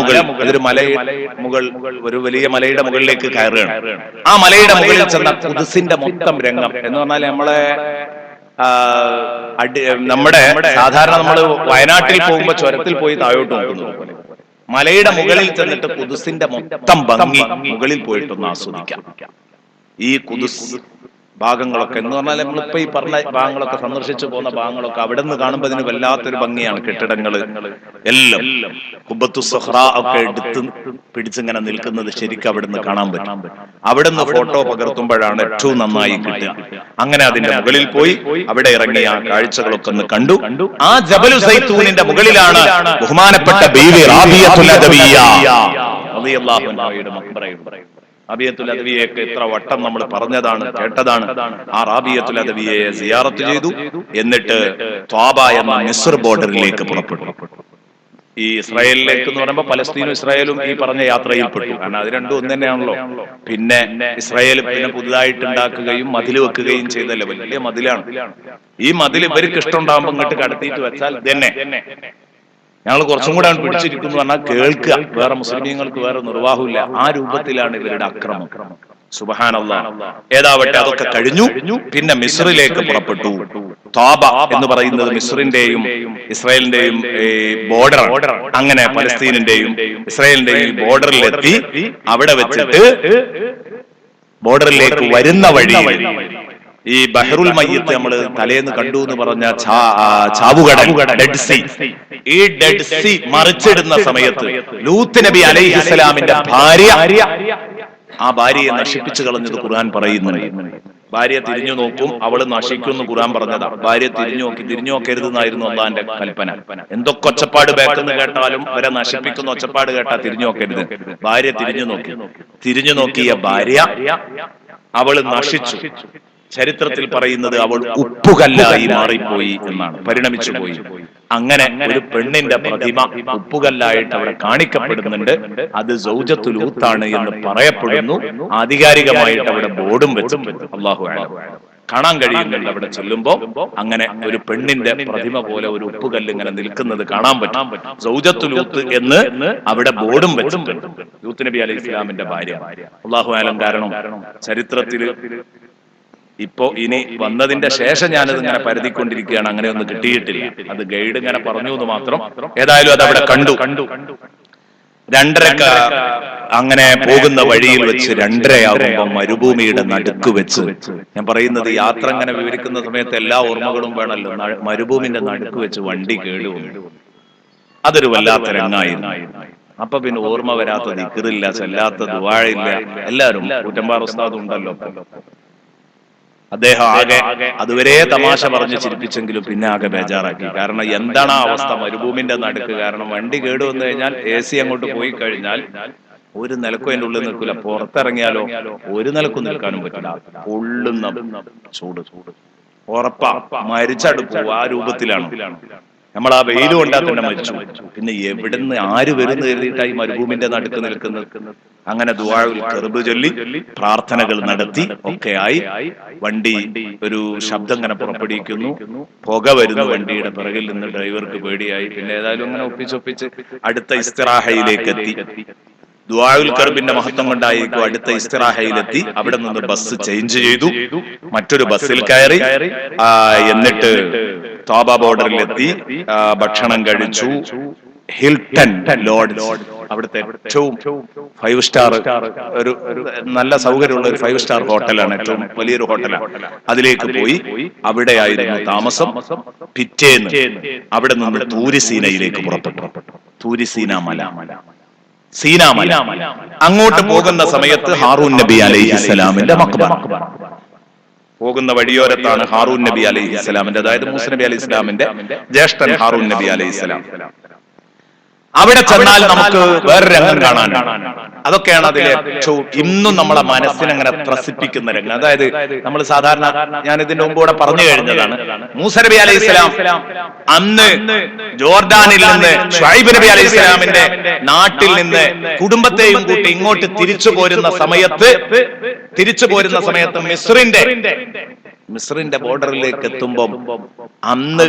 അതൊരു ഒരു വലിയ മലയുടെ മുകളിലേക്ക് കയറുകയാണ്. ആ മലയുടെ മുകളിൽ ചെന്ന ഖുദ്സിന്റെ മൊത്തം രംഗം എന്ന് പറഞ്ഞാൽ നമ്മുടെ സാധാരണ നമ്മൾ വയനാട്ടിൽ പോകുമ്പോ ചുരത്തിൽ പോയി താഴോട്ട് നോക്കുന്നത് പോലെ മലയുടെ മുകളിൽ ചെന്നിട്ട് ഖുദ്സിന്റെ മൊത്തം ഭംഗി മുകളിൽ പോയിട്ടൊന്ന് ആസ്വദിക്കാം. ഈ ഖുദ്സ് ഭാഗങ്ങളൊക്കെ എന്ന് പറഞ്ഞാൽ നമ്മളിപ്പോ ഈ പറഞ്ഞ ഭാഗങ്ങളൊക്കെ സന്ദർശിച്ചു പോകുന്ന ഭാഗങ്ങളൊക്കെ അവിടെ നിന്ന് കാണുമ്പോൾ അതിന് വല്ലാത്തൊരു ഭംഗിയാണ്. കെട്ടിടങ്ങള് എല്ലാം ഖുബ്ബത്തു സുഹ്റാ ഒക്കെ എടുത്ത് പിടിച്ചിങ്ങനെ നിൽക്കുന്നത് ശരിക്കും അവിടെ നിന്ന് കാണാൻ പറ്റും. അവിടെ നിന്ന് ഫോട്ടോ പകർത്തുമ്പോഴാണ് ഏറ്റവും നന്നായി കിട്ടുക. അങ്ങനെ അതിന്റെ മുകളിൽ പോയി അവിടെ ഇറങ്ങി ആ കാഴ്ചകളൊക്കെ ഒന്ന് കണ്ടു. ആ ജബലു സൈത്തൂനിന്റെ മുകളിലാണ് ബഹുമാനപ്പെട്ട ബീവി റാബിയത്തുൽ അദവിയ്യ റളിയല്ലാഹു അൻഹയുടെ മഖ്ബറയുണ്ട്. റാബിയത്തുൽ അദവിയ്യയെ എത്ര വട്ടം നമ്മൾ പറഞ്ഞതാണ്, കേട്ടതാണ്. ആ റാബിയത്തുൽ അദവിയ്യയെ സിയാറത്ത് ചെയ്തു. എന്നിട്ട് ത്വാബ എന്ന മിസ്ർ ബോർഡറിലേക്ക് പുറപ്പെട്ടു. ഈ ഇസ്രായേലിലേക്ക് എന്ന് പറയുമ്പോൾ പലസ്തീനും ഇസ്രായേലും ഈ പറഞ്ഞ യാത്രയിൽ പെട്ടു. കാരണം അത് രണ്ടും ഒന്ന് തന്നെയാണല്ലോ. പിന്നെ ഇസ്രായേൽ പിന്നെ പുതുതായിട്ട് ഉണ്ടാക്കുകയും മതിൽ വെക്കുകയും ചെയ്തല്ലേ, വലിയ മതിലാണ്. ഈ മതിൽ ഇവർക്ക് ഇഷ്ടമുണ്ടാകുമ്പോൾ ഇങ്ങോട്ട് കടത്തിയിട്ട് വെച്ചാൽ തന്നെ ഞങ്ങൾ കുറച്ചും കൂടെ പിടിച്ചിരിക്കുന്നു പറഞ്ഞാൽ കേൾക്കുക, വേറെ മുസ്ലിമീങ്ങൾക്ക് വേറെ നിർവാഹമില്ല. ആ രൂപത്തിലാണ് ഇവരുടെ അക്രമം. സുബ്ഹാനല്ലാഹ്. ഏതാവട്ടെ അതൊക്കെ കഴിഞ്ഞു. പിന്നെ മിസ്രിലേക്ക് പുറപ്പെട്ടു. ത്വാബ എന്ന് പറയുന്നത് മിസ്രിന്റെയും ഇസ്രായേലിന്റെയും ബോർഡർ. അങ്ങനെ പലസ്തീനിന്റെയും ഇസ്രായേലിന്റെയും ബോർഡറിലെത്തി. അവിടെ വെച്ചിട്ട് ബോർഡറിലേക്ക് വരുന്ന വഴി ഈ ബഹറുൽ മയ്യിത്ത് നമ്മൾ തലേന്ന് കണ്ടു എന്ന് പറഞ്ഞ ചാവുകടൽ, ഡെഡ് സീ. ഈ ഡെഡ് സീ മറിച്ചിടുന്ന സമയത്ത് ലൂത്ത് നബി അലൈഹിസ്സലാമിന്റെ ഭാര്യ, ആ ഭാര്യയെ നശിപ്പിച്ചു കളഞ്ഞത് ഖുർആൻ പറയുന്നുണ്ട്. ഭാര്യ തിരിഞ്ഞു നോക്കും, അവള് നശിക്കുമെന്ന് ഖുർആൻ പറഞ്ഞതാ. ഭാര്യ തിരിഞ്ഞു നോക്കരുതെന്നായിരുന്നു അള്ളാന്റെ കൽപ്പന. എന്തൊക്കെ ഒച്ചപ്പാട് ബാക്കെന്ന് കേട്ടാലും അവരെ നശിപ്പിക്കുന്ന ഒച്ചപ്പാട് കേട്ടാ തിരിഞ്ഞു നോക്കരുത്. ഭാര്യ തിരിഞ്ഞു നോക്കിയ ഭാര്യ അവള് നശിച്ചു. ചരിത്രത്തിൽ പറയുന്നത് അവൾ ഉപ്പുകല്ലായി മാറിപ്പോയി എന്നാണ്, പരിണമിച്ചു പോയി. അങ്ങനെ ഒരു പെണ്ണിന്റെ പ്രതിമ ഉപ്പുകല്ലായിട്ട് അവിടെ കാണിക്കപ്പെടുന്നുണ്ട്. അത് സൗജത്തുൽ ലൂത്താണ് എന്ന് പറയപ്പെടുന്നു. ആധികാരികമായിട്ട് അവിടെ ബോർഡും വെച്ചിട്ടുണ്ട്. അല്ലാഹു അഅലം. കാണാൻ കഴിയുന്നുണ്ട് അവിടെ ചെല്ലുമ്പോ. അങ്ങനെ ഒരു പെണ്ണിന്റെ പ്രതിമ പോലെ ഒരു ഉപ്പുകല്ല് ഇങ്ങനെ നിൽക്കുന്നത് കാണാൻ പറ്റും. സൗജത്തുൽ ലൂത്ത് എന്ന് അവിടെ ബോർഡും വെച്ചിട്ടുണ്ട്. ലൂത്ത് നബി അലൈഹി ഇസ്ലാമിന്റെ ഭാര്യ. അല്ലാഹു അഅലം. കാരണം ചരിത്രത്തിൽ ഇപ്പോ ഇനി വന്നതിന്റെ ശേഷം ഞാനത് ഇങ്ങനെ പരതിക്കൊണ്ടിരിക്കുകയാണ്. അങ്ങനെ ഒന്നും കിട്ടിയിട്ടില്ല. അത് ഗൈഡ് ഇങ്ങനെ പറഞ്ഞു എന്ന് മാത്രം. ഏതായാലും അത് അവിടെ കണ്ടു. 2:30 അങ്ങനെ പോകുന്ന വഴിയിൽ വെച്ച് 2:30 മരുഭൂമിയുടെ നടുക്ക് വെച്ച്, ഞാൻ പറയുന്നത് യാത്ര ഇങ്ങനെ വിവരിക്കുന്ന സമയത്ത് എല്ലാ ഓർമ്മകളും വേണമല്ലോ. മരുഭൂമിന്റെ നടുക്ക് വെച്ച് വണ്ടി കേടുവന്നു. അതൊരു വല്ലാത്ത രംഗായിരുന്നു. അപ്പൊ പിന്നെ ഓർമ്മ വരാത്ത ദിക്റില്ല, ചെല്ലാത്ത ദുആഇല്ല. എല്ലാരും കൂറ്റമ്പാറ ഉസ്താദ് ഉണ്ടല്ലോ. അദ്ദേഹം ആകെ അതുവരെ തമാശ പറഞ്ഞ് ചിരിപ്പിച്ചെങ്കിലും പിന്നെ ആകെ ബേജാറാക്കി. കാരണം എന്താണ് ആ അവസ്ഥ മരുഭൂമിന്റെ നടുക്ക്? കാരണം വണ്ടി കേട് വന്നു കഴിഞ്ഞാൽ AC അങ്ങോട്ട് പോയി കഴിഞ്ഞാൽ ഒരു നിലക്കും അതിന്റെ ഉള്ളിൽ നിൽക്കില്ല. പുറത്തിറങ്ങിയാലോ ഒരു നിലക്കും നിൽക്കാനും പറ്റില്ല. പൊള്ളുന്ന ചൂട് ഉറപ്പാ. മരിച്ചടുപ്പോ ആ രൂപത്തിലാണ്. നമ്മൾ ആ വെയിൽ കൊണ്ടാ തന്നെ മരിച്ചു. പിന്നെ എവിടുന്ന് ആര് വരുന്നു കരുതിയിട്ടായി മരുഭൂമിന്റെ നടുക്ക് നിൽക്കുന്നത്? അങ്ങനെ ദുആഉൽ ഖർബ് ചൊല്ലി പ്രാർത്ഥനകൾ നടത്തി ഒക്കെയായി വണ്ടി ഒരു ശബ്ദം ഇങ്ങനെ പുറപ്പെടുവിക്കുന്നു. പുക വരുന്നു വണ്ടിയുടെ പിറകിൽ നിന്ന്. ഡ്രൈവർക്ക് പേടിയായി. പിന്നെ ഏതായാലും അങ്ങനെ ഒപ്പിച്ചൊപ്പിച്ച് അടുത്ത ഇസ്തിറാഹയിലേക്ക് എത്തി. ദുആഉൽ ഖർബിന്റെ മഹത്വം കൊണ്ടായിരിക്കും അടുത്ത ഇസ്തിറാഹയിലെത്തി. അവിടെ നിന്ന് ബസ് ചേഞ്ച് ചെയ്തു, മറ്റൊരു ബസ്സിൽ കയറി. എന്നിട്ട് ത്വാബ ബോർഡറിലെത്തി. ഭക്ഷണം കഴിച്ചു. ഹിൽട്ടൺ ലോഡ്ജ്, അവിടുത്തെ ഏറ്റവും 5 സ്റ്റാർ ഒരു നല്ല സൗകര്യമുള്ള ഒരു 5 സ്റ്റാർ ഹോട്ടലാണ്. ഏറ്റവും വലിയൊരു ഹോട്ടലാണ്. അതിലേക്ക് പോയി. അവിടെയായിരുന്നു താമസം. പിറ്റേന്ന് അവിടെ നിന്ന് തൂരിസീനയിലേക്ക് പുറപ്പെട്ടു. തൂരിസീന മല, സീനാമല. അങ്ങോട്ട് പോകുന്ന സമയത്ത് ഹാറൂൻ നബി അലൈഹിസ്സലാമിന്റെ മഖ്ബറ. പോകുന്ന വഴിയോരത്താണ് ഹാറൂൻ നബി അലൈഹിസ്സലാമിന്റെ, അതായത് മൂസ നബി അലൈഹിസ്സലാമിന്റെ ജ്യേഷ്ഠൻ ഹാറൂൻ നബി അലൈഹിസ്സലാം. അവിടെ ചെന്നാൽ നമുക്ക് വേറൊരു രംഗം കാണാനാണ്. അതൊക്കെയാണ് അതിലെ ഏറ്റവും ഇന്നും നമ്മളെ മനസ്സിനങ്ങനെ ത്രസിപ്പിക്കുന്ന രംഗം. അതായത് നമ്മൾ സാധാരണ, ഞാൻ ഇതിന്റെ മുമ്പൂടെ പറഞ്ഞു കഴിഞ്ഞതാണ്, മൂസ നബി അലൈഹിസ്സലാം അന്ന് ജോർഡാനിൽ നിന്ന് ശുഐബ് നബി അലൈഹിസ്സലാമിന്റെ നാട്ടിൽ നിന്ന് കുടുംബത്തെയും കൂട്ടി ഇങ്ങോട്ട് തിരിച്ചു പോരുന്ന സമയത്ത് മിസ്രിന്റെ ബോർഡറിലേക്ക് എത്തുമ്പോൾ അന്ന്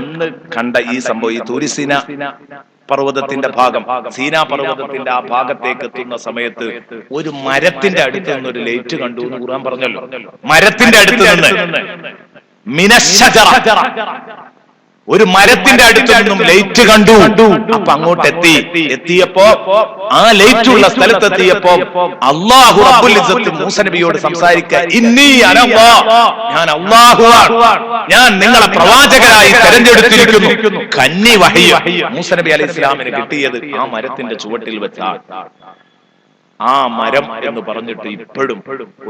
കണ്ട ഈ സംഭവം, ഈ തൂരിസീന പർവ്വതത്തിന്റെ ഭാഗം, സീനാ പർവ്വതത്തിന്റെ ആ ഭാഗത്തേക്ക് എത്തുന്ന സമയത്ത് ഒരു മരത്തിന്റെ അടുത്ത് നിന്ന് ഒരു ലൈറ്റ് കണ്ടു എന്ന് ഖുർആൻ പറഞ്ഞല്ലോ. മരത്തിന്റെ അടുത്ത് നിന്ന് ഒരു മരത്തിന്റെ അടുത്ത് നിന്നും ലൈറ്റ് കണ്ടു. അപ്പൊ അങ്ങോട്ട് എത്തിയപ്പോ ആ ലൈറ്റ് ഉള്ള സ്ഥലത്തെത്തിയപ്പോ അല്ലാഹു റബ്ബുൽ ഇസ്സത്ത് മൂസ നബിയോട് സംസാരിക്കുക, ഇന്നി അനല്ലാഹ്, ഞാൻ അല്ലാഹുവാണ്, ഞാൻ നിങ്ങളെ പ്രവാചകരായി തെരഞ്ഞെടുത്തിരിക്കുന്നു. കന്നി വഹയ്യ മൂസ നബി അലൈഹി ഇസ്ലാമിന് കിട്ടിയത് ആ മരത്തിന്റെ ചുവട്ടിൽ വെച്ചാണ്. ആ മരം എന്ന് പറഞ്ഞിട്ട് ഇപ്പോഴും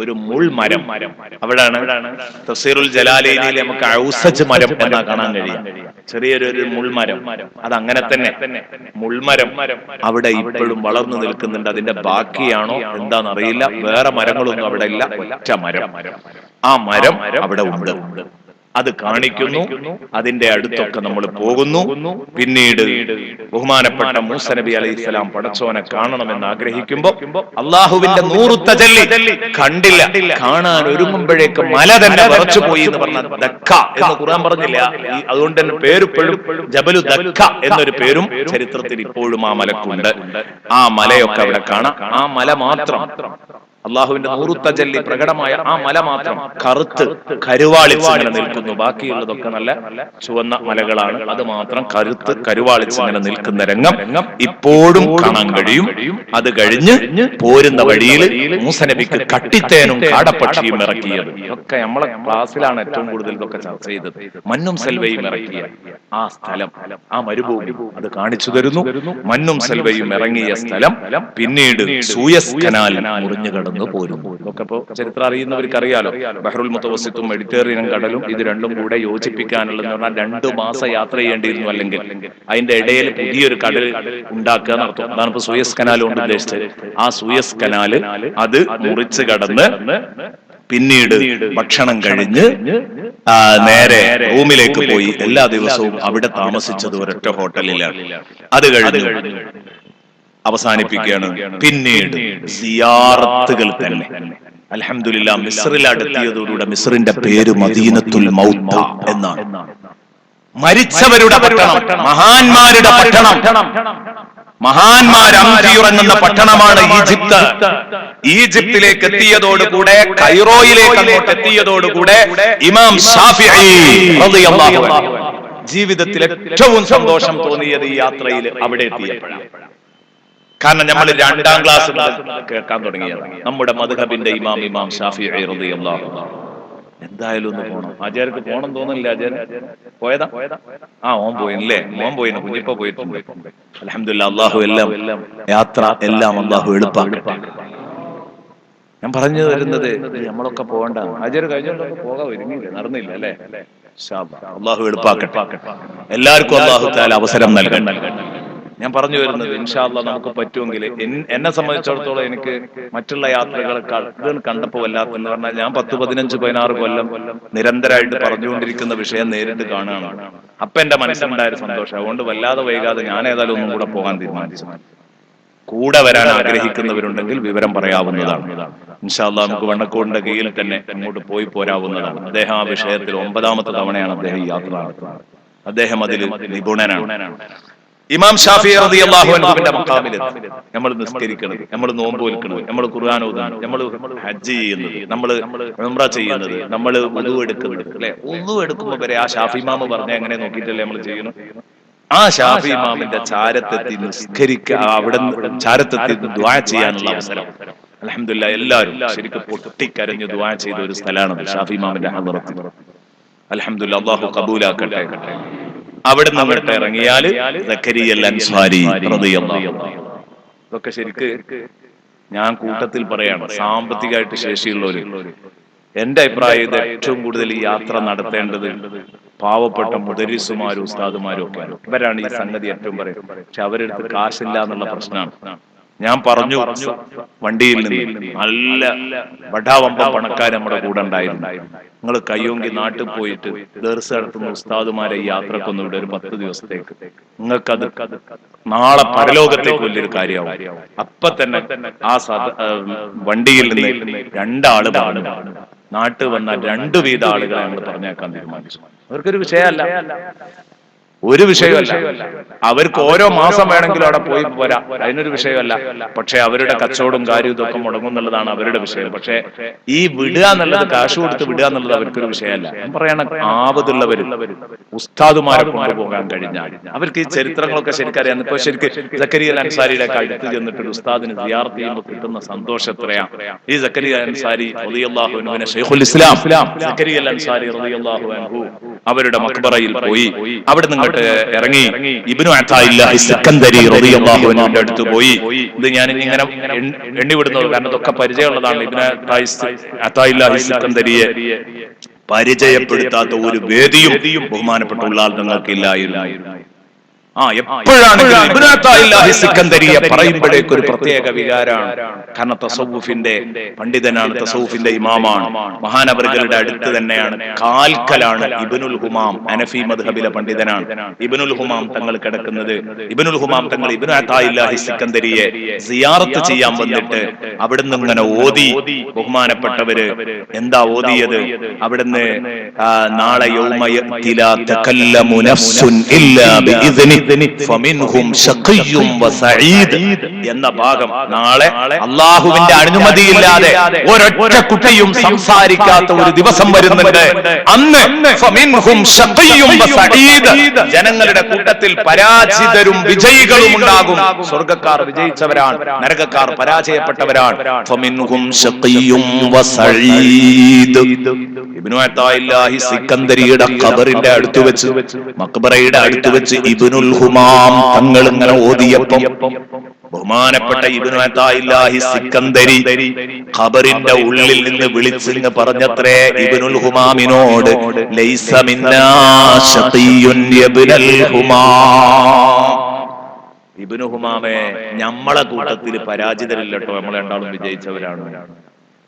ഒരു മുൾമരം അവിടാണ്. തഫ്സീറുൽ ജലാലൈനിൽ നമുക്ക് ഔസജ് മരം എന്നാ കാണാൻ കഴിയും. ചെറിയൊരു മുൾമരം, അത് അങ്ങനെ തന്നെ മുൾമരം അവിടെ ഇപ്പോഴും വളർന്നു നിൽക്കുന്നുണ്ട്. അതിന്റെ ബാക്കിയാണോ എന്താണെന്നറിയില്ല. വേറെ മരങ്ങളൊന്നും അവിടെ ഇല്ല, ഒറ്റ മരം. ആ മരം അവിടെ ഉണ്ട്. അത് കാണിക്കുന്നു. അതിന്റെ അടുത്തൊക്കെ നമ്മൾ പോകുന്നു. പിന്നീട് ബഹുമാനപ്പെട്ട മൂസ നബി അലൈഹിസ്സലാം പടച്ചോനെ കാണണമെന്ന് ആഗ്രഹിക്കുമ്പോ അള്ളാഹുവിന്റെ നൂറു തജല്ലി കണ്ടില്ല. കാണാൻ ഒരുങ്ങുമ്പോഴേക്ക് മല തന്നെ വിറച്ചു പോയി എന്ന് പറഞ്ഞ ദക്ക എന്ന് ഖുർആൻ പറഞ്ഞില്ല. അതുകൊണ്ട് തന്നെ പേരിപ്പോഴും ജബലു ദക്ക എന്നൊരു പേരും ചരിത്രത്തിൽ ഇപ്പോഴും ആ മലക്കുണ്ട്. ആ മലയൊക്കെ അവിടെ കാണാം. ആ മല മാത്രം, അള്ളാഹുവിന്റെ നൂറു തജല്ലി പ്രകടമായ ആ മല മാത്രം കറുത്ത് കരുവാളിച്ച് ഇങ്ങനെ നിൽക്കുന്നു. ബാക്കിയുള്ളതൊക്കെ നല്ല ചുവന്ന മലകളാണ്. അത് മാത്രം കറുത്ത് കരുവാളിച്ച് ഇങ്ങനെ നിൽക്കുന്ന രംഗം ഇപ്പോഴും കാണാൻ കഴിയും. അത് കഴിഞ്ഞ് പോരുന്ന വഴിയിൽ മൂസ നബിക്ക് കട്ടിത്തേനും കാടപ്പക്ഷിയും ഇറക്കിയത് ഒക്കെ നമ്മളെ ക്ലാസ്സിലാണ് ഏറ്റവും കൂടുതൽ ഇതൊക്കെ ചർച്ച ചെയ്തത്. മന്നും സെൽവയും ഇറക്കിയ ആ സ്ഥലം, ആ മരുഭൂമി അത് കാണിച്ചു തരുന്നു. മന്നും സെൽവയും ഇറങ്ങിയ സ്ഥലം പിന്നീട് സൂയസ് കനാൽ മുറിഞ്ഞു കിടന്നു പോരുന്നു. ഇതൊക്കെ ഇപ്പോ ചരിത്രം അറിയുന്നവർക്ക് അറിയാലോ. ബഹ്റുൽ മുത്തവസ്സിത്തും മെഡിറ്ററേനിയൻ കടലും ഇത് രണ്ടും കൂടെ യോജിപ്പിക്കാനുള്ളതെന്ന് പറഞ്ഞാൽ 2 മാസം യാത്ര ചെയ്യേണ്ടിയിരുന്നു. അല്ലെങ്കിൽ അതിന്റെ ഇടയിൽ പുതിയൊരു കടൽ ഉണ്ടാക്കുക നടത്തും. അതാണ് ഇപ്പൊ സൂയസ് കനാൽ കൊണ്ട് ഉദ്ദേശിച്ചത്. ആ സൂയസ് കനാല് അത് മുറിച്ച് കടന്ന് പിന്നീട് ഭക്ഷണം കഴിഞ്ഞ് നേരെ റൂമിലേക്ക് പോയി. എല്ലാ ദിവസവും അവിടെ താമസിച്ചത് ഒരൊറ്റ ഹോട്ടലിലാണ്. അത് കഴിഞ്ഞ് അവസാനിപ്പിക്കുകയാണ്. പിന്നീട് സിയാറത്തുകൾ തന്നെ. അൽഹംദുലില്ലാ, മിസ്റിൽ അടുത്തിയതോടുകൂടെ മിസ്റിന്റെ പേര് മദീനത്തുൽ മൗത്ത എന്നാണ്. മരിച്ചവരുടെ പട്ടണം, മഹാന്മാരുടെ പട്ടണം, മഹാന്മാർ അന്തിയുറങ്ങുന്ന പട്ടണമാണ് ഈജിപ്ത്. ഈജിപ്തിലേക്ക് എത്തിയതോടുകൂടെ, കൈറോയിലേക്ക് അങ്ങോട്ട് എത്തിയതോടുകൂടെ ഇമാം ഷാഫിഈ റളിയല്ലാഹു അൻഹു ജീവിതത്തിൽ ഏറ്റവും സന്തോഷം തോന്നിയത് ഈ യാത്രയിൽ അവിടെ എത്തിയപ്പോഴാണ്. കാരണം നമ്മൾ 2ാം ക്ലാസ് കേൾക്കാൻ തുടങ്ങിയത് നമ്മുടെ മദ്ഹബിന്റെ ഇമാം ഷാഫിഈ റളിയല്ലാഹു അൻഹു. എന്തായാലും ഒന്ന് പോണം. ആചാര്യക്ക് പോണം തോന്നില്ല. ആചാര്യ പോയതാ? ഓൻ പോയില്ലേ? മോൻ പോയിന്, കുഞ്ഞിപ്പോ പോയിട്ടുണ്ട്. അൽഹംദുലില്ലാ, അള്ളാഹു എല്ലാം യാത്ര എല്ലാം അള്ളാഹു എളുപ്പാക്കട്ടെ. ഞാൻ പറഞ്ഞു വരുന്നത് നമ്മളൊക്കെ പോകണ്ട. ആചാര്യ കഴിഞ്ഞോണ്ടൊക്കെ പോകാൻ ഒരുങ്ങിയില്ല, നടന്നില്ല അല്ലെ? അള്ളാഹു എളുപ്പാക്കട്ടെ. എല്ലാവർക്കും അള്ളാഹു തആല അവസരം നൽകട്ടെ. ഞാൻ പറഞ്ഞു വരുന്നത് ഇൻഷാ അല്ലാഹ് നമുക്ക് പറ്റുമെങ്കിൽ, എന്നെ സംബന്ധിച്ചിടത്തോളം എനിക്ക് മറ്റുള്ള യാത്രകളെക്കാൾ ഇത് കണ്ടപ്പോ വല്ലാത്ത എന്ന് പറഞ്ഞാൽ, ഞാൻ 10, 15, 16 കൊല്ലം നിരന്തരമായിട്ട് പറഞ്ഞുകൊണ്ടിരിക്കുന്ന വിഷയം നേരിട്ട് കാണുകയാണ്. അപ്പൊ എന്റെ മനസ്സിലുണ്ടായ സന്തോഷം. അതുകൊണ്ട് വല്ലാതെ വൈകാതെ ഞാൻ ഏതായാലും ഒന്നും കൂടെ പോകാൻ തീരുമാനിച്ചു. കൂടെ വരാൻ ആഗ്രഹിക്കുന്നവരുണ്ടെങ്കിൽ വിവരം പറയാവുന്നതാണ്. ഇൻഷാ അല്ലാഹ് നമുക്ക് വണ്ണക്കോടിന്റെ കീഴിൽ തന്നെ അങ്ങോട്ട് പോയി പോരാവുന്നതാണ്. അദ്ദേഹം ആ വിഷയത്തിൽ 9ാമത്തെ തവണയാണ് അദ്ദേഹം യാത്ര നടത്തുന്നത്. അദ്ദേഹം അതിൽ നിപുണനാണ്. ഇമാം ഷാഫിഈ റളിയല്ലാഹു അൻഹുവിന്റെ മഖാമിൽ നമ്മൾ നിസ്കരിക്കുന്നത്, നമ്മൾ നോമ്പ് വെക്കുന്നത്, നമ്മൾ ഖുർആൻ ഓതുന്നത്, നമ്മൾ ഹജ്ജ് ചെയ്യുന്നത്, നമ്മൾ ഉംറ ചെയ്യുന്നത്, നമ്മൾ വുളു എടുക്കുന്നത് അല്ലെ? വുളു എടുക്കുമ്പോൾ വരെ ആ ഷാഫി ഇമാം പറഞ്ഞ എങ്ങനെ നോക്കിയിട്ടല്ലേ നമ്മൾ ചെയ്യുന്നു. ആ ഷാഫി ഇമാമിന്റെ ചാരത്തെത്തി നിസ്കരിക്കുക, അവിടെ ചാരത്തെത്തി ദുആ ചെയ്യാനുള്ള അവസരം അൽഹംദുലില്ലാഹ് എല്ലാവരും ശരിക്കും പൊട്ടിക്കരഞ്ഞ് ദുആ ചെയ്ത ഒരു സ്ഥലമാണ് ഷാഫി ഇമാമിന്റെ ഹദ്റത്ത്. അൽഹംദുലില്ലാഹ്, അല്ലാഹു കബൂലാക്കട്ടെ. അവിടെ നിന്ന് ഇറങ്ങിയാൽ സക്കരിയൽ അൻസാരി റളിയല്ലാഹു അൻഹു. ഇതൊക്കെ ശരിക്ക് ഞാൻ കൂട്ടത്തിൽ പറയാണ്, സാമ്പത്തികമായിട്ട് ശേഷിയുള്ളവര് എന്റെ അഭിപ്രായം ഇത് ഏറ്റവും കൂടുതൽ ഈ യാത്ര നടത്തേണ്ടത് പാവപ്പെട്ട മുദരിസുമാരും ഉസ്താദുമാരും ഒക്കെ. ഇവരാണ് ഈ സംഗതി ഏറ്റവും പറയുന്നത്. പക്ഷെ അവരെടുത്ത് കാശില്ല എന്നുള്ള പ്രശ്നമാണ്. ഞാൻ പറഞ്ഞു, വണ്ടിയിൽ നിന്ന് നല്ല വടാവമ്പ പണക്കാർ നമ്മുടെ കൂടെ ഉണ്ടായിരുന്നു. നിങ്ങൾ കയ്യോങ്കി നാട്ടിൽ പോയിട്ട് ദർസ് നടത്തുന്ന ഉസ്താദുമാരെ ഈ യാത്രക്കൊന്നും ഇവിടെ ഒരു 10 ദിവസത്തേക്ക് നിങ്ങൾക്കത് നാളെ പരലോകത്തേക്ക് വലിയൊരു കാര്യമാവും. അപ്പൊ തന്നെ ആ വണ്ടിയിൽ നിന്ന് 2 ആള് പറഞ്ഞു, നാട്ടിൽ വന്ന 2 വീത ആളുകളെ ഞങ്ങൾ പറഞ്ഞേക്കാൻ തീരുമാനിച്ചു. അവർക്കൊരു വിഷയമല്ല. ഒരു വിഷയമല്ല. അവർക്ക് ഓരോ മാസം വേണമെങ്കിലും അവിടെ പോയി പോരാ, അതിനൊരു വിഷയമല്ല. പക്ഷെ അവരുടെ കച്ചവടവും കാര്യവും ഇതൊക്കെ മുടങ്ങുന്നുള്ളതാണ് അവരുടെ വിഷയം. പക്ഷെ ഈ വിടുക എന്നുള്ളത്, കാശ് കൊടുത്ത് വിടുക എന്നുള്ളത് അവർക്കൊരു വിഷയമല്ല. പറയണ ആവതുള്ളവർ ഉസ്താദുമാരെ കൊണ്ടുപോകാൻ കഴിഞ്ഞാൽ അവർക്ക് ഈ ചരിത്രങ്ങളൊക്കെ ശരിക്കറിയാം. ഇപ്പൊ ശരിക്കും സക്കരിയ അൻസാരിയുടെ അടുത്ത് ചെന്നിട്ട് ഒരു ഉസ്താദിന് സിയാറത്ത് ചെയ്യുമ്പോൾ കിട്ടുന്ന സന്തോഷം എത്രയാ. ഈ സക്കരിയ അൻസാരി റളിയല്ലാഹു അൻഹുവിനെ ശൈഖുൽ ഇസ്ലാം സക്കരിയ അൻസാരി റളിയല്ലാഹു അൻഹു അവരുടെ മഖ്ബറയിൽ പോയി. അവിടെ നിങ്ങോട്ട് ഇറങ്ങി ഇബ്നു അതാഇല്ലാഹി സിക്കന്ദരി റളിയല്ലാഹു അൻഹുവിന്റെ അടുത്ത് പോയി. ഇത് ഞാൻ ഇങ്ങനെ എണ്ണിവിടുന്നത് കാരണം ഇതൊക്കെ പരിചയമുള്ളതാണ്. ഇബ്നു അതാഇല്ലാഹി സിക്കന്ദരിയെ പരിചയപ്പെടുത്താത്ത ഒരു വേദിയും ബഹുമാനപ്പെട്ട ഉള്ളാൾ നിങ്ങൾക്കില്ലായിരുന്നു. എപ്പോഴാണെങ്കിലും ഇബ്നു അതാഇല്ലാഹി സിക്കന്ദരിയെ പറയുമ്പോഴേക്ക് ഒരു പ്രത്യേക വികാരമാണ്. കാരണം തസവ്വുഫിന്റെ പണ്ഡിതനാണ്, തസവ്വുഫിന്റെ ഇമാമാണ്, മഹാനവറുകളുടെ അടുത്ത് തന്നെയാണ്. കാൽക്കലാണ് ഇബ്നുൽ ഹുമാം, ഹനഫി മദ്ഹബിലെ പണ്ഡിതനാണ്. ഇബ്നുൽ ഹുമാം തങ്ങൾ കിടക്കുന്നത്, ഇബ്നുൽ ഹുമാം തങ്ങൾ ഇബ്നു അതാഇല്ലാഹി സിക്കന്ദരിയെ സിയാറത്ത് ചെയ്യാൻ വന്നിട്ട് അവിടുന്ന് ഇങ്ങനെ ഓതി. ബഹുമാനപ്പെട്ടവര് എന്താ ഓതിയത്? അവിടുന്ന് നാളെ യൗമ യഅതി ലാ തകല്ലമു നഫ്സുൻ ഇല്ലാ ബിഇദ്നി ഫമിൻഹും ശഖിയ്യും വസഈദ് എന്ന ഭാഗം. നാളെ അല്ലാഹുവിന്റെ അനുമതിയില്ലാതെ ഒരൊറ്റ കുട്ടിയും സംസാരിക്കാത്ത ഒരു ദിവസം വരുന്നുണ്ട്. അന്ന് ഫമിൻഹും ശഖിയ്യും വസഈദ്, ജനങ്ങളുടെ കൂട്ടത്തിൽ പരാജിതരും വിജയികളും ഉണ്ടാകും. സ്വർഗ്ഗക്കാർ വിജയിച്ചവരാണ്, നരകക്കാർ പരാജയപ്പെട്ടവരാണ്. ഫമിൻഹും ശഖിയ്യും വസഈദ്. ഇബ്നു അതാഇല്ലാഹി സിക്കന്ദരിയുടെ ഖബറിന്റെ അടുത്ത് വെച്ച്, മഖ്ബറയുടെ അടുത്ത് വെച്ച് ഇബ്നുൽ ഹുമാം തങ്ങൾ ഇങ്ങനെ ഓതിയപ്പം ബഹുമാനപ്പെട്ട ഇബ്നു അതാഇല്ലാഹി സിക്കന്ദരി ഖബറിന്റെ ഉള്ളിൽ നിന്ന് വിളിച്ചിങ്ങ് പറഞ്ഞത്രേ ഇബ്നുൽ ഹുമാമിനോട്, ലൈസ മിന്നാ ശഖിയ്യുൻ ഇബ്നുൽ ഹുമാം. ഇബ്നു ഹുമാമേ, നമ്മളെ കൂട്ടത്തിൽ പരാജിതരില്ലട്ടോ, നമ്മൾ രണ്ടാളും വിജയിച്ചവരാണ്.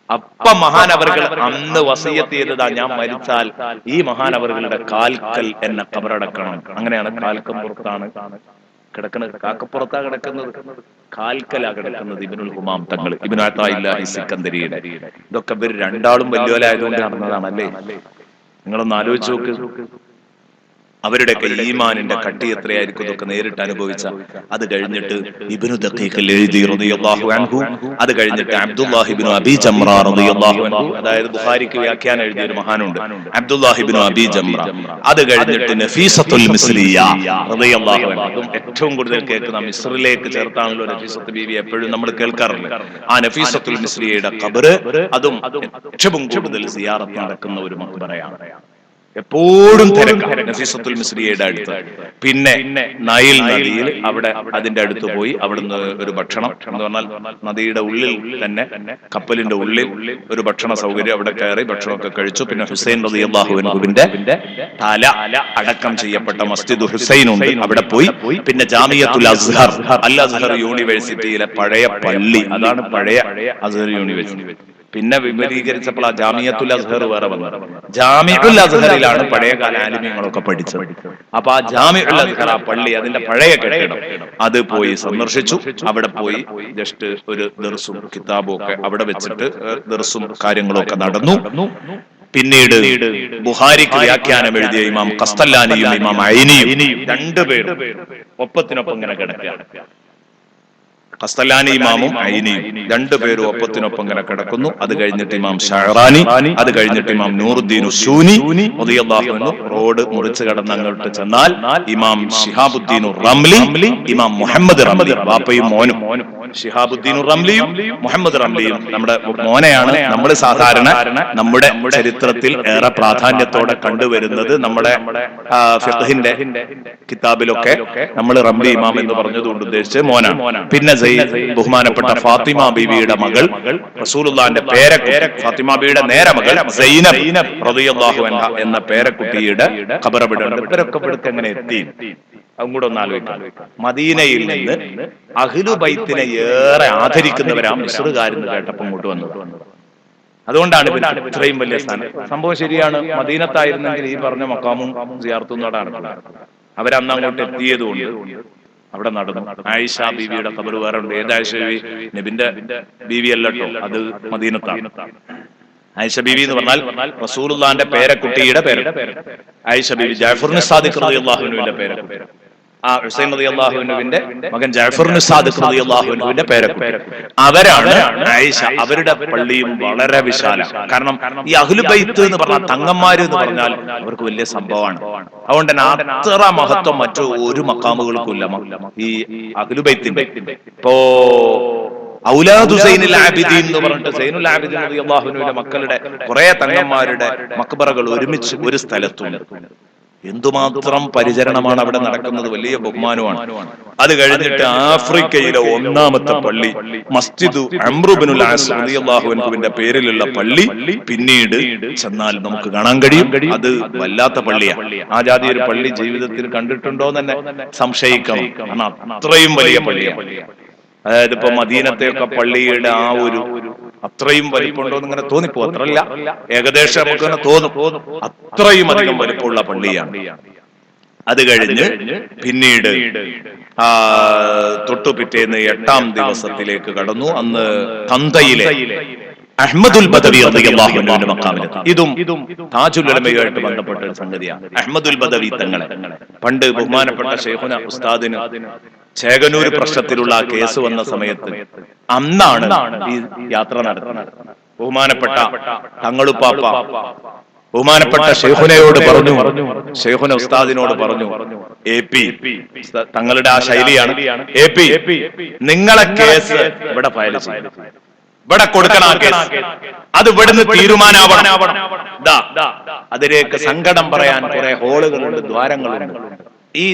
അപ്പ മഹാനവറുകൾ അന്ന് വസിയത്ത് ചെയ്തതാ, ഞാൻ മരിച്ചാൽ ഈ മഹാനവറുകളുടെ കാൽക്കൽ എന്നെ ഖബറടക്കണം. അങ്ങനെയാണ് കാൽക്കം പുറത്താണ് കിടക്കുന്നത്, കാക്കപ്പുറത്താ കിടക്കുന്നത്, കാൽക്കലാ കിടക്കുന്നത് ഇബ്നുൽ ഹുമാം തങ്ങൾ, ഇബ്നു അതാഇല്ലാഹി സിക്കന്ദരിയുടെ. ഇതൊക്കെ ഇവർ രണ്ടാളും വലിയവരായതുകൊണ്ട് നടന്നതാണല്ലേ. നിങ്ങളൊന്ന് ആലോചിച്ച് നോക്ക്. അവരുടെയൊക്കെ ഈമാനിന്റെ കട്ടി എത്രയായിരിക്കും ഇതൊക്കെ നേരിട്ട് അനുഭവിച്ച. അത് കഴിഞ്ഞിട്ട് ഇബ്നു ദഖീഖിൽ എഴുതി റളിയല്ലാഹു അൻഹു. അത് കഴിഞ്ഞിട്ട് അബ്ദുല്ലാഹി ഇബ്നു അബീ ജംറ റളിയല്ലാഹു അൻഹു, അതായത് ബുഖാരിക്ക് വ്യാഖ്യാനം എഴുതിയ ഒരു മഹാനുണ്ട് അബ്ദുല്ലാഹി ഇബ്നു അബീ ജംറ. അത് കഴിഞ്ഞിട്ട് നഫീസത്തുൽ മിസ്രിയ റളിയല്ലാഹു അൻഹു. അതും ഏറ്റവും കൂടുതൽ കേൾക്കുന്ന മിസ്രിലേക്ക് ചേർത്താണല്ലോ നഫീസത്ത് ബീവി എപ്പോഴും നമ്മൾ കേൾക്കാറുണ്ട്. ആ നഫീസത്തുൽ മിസ്രിയയുടെ ഖബർ അതും ഏറ്റവും കൂടുതൽ സിയാറത്ത് നടക്കുന്ന ഒരു മഖ്ബറയാണ്. എപ്പോഴും തിരക്കാണ് നഫീസത്തുൽ മിസ്രിയയുടെ അടുത്ത്. പിന്നെ നൈൽ നദിയിൽ അവിടെ അതിന്റെ അടുത്ത് പോയി അവിടുന്ന് ഒരു ഭക്ഷണം എന്ന് പറഞ്ഞാൽ നദിയുടെ ഉള്ളിൽ തന്നെ കപ്പലിന്റെ ഉള്ളിൽ ഒരു ഭക്ഷണ സൗകര്യം, അവിടെ കയറി ഭക്ഷണമൊക്കെ കഴിച്ചു. പിന്നെ ഹുസൈൻ റളിയല്ലാഹു അൻഹുവിന്റെ തല അടക്കം ചെയ്യപ്പെട്ട മസ്ജിദ് ഹുസൈൻ ഉണ്ട്, അവിടെ പോയി. പിന്നെ ജാമിയത്തുൽ അസ്ഹർ, അൽ അസ്ഹർ യൂണിവേഴ്സിറ്റിയിലെ പഴയ പള്ളി, അതാണ് പഴയ അസ്ഹർ യൂണിവേഴ്സിറ്റി. പിന്നെ വിപുലീകരിച്ചപ്പോൾ ആ ജാമിയത്തുൽ അസ്ഹർ വേറെ വന്നു. ജാമിഉൽ അസ്ഹറിലാണ് പഴയകാല ആലിമീങ്ങളൊക്കെ പഠിച്ചത്. അപ്പൊ ആ ജാമിഉൽ അസ്ഹർ, ആ പള്ളി, അതിന്റെ പഴയ കെട്ടിടം, അത് പോയി സന്ദർശിച്ചു. അവിടെ പോയി ജസ്റ്റ് ഒരു ദർസും കിതാബും ഒക്കെ അവിടെ വെച്ചിട്ട് ദർസും കാര്യങ്ങളൊക്കെ നടന്നു. പിന്നീട് ബുഖാരിക്ക് വ്യാഖ്യാനം എഴുതിയ ഇമാം ഖസ്തല്ലാനിയും ഇമാം ഐനിയും രണ്ടുപേരും ഒപ്പത്തിനൊപ്പം ഇങ്ങനെ കിടക്കുകയാണ്. ഖസ്തലാനി ഇമാമും ഐനിയും രണ്ടുപേരും ഒപ്പത്തിനൊപ്പം ഇങ്ങനെ കിടക്കുന്നു. അത് കഴിഞ്ഞിട്ട് ഇമാം ഷഅറാനി, അത് കഴിഞ്ഞിട്ട് ഇമാം നൂറുദ്ദീൻ ഉസ്സൂനി റളിയല്ലാഹു അൻഹു റോഡ് മുറിച്ച് കടന്ന് അങ്ങോട്ട് ചെന്നാൽ ഇമാം ശിഹാബുദ്ദീൻ റംലി, ഇമാം മുഹമ്മദ് റംലി, ബാപ്പയും മോനും. ശിഹാബുദ്ദീൻ റംലിയും മുഹമ്മദ് റംലിയും നമ്മുടെ മോനെയാണ്. നമ്മൾ സാധാരണ നമ്മുടെ ചരിത്രത്തിൽ ഏറെ പ്രാധാന്യത്തോടെ കണ്ടുവരുന്നത് നമ്മുടെ ഫിഖ്ഹിന്റെ കിതാബിലൊക്കെ നമ്മൾ റംലി ഇമാം എന്ന് പറഞ്ഞതുകൊണ്ട് ഉദ്ദേശിച്ച് മോനാണ്. പിന്നെ ബഹുമാനപ്പെട്ട ഫാത്തിമ ബീവിയുടെ മകൾ, റസൂലുള്ളാഹിന്റെ ഫാത്തിമ ബീവിയുടെ നേരെ മകൾ സൈനബ് റളിയല്ലാഹു അൻഹ എന്ന പേരക്കുട്ടിയുടെ ഖബർ അവിടെയുണ്ട്. ഇവരൊക്കെ ഇവിടേക്ക് എങ്ങനെ എത്തി? അതും കൂടെ ഒന്ന് ആലോചിക്കാം. മദീനയിൽ നിന്ന് അഹ്ലു ബൈത്തിനെ ഏറെ ആദരിക്കുന്നവരാ മിസ്റുകാരെന്ന് കേട്ടപ്പോൾ ഇങ്ങോട്ട് വന്നത്. അതുകൊണ്ടാണ് ഇത്രയും വലിയ സ്ഥാനം. സംഭവം ശരിയാണ്. മദീനത്തായിരുന്നെങ്കിൽ ഈ പറഞ്ഞ മക്കാമും സിയാറത്തും നടക്കുന്നത്. അവരന്ന് അങ്ങോട്ട് എത്തിയതുകൊണ്ട് അവിടെ നടന്നു. ആയിഷ ബീവിയുടെ ഖബർ വേറെ ഉണ്ട്. ഏത് ആയിഷ ബീവി? നബിന്റെ ബീവി അല്ലട്ടോ, അത് മദീനത്താണ്. ആയിഷ ബീവി എന്ന് പറഞ്ഞാൽ റസൂലുള്ളാഹിന്റെ പേരക്കുട്ടിയുടെ പേര്. ആയിഷ ബീവി ജഅഫർ സാദിഖ് റളിയല്ലാഹു അൻഹുവിന്റെ പേരക്കുട്ടി. ആ ഹുസൈൻ റളിയല്ലാഹു അൻഹുവിന്റെ മകൻ ജഅഫർ സാദിഖ് റളിയല്ലാഹു അൻഹുവിന്റെ പേരക്കുട്ടി. അവരാണ് ആയിഷ. അവരുടെ പള്ളിയും വളരെ വിശാലം. കാരണം ഈ അഹ്ലു ബൈത്ത് എന്ന് പറഞ്ഞാൽ തങ്ങന്മാര് എന്ന് പറഞ്ഞാൽ അവർക്ക് വലിയ സംഭവമാണ്. അതുകൊണ്ട് തന്നെ അത്ര മഹത്വം മറ്റു ഒരു മക്കാമുകൾക്കും ഇല്ല ഈ അഹ്ലു ബൈത്തിന്റെ. ഇപ്പോ ഔലാദു സൈനുൽ ആബിദീൻ എന്ന് പറഞ്ഞിട്ട് സൈനുൽ ആബിദീൻ റളിയല്ലാഹു അൻഹുവിന്റെ മക്കളുടെ കുറെ തങ്ങന്മാരുടെ മക്ബറകൾ ഒരുമിച്ച് ഒരു സ്ഥലത്തുണ്ട്. എന്തുമാത്രം പരിചരണമാണ് അവിടെ നടക്കുന്നത്, വലിയ ബഹുമാനമാണ്. അത് കഴിഞ്ഞിട്ട് ആഫ്രിക്കയിലെ ഒന്നാമത്തെ പള്ളി മസ്ജിദ് അംറു ഇബ്നുൽ ആസ് റളിയല്ലാഹു അൻഹുവിന്റെ പേരിലുള്ള പള്ളി പിന്നീട് ചെന്നാൽ നമുക്ക് കാണാൻ കഴിയും. അത് വല്ലാത്ത പള്ളിയാണ്. ആ ജാതി ഒരു പള്ളി ജീവിതത്തിൽ കണ്ടിട്ടുണ്ടോ എന്ന് തന്നെ സംശയിക്കണം. കാരണം അത്രയും വലിയ പള്ളിയാണ്. അതായത് ഇപ്പൊ മദീനത്തെയൊക്കെ പള്ളിയുടെ ആ ഒരു അത്രയും വലിപ്പമുണ്ടോ എന്ന് ഇങ്ങനെ തോന്നിപ്പോ. അത്രല്ല, ഏകദേശം നമുക്ക് തന്നെ തോന്നും. അത്രയും അധികം വലിപ്പമുള്ള പള്ളിയാണ്. അത് കഴിഞ്ഞ് പിന്നീട് തൊട്ടുപിറ്റേന്ന് 8ാം ദിവസത്തിലേക്ക് കടന്നു. അന്ന് തന്തയിലെ അഹ്മദുൽ ബദവി റളിയല്ലാഹു അൻഹുവിന്റെ മഖാമിലെത്തി. ഇതും താജുൽ ഉലമയുമായിട്ട് ബന്ധപ്പെട്ട ഒരു സംഗതിയാണ്. അഹ്മദുൽ ബദവി തങ്ങളെ പണ്ട് ബഹുമാനപ്പെട്ട ശൈഖുന ഉസ്താദിന് ചേകനൂർ പ്രശ്നത്തിലുള്ള ആ കേസ് വന്ന സമയത്ത് അന്നാണ് ഈ യാത്ര നടത്തുന്നത്. ബഹുമാനപ്പെട്ട തങ്ങളുപ്പാപ്പ ബഹുമാനപ്പെട്ട ശൈഖുനയോട് പറഞ്ഞു, ശൈഖുന ഉസ്താദിനോട് പറഞ്ഞു, AP തങ്ങളുടെ ആ ശൈലിയാണ്, AP നിങ്ങളെ കേസ് ഇവിടെ ഫയൽ ചെയ്യും, ഇവിടെ കൊടുക്കണം ആ കേസ്, അത് ഇവിടുന്ന് തീരുമാനാവണം. അതിലേക്ക് സങ്കടം പറയാൻ കുറെ ഹോളുകളുണ്ട്, ദ്വാരങ്ങളുണ്ട്. ഈ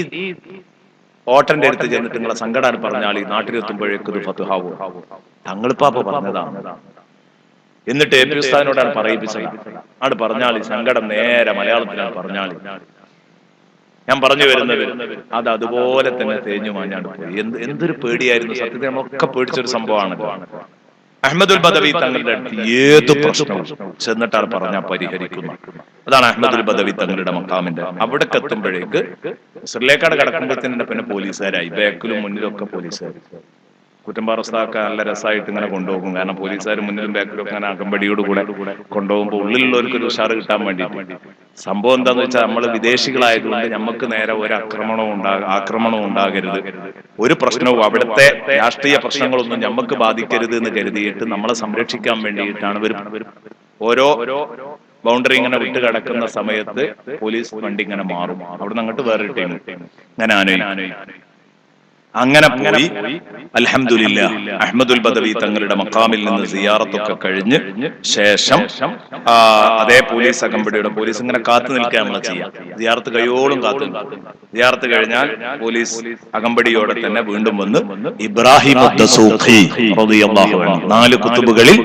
ഓട്ടന്റെ അടുത്ത് ചെന്നിട്ട് നിങ്ങളെ സങ്കടം പറഞ്ഞാൽ ഈ നാട്ടിലെത്തുമ്പോഴേക്ക് ഇത് ഫത്ഹാവും. തങ്ങളിപ്പാപ്പ പറഞ്ഞതാണ്. എന്നിട്ട് AP ഉസ്താദിനോടാണ് പറയിപ്പിച്ചത്. ആണ് പറഞ്ഞാൽ ഈ സങ്കടം നേരെ മലയാളത്തിലാണ് പറഞ്ഞാൽ. ഞാൻ പറഞ്ഞു വരുന്നത് അത് അതുപോലെ തന്നെ തേഞ്ഞു മാഞ്ഞാണ്ട് പോയി. എന്തൊരു പേടിയായിരുന്നു സത്യത്തിൽ. നമ്മളൊക്കെ പേടിച്ചൊരു സംഭവമാണ്. അഹ്മദുൽ ബദവി തങ്ങളുടെ അടുത്ത് ഏത് പ്രശ്നവും ചെന്നിട്ടാണ് പറഞ്ഞാൽ പരിഹരിക്കുന്നത്. അതാണ് അഹ്മദുൽ ബദവി തങ്ങളുടെ മക്കാമിന്റെ. അവിടെ എത്തുമ്പോഴേക്ക് ശ്രീലേക്കാട് കടക്കുമ്പോഴത്തേന് പിന്നെ പോലീസുകാരായി. ബാക്കിലും മുന്നിലും ഒക്കെ പോലീസുകാർ. കുറ്റമ്പാറസ്ഥാക്ക നല്ല രസമായിട്ട് ഇങ്ങനെ കൊണ്ടുപോകും. കാരണം പോലീസുകാർ മുന്നിലും ബാക്കിലും ഒക്കെ അങ്ങനെ അകമ്പടിയോട് കൂടെ കൊണ്ടുപോകുമ്പോൾ ഉള്ളിലുള്ളവർക്ക് ഒരു ഉഷാറ് കിട്ടാൻ വേണ്ടിയിട്ട്. സംഭവം എന്താന്ന് വെച്ചാൽ നമ്മൾ വിദേശികളായതുകൊണ്ട് നമുക്ക് നേരെ ഒരു ആക്രമണവും ഉണ്ടാകരുത്, ഒരു പ്രശ്നവും അവിടുത്തെ രാഷ്ട്രീയ പ്രശ്നങ്ങളൊന്നും നമുക്ക് ബാധിക്കരുത് എന്ന് കരുതിയിട്ട് നമ്മളെ സംരക്ഷിക്കാൻ വേണ്ടിയിട്ടാണ് ഇവർ ഓരോ ബൗണ്ടറി ഇങ്ങനെ വിട്ട് കിടക്കുന്ന സമയത്ത് പോലീസ് വണ്ടി ഇങ്ങനെ മാറും. അവിടുന്ന് അങ്ങോട്ട് വേറെ ടീം ഞാൻ ആനയിക്കും. അങ്ങനെ പോയി അൽഹംദുലില്ലാഹ് അഹ്മദുൽ ബദവി തങ്ങളുടെ മഖാമിൽ നിന്ന് സിയാറത്തൊക്കെ കഴിഞ്ഞ് ശേഷം അതേ പോലീസ് അകമ്പടിയുടെ പോലീസ് ഇങ്ങനെ കാത്തു നിൽക്കുക നമ്മളെ ചെയ്യാം. സിയാറത്ത് കഴിയോളം കാത്തു നിൽക്കും. സിയാറത്ത് കഴിഞ്ഞാൽ പോലീസ് അകമ്പടിയോടെ തന്നെ വീണ്ടും വന്ന് ഇബ്രാഹിം അദ്ദസൂഖി റളിയല്ലാഹു അൻഹു, 4 കുത്തുബുകളിൽ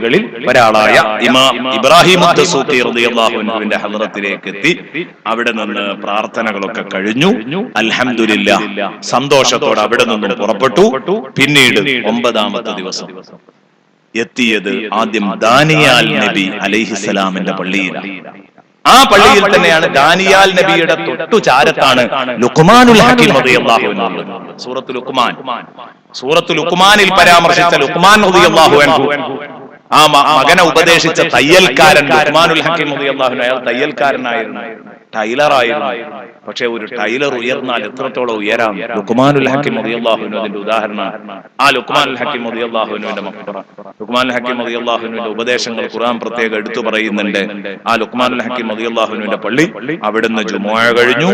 ഒരാളായ ഇമാം ഇബ്രാഹിം അദ്ദസൂഖി റളിയല്ലാഹു അൻഹുവിന്റെ ഹദ്റത്തിലേക്ക് എത്തി. അവിടെ നിന്ന് പ്രാർത്ഥനകളൊക്കെ കഴിഞ്ഞു. അൽഹംദുലില്ലാഹ് സന്തോഷത്തോടെ അവിടെ നിന്നും പുറപ്പെട്ടു. പിന്നീട് 9ാമത്തെ ദിവസം എത്തിയത് ആദ്യം ദാനിയാൽ നബി അലൈഹിസ്സലാമിന്റെ പള്ളിയിലാണ്. ആ പള്ളിയിൽ തന്നെയാണ് ദാനിയാൽ നബിയുടെ തൊട്ടു ചാരത്താണ് ലുഖ്മാനുൽ ഹകീം റളിയല്ലാഹു അൻഹു. സൂറത്തുൽ ലുഖ്മാനിൽ പരാമർശിച്ച ലുഖ്മാൻ റളിയല്ലാഹു അൻഹു, ആ മകനെ ഉപദേശിച്ച തയ്യൽക്കാരൻ ലുഖ്മാനുൽ ഹകീം റളിയല്ലാഹു അൻഹു. അയാൾ തയ്യൽക്കാരനായിരുന്നു, ടൈലറായിരുന്നു. പക്ഷെ ഒരു ടൈലർ ഉയർന്നാൽ എത്രത്തോളം ഉയരാം. ലുഖ്മാനുൽ ഹകീം റളിയല്ലാഹു അൻഹു അതിന്റെ ഉദാഹരണമാണ്. ആ ലുഖ്മാനുൽ ഹകീം റളിയല്ലാഹു അൻഹുവിന്റെ മഖ്ബറ, ലുഖ്മാനുൽ ഹകീം റളിയല്ലാഹു അൻഹുവിന്റെ ഉപദേശങ്ങൾ ഖുർആൻ പ്രത്യേകം എടുത്തു പറയുന്നുണ്ട്. ആ ലുഖ്മാനുൽ ഹകീം റളിയല്ലാഹു അൻഹുവിന്റെ പള്ളി, അവിടുന്ന് ജുമുഅ കഴിഞ്ഞു.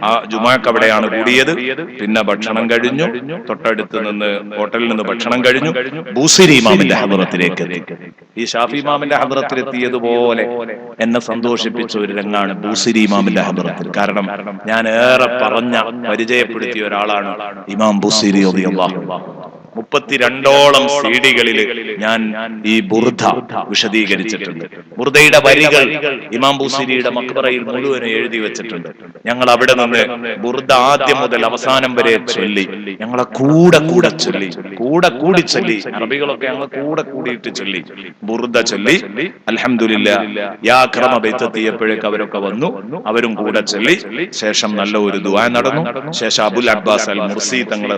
ആ ജുമുഅക്ക് അവിടെയാണ് കൂടിയത്. പിന്നെ ഭക്ഷണം കഴിഞ്ഞു. തൊട്ടടുത്ത് നിന്ന് ഹോട്ടലിൽ നിന്ന് ഭക്ഷണം കഴിഞ്ഞു. ബൂസിരി ഇമാമിന്റെ ഹദ്റത്തിലേക്ക് എത്തി. ഈ ഷാഫി ഇമാമിന്റെ ഹദ്റത്തിലെത്തിയതുപോലെ എന്നെ സന്തോഷിപ്പിച്ച ഒരു രംഗാണ് ബൂസിരി ഇമാമിന്റെ ഹദ്റത്തിൽ. കാരണം ഞാൻ ഏറെ പറഞ്ഞ പരിചയപ്പെടുത്തിയ ഒരാളാണ് ഇമാം ബുസീരി റളിയല്ലാഹു അൻഹു. 32ഓളം സീഡികളിൽ ഞാൻ ഈ ബുർദ വിശദീകരിച്ചിട്ടുണ്ട്. ബുർദയുടെ വരികൾ ഇമാം ബുസീരിയുടെ മഖ്ബറയിൽ മുഴുവനും എഴുതി വെച്ചിട്ടുണ്ട്. ഞങ്ങൾ അവിടെ നിന്ന് ബുർദ ആദ്യം മുതൽ അവസാനം വരെ ചൊല്ലി. ഞങ്ങളെ കൂടെ ചൊല്ലി. അറബികളൊക്കെ ഞങ്ങൾ കൂടിയിട്ട് ചൊല്ലി, ബുർദ ചൊല്ലി. അൽഹംദുലില്ലാഹ് യാ അക്രമ ബൈത്തെത്തിയപ്പോഴേക്ക് അവരൊക്കെ വന്നു, അവരും കൂടെ ചൊല്ലി. ശേഷം നല്ല ഒരു ദുആ നടന്നു. ശേഷം അബുൽ അബ്ബാസ് അൽ മുർസി തങ്ങളെ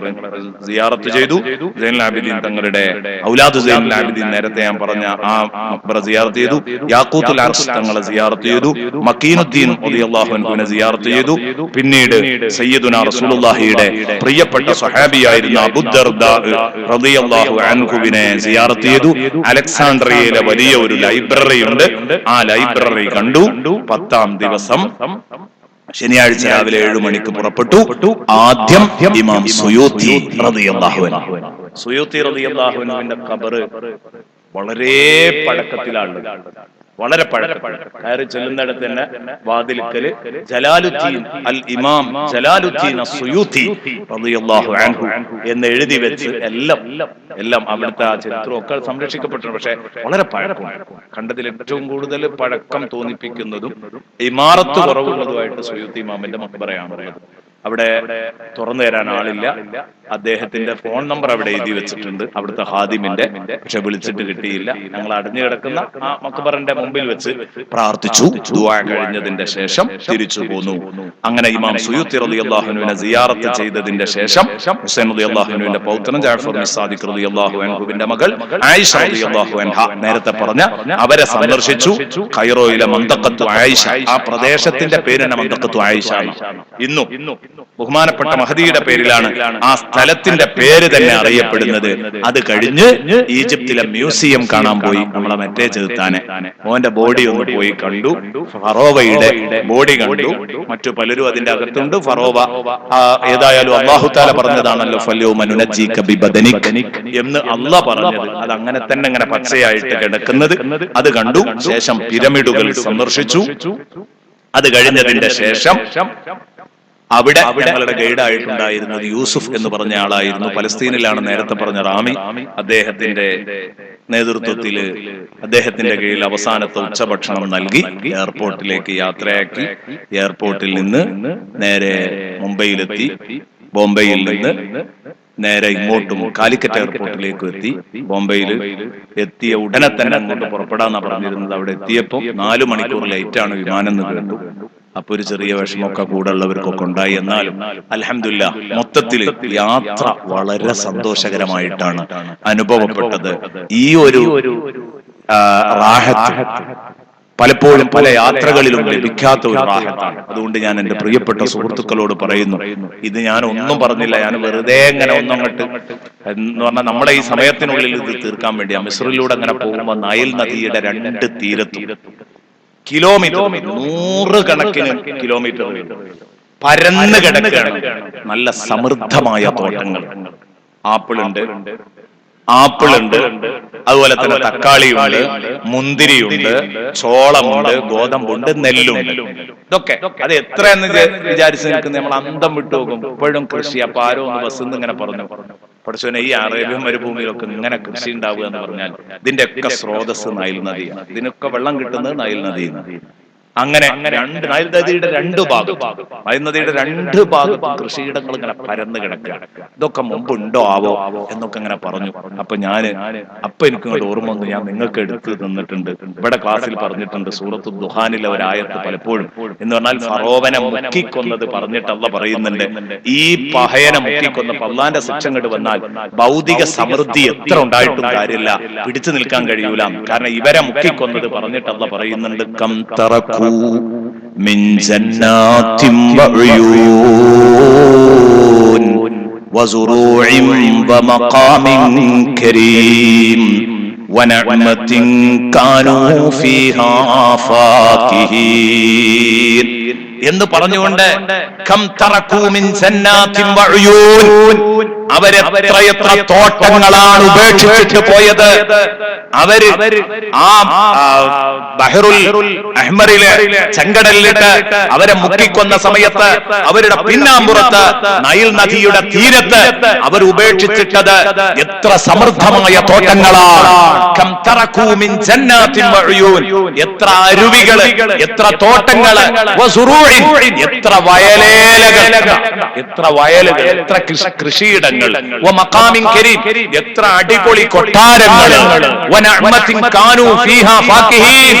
സിയാറത്ത് ചെയ്തു. സൈനുൽ ആബിദീൻ തങ്ങളുടെ ഔലാദ് സൈനുൽ ആബിദീൻ നേരത്തെ ഞാൻ പറഞ്ഞ ആ മഖ്ബറ സിയാറത്ത് ചെയ്തു. യാഖൂത്തുൽ അർശ് തങ്ങളെ സിയാറത്ത് ചെയ്തു. മക്കീനുദ്ദീൻ റളിയല്ലാഹു അൻഹുവിനെ സിയാറത്ത് ചെയ്തു. പിന്നീട് സയ്യിദുനാ റസൂലുള്ളാഹിയുടെ പ്രിയപ്പെട്ട സ്വഹാബിയായിരുന്ന അബൂദർദാ റളിയല്ലാഹു അൻഹുവിനെ സിയാറത്ത് ചെയ്തു. അലക്സാണ്ട്രിയയിലെ വലിയ ഒരു ലൈബ്രറി ഉണ്ട്, ആ ലൈബ്രറി കണ്ടു. 10ാം ദിവസം ശനിയാഴ്ച രാവിലെ 7 മണിക്ക് പുറപ്പെട്ടു. ആദ്യം ഇമാം സുയൂത്തി റളിയല്ലാഹു അൻഹു. സുയൂത്തി റളിയല്ലാഹു അൻഹുവിന്റെ ഖബർ വളരെ പഴക്കത്തിലാണ്, വളരെ പഴക്കം. കയറി ചെല്ലുന്നിടത്ത് തന്നെ വാതിൽക്കല് ജലാലുദ്ദീൻ അൽ ഇമാം ജലാലുദ്ദീൻ അസ്സുയൂത്തി റളിയല്ലാഹു അൻഹു എന്ന് എഴുതി വെച്ച് എല്ലാം അവിടുത്തെ ആ ചരിത്രമൊക്കെ സംരക്ഷിക്കപ്പെട്ടു. പക്ഷെ വളരെ പഴക്കം, കണ്ടതിൽ ഏറ്റവും കൂടുതൽ പഴക്കം തോന്നിപ്പിക്കുന്നതും ഇമാറത്ത് കുറവുള്ളതുമായിട്ട് സുയൂത്തി ഇമാമിന്റെ മഖ്ബറയാണുള്ളത്. അവിടെ തുറന്നു തരാൻ ആളില്ല. അദ്ദേഹത്തിന്റെ ഫോൺ നമ്പർ അവിടെ എഴുതി വെച്ചിട്ടുണ്ട്, അവിടുത്തെ ഹാദിമിന്റെ. പക്ഷെ വിളിച്ചിട്ട് കിട്ടിയില്ല. ഞങ്ങൾ അടഞ്ഞു കിടക്കുന്ന ആ മഖ്ബറിന്റെ മുമ്പിൽ വെച്ച് പ്രാർത്ഥിച്ചു. ദുആ കഴിഞ്ഞതിന്റെ ശേഷം തിരിച്ചു പോന്നു. അങ്ങനെ ഇമാം സുയൂത്തി റളിയല്ലാഹു അൻഹുവിനെ സിയാറത്ത് ചെയ്തതിന്റെ ശേഷം ഹുസൈൻ റളിയല്ലാഹു അൻഹുവിന്റെ പൗത്രൻ ജഅഫർ ബിൻ സാദിഖ് റളിയല്ലാഹു അൻഹുവിന്റെ മകൾ ആയിഷ റളിയല്ലാഹു അൻഹ നേരത്തെ പറഞ്ഞ അവരെ സന്ദർശിച്ചു. കൈറോയിലെ മന്തഖത്തു ആയിഷ, ആ പ്രദേശത്തിന്റെ പേര് തന്നെ മന്തഖത്തു ആയിഷ. ഇന്നും ബഹുമാനപ്പെട്ട മഹദിയുടെ പേരിലാണ് ആ സ്ഥലത്തിന്റെ പേര് തന്നെ അറിയപ്പെടുന്നത്. അത് കഴിഞ്ഞ് ഈജിപ്തിലെ മ്യൂസിയം കാണാൻ പോയി. നമ്മളെ മറ്റേ ചെറുത്താനെ മോന്റെ ബോഡി ഒന്ന് പോയി കണ്ടു. ഫറോവയുടെ ബോഡി കണ്ടു. മറ്റു പലരും അതിന്റെ അകത്തുണ്ട്. ഫറോവ ഏതായാലും അല്ലാഹു തആല പറഞ്ഞതാണല്ലോ ഫല്യൗമ നുനജ്ജിക ബിബദനിക എന്ന് അല്ലാഹ് പറഞ്ഞത്. അത് അങ്ങനെ തന്നെ ഇങ്ങനെ പച്ചയായിട്ട് കിടക്കുന്നത് അത് കണ്ടു. ശേഷം പിരമിഡുകൾ സന്ദർശിച്ചു. അത് കഴിഞ്ഞതിന്റെ ശേഷം അവിടെ ഞങ്ങളുടെ ഗൈഡായിട്ടുണ്ടായിരുന്നത് യൂസുഫ് എന്ന് പറഞ്ഞ ആളായിരുന്നു. പലസ്തീനിലാണ് നേരത്തെ പറഞ്ഞ റാമി. അദ്ദേഹത്തിന്റെ നേതൃത്വത്തില് അദ്ദേഹത്തിന്റെ കീഴിൽ അവസാനത്തെ ഉച്ചഭക്ഷണം നൽകി എയർപോർട്ടിലേക്ക് യാത്രയാക്കി. എയർപോർട്ടിൽ നിന്ന് നേരെ മുംബൈയിലെത്തി. ബോംബെയിൽ നിന്ന് നേരെ ഇങ്ങോട്ടും കാലിക്കറ്റ് എയർപോർട്ടിലേക്ക് എത്തി. ബോംബെയിൽ എത്തിയ ഉടനെ തന്നെ അങ്ങോട്ട് പുറപ്പെടാന്നാ പറഞ്ഞിരുന്നത്. അവിടെ എത്തിയപ്പോ 4 മണിക്കൂർ ലേറ്റാണ് വിമാനം എന്ന് കേട്ടു. അപ്പൊ ഒരു ചെറിയ വിഷമമൊക്കെ കൂടെ ഉള്ളവർക്കൊക്കെ ഉണ്ടായി. എന്നാലും അൽഹംദുലില്ലാ മൊത്തത്തിൽ യാത്ര വളരെ സന്തോഷകരമായിട്ടാണ് അനുഭവപ്പെട്ടത്. ഈ ഒരു റാഹത്ത് പലപ്പോഴും പല യാത്രകളിലും ലഭിക്കാത്ത ഒരു റാഹത്താണ്. അതുകൊണ്ട് ഞാൻ എന്റെ പ്രിയപ്പെട്ട സുഹൃത്തുക്കളോട് പറയുന്നു, ഇത് ഞാൻ ഒന്നും പറഞ്ഞില്ല, ഞാൻ വെറുതെ ഇങ്ങനെ ഒന്നങ്ങോട്ട് എന്ന് പറഞ്ഞാൽ നമ്മളെ ഈ സമയത്തിനുള്ളിൽ ഇത് തീർക്കാൻ വേണ്ടിയാ. മിസ്രിലൂടെ അങ്ങനെ പോകുമ്പോൾ നൈൽ നദിയുടെ 2 തീരത്തും കിലോമീറ്റർ 100 കണക്കിന് കിലോമീറ്റർ പരന്ന് കിടക്കുകയാണ്. നല്ല സമൃദ്ധമായ തോട്ടങ്ങൾ. ആപ്പിളുണ്ട്, അതുപോലെ തന്നെ തക്കാളിയുണ്ട്, മുന്തിരിയുണ്ട്, ചോളമുണ്ട്, ഗോതമ്പുണ്ട്, നെല്ലുണ്ട്. ഇതൊക്കെ അത് എത്രയെന്ന് വിചാരിച്ച് നിൽക്കുന്നത് നമ്മൾ അന്തം വിട്ടു പോകും. ഇപ്പോഴും കൃഷി. അപ്പൊ ആരോ ഒന്ന് ബസ്സിന്ന് ഇങ്ങനെ പറഞ്ഞു, പഠിച്ചോനെ ഈ അറേബ്യൻ മരുഭൂമിയിലൊക്കെ ഇങ്ങനെ കൃഷി ഉണ്ടാവുക എന്ന് പറഞ്ഞാൽ ഇതിന്റെയൊക്കെ സ്രോതസ് നൈൽ നദിയാണ്. ഇതിനൊക്കെ വെള്ളം കിട്ടുന്നത് നൈൽ നദിയിൽ നിന്ന്. അങ്ങനെ നൈൽ നദിയുടെ 2 ഭാഗം, നൈൽ നദിയുടെ 2 ഭാഗത്തും കൃഷിയിടങ്ങൾ ഇങ്ങനെ പരന്ന് കിടക്കുകയാണ്. ഇതൊക്കെ മുമ്പ് ഉണ്ടോ ആവോ എന്നൊക്കെ ഇങ്ങനെ പറഞ്ഞു. അപ്പൊ എനിക്ക് ഇങ്ങോട്ട് ഓർമ്മ വന്നു, ഞാൻ നിങ്ങൾക്ക് എടുത്ത് തന്നിട്ടുണ്ട്. ഇവിടെ ക്ലാസ്സിൽ പറഞ്ഞിട്ടുണ്ട് സൂറത്തു ദുഹാനിലെ ഒരായത്ത് പലപ്പോഴും എന്ന് പറഞ്ഞാൽ ഫറോവനെ മുക്കിക്കൊന്നത് പറഞ്ഞിട്ട് അല്ലാഹ് പറയുന്നുണ്ട്. ഈ പഹയനെ മുക്കിക്കൊന്നപ്പോ അള്ളാന്റെ ശിക്ഷ ഇങ്ങോട്ട് വന്നാൽ ഭൗതിക സമൃദ്ധി എത്ര ഉണ്ടായിട്ടും കാര്യമില്ല, പിടിച്ചു നിൽക്കാൻ കഴിയൂല. കാരണം ഇവരെ മുക്കിക്കൊന്നത് പറഞ്ഞിട്ട് അല്ലാഹ് പറയുന്നുണ്ട് കം തറക്കൂ من جنات وعيون وزروع ومقام كريم ونعمة كانوا فيها فاكهين എന്ന് പറഞ്ഞുകൊണ്ട് കം തറക്കൂ മിൻ ജന്നാത്തിൻ വഉയൂൻ, അവരെത്രയെത്ര തോട്ടങ്ങളാണ് ഉപേക്ഷിച്ചിട്ട് പോയത്. അവര് ആ ബഹറുൽ അഹ്മറിലെ ചെങ്കടലിലിട്ട് അവരെ മുക്കിക്കൊന്ന സമയത്ത് അവരുടെ പിന്നാമ്പുറത്ത് നൈൽ നദിയുടെ തീരത്ത് അവർ ഉപേക്ഷിച്ചിട്ടത് എത്ര സമൃദ്ധമായ തോട്ടങ്ങളാണ്. കം തറക്കൂ മിൻ ജന്നാത്തിൻ വഉയൂൻ, എത്ര അരുവികൾ, എത്ര തോട്ടങ്ങൾ, വസുറൂഇൻ, എത്ര വയലേലകൾ, എത്ര കൃഷിയിടങ്ങൾ. കിരീടങ്ങൾ, വമഖാമിൻ കരീം, എത്ര അടിപൊളി കൊട്ടാരങ്ങൾ, വനഅമത്തിൻ കാനൂ ഫീഹാ ഫാകിഹീൻ,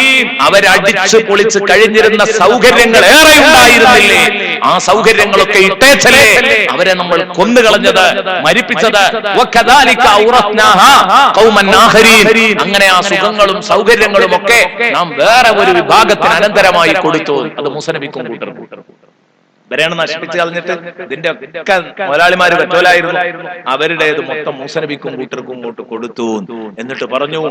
അവരടിച്ചു പൊളിച്ച് കഴിഞ്ഞിരുന്ന സൗകര്യങ്ങൾ ഏറെ ഉണ്ടായിരുന്നില്ലേ? ആ സൗകര്യങ്ങളൊക്കെ ഇട്ടേച്ചല്ലേ അവരെ നമ്മൾ കൊന്നുകളഞ്ഞത്, മരിപ്പിച്ചത്. വകദാലിക ഔറത്നാഹാ ഖൗമൻ ആഖരീൻ, അങ്ങനെ ആ സുഖങ്ങളും സൗകര്യങ്ങളും ഒക്കെ നാം വേറെ ഒരു വിഭാഗത്തിന് അനന്തരമായി കൊടുത്തു. അത് മൂസ നബിക്കും കൂട്ടർക്കും. ഇവരെയാണ് നശിപ്പിച്ച് കളഞ്ഞിട്ട് ഇതിന്റെ ഒക്കെ മുതലാളിമാര് പറ്റോലായിരുന്നു. അവരുടേത് മൊത്തം മൂസ നബിക്കും കൂട്ടർക്കും ഇങ്ങോട്ട് കൊടുത്തു. എന്നിട്ട് പറഞ്ഞു,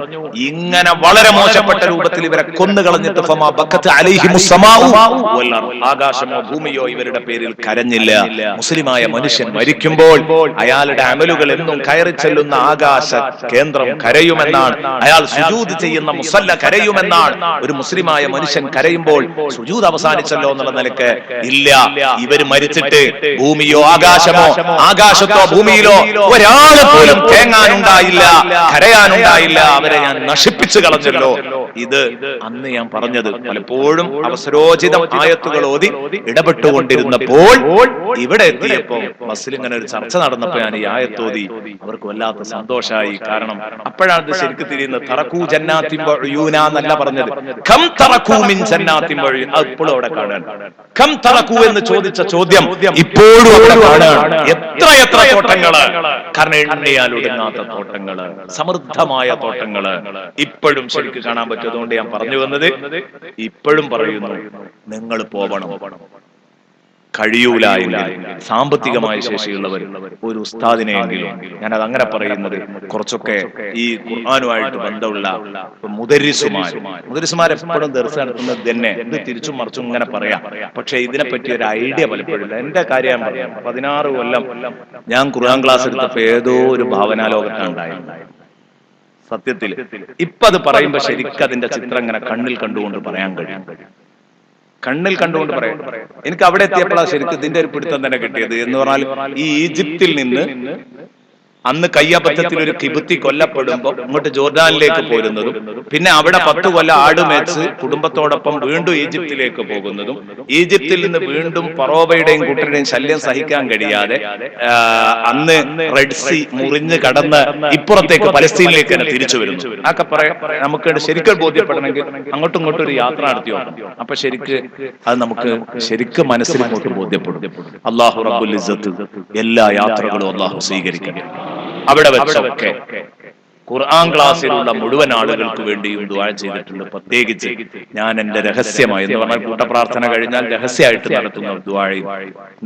ഇങ്ങനെ വളരെ മോശപ്പെട്ട രൂപത്തിൽ ഇവരെ കൊന്നു കളഞ്ഞിട്ട് ഫമാ ബക്കത്ത് അലൈഹിമുസ് സമാഉ വൽ അർദ്, ആകാശമോ ഭൂമിയോ ഇവരുടെ പേരിൽ കരഞ്ഞില്ല. മുസ്ലിമായ മനുഷ്യൻ മരിക്കുമ്പോൾ അയാളുടെ അമലുകൾ എന്നും കയറി ചെല്ലുന്ന ആകാശ കേന്ദ്രം കരയുമെന്നാണ്, അയാൾ സുജൂദ് ചെയ്യുന്ന മുസല്ല കരയുമെന്നാണ്. ഒരു മുസ്ലിമായ മനുഷ്യൻ കരയുമ്പോൾ സുജൂദ് അവസാനിച്ചല്ലോ എന്നുള്ള നിലക്ക് ഇല്ല. ഇവര് മരിച്ചിട്ട് ഭൂമിയോ ആകാശമോ, ആകാശത്തോ ഭൂമിയിലോ ഒരാളെ പോലും തേങ്ങാനുണ്ടായില്ല, കരയാനുണ്ടായില്ല. അവരെ ഞാൻ നശിപ്പിച്ചു കളഞ്ഞല്ലോ. ഇത് അന്ന് ഞാൻ പറഞ്ഞത്. പലപ്പോഴും അവസരോചിതം ആയത്തുകൾ ഓതി ഇടപെട്ടുകൊണ്ടിരുന്നപ്പോൾ ഇവിടെ എത്തിയപ്പോ ബസ്സിൽ ഇങ്ങനെ ഒരു ചർച്ച നടന്നപ്പോ ഞാൻ ഈ ആയത്തോതി അവർക്ക് വല്ലാത്ത സന്തോഷമായി. കാരണം അപ്പോഴാണ് ഇത് ശരിക്കും തിരിയുന്നത്. തറക്കൂ ജന്നാത്തിൻ വഉയൂന എന്നല്ല പറഞ്ഞത്, കം തറക്കൂ മിൻ ജന്നാത്തിൻ വഉയൂന. അപ്പോഴും അവിടെ കാണാൻ കം തറക്കൂ എന്ന് ചോദിച്ച ചോദ്യം ഇപ്പോഴും അവിടെ കാണാൻ. എത്ര തോട്ടങ്ങള്, കാരണം എണ്ണിയാൽ ഒടുങ്ങാത്ത തോട്ടങ്ങള്, സമൃദ്ധമായ തോട്ടങ്ങള് ഇപ്പോഴും ശരിക്കും കാണാൻ പറ്റും. അതുകൊണ്ട് ഞാൻ പറഞ്ഞു വന്നത്, ഇപ്പോഴും പറയുന്നു, നിങ്ങൾ പോവണം. കഴിയൂല എങ്കിൽ സാമ്പത്തികമായ ശേഷിയുള്ളവർ ഒരു ഉസ്താദിനെയെങ്കിലും, ഞാനത് അങ്ങനെ പറയുന്നത് കുറച്ചൊക്കെ ഈ ഖുർആനുമായിട്ട് ബന്ധമുള്ള മുദരിസുമാർ എപ്പോഴും ദർസ് നടത്തുന്നത് തന്നെ ഇത് തിരിച്ചും മറിച്ചും ഇങ്ങനെ പറയാം. പക്ഷെ ഇതിനെപ്പറ്റി ഒരു ഐഡിയ പലപ്പോഴില്ല. എന്റെ കാര്യം പറയാം, 16 കൊല്ലം ഞാൻ ഖുർആൻ ക്ലാസ് എടുത്തപ്പോ ഏതോ ഒരു ഭാവനാലോകത്താണ് ഉണ്ടായത്. സത്യത്തിൽ ഇപ്പൊ അത് പറയുമ്പോ ശരിക്കും അതിന്റെ ചിത്രം ഇങ്ങനെ കണ്ണിൽ കണ്ടുകൊണ്ട് പറയാൻ കഴിയും. കണ്ണിൽ കണ്ടുകൊണ്ട് പറയാം. എനിക്ക് അവിടെ എത്തിയപ്പോഴാണ് ശരിക്കും ഇതിന്റെ ഒരു പിടുത്തം തന്നെ കിട്ടിയത്. എന്ന് പറഞ്ഞാൽ ഈ ഈജിപ്തിൽ നിന്ന് അന്ന് കയ്യബദ്ധത്തിൽ ഒരു കിബുത്തി കൊല്ലപ്പെടുമ്പോ ഇങ്ങോട്ട് ജോർഡാനിലേക്ക് പോരുന്നതും, പിന്നെ അവിടെ 10 കൊല്ലം ആടുമേച്ച് കുടുംബത്തോടൊപ്പം വീണ്ടും ഈജിപ്തിലേക്ക് പോകുന്നതും, ഈജിപ്തിൽ നിന്ന് വീണ്ടും ഫറോവയുടെയും കൂട്ടരുടെയും ശല്യം സഹിക്കാൻ കഴിയാതെ അന്ന് റെഡ് സീ മുറിഞ്ഞ് കടന്ന് ഇപ്പുറത്തേക്ക് പലസ്തീനിലേക്ക് തന്നെ തിരിച്ചു വരുന്നു. അതൊക്കെ പറയാം. നമുക്ക് ശരിക്കും ബോധ്യപ്പെടണമെങ്കിൽ അങ്ങോട്ടും ഇങ്ങോട്ടും ഒരു യാത്ര നടത്തി നോക്കണം. അപ്പൊ ശരിക്ക് അത് നമുക്ക് ശരിക്കും മനസ്സിൽ ഇങ്ങോട്ട് ബോധ്യപ്പെടും. അല്ലാഹു റബ്ബുൽ ഇസ്സത്ത് എല്ലാ യാത്രകളും അല്ലാഹു സ്വീകരിക്കട്ടെ. അവിടെ വെച്ചൊക്കെ ഖുർആൻ ക്ലാസ്സിലുള്ള മുഴുവൻ ആളുകൾക്ക് വേണ്ടിയും ദുആ ചെയ്തിട്ടുണ്ട്. പ്രത്യേകിച്ച് ഞാൻ എന്റെ രഹസ്യമായി എന്ന് പറഞ്ഞാൽ കൂട്ടപ്രാർത്ഥന കഴിഞ്ഞാൽ രഹസ്യമായിട്ട് നടത്തുന്ന ദുആയും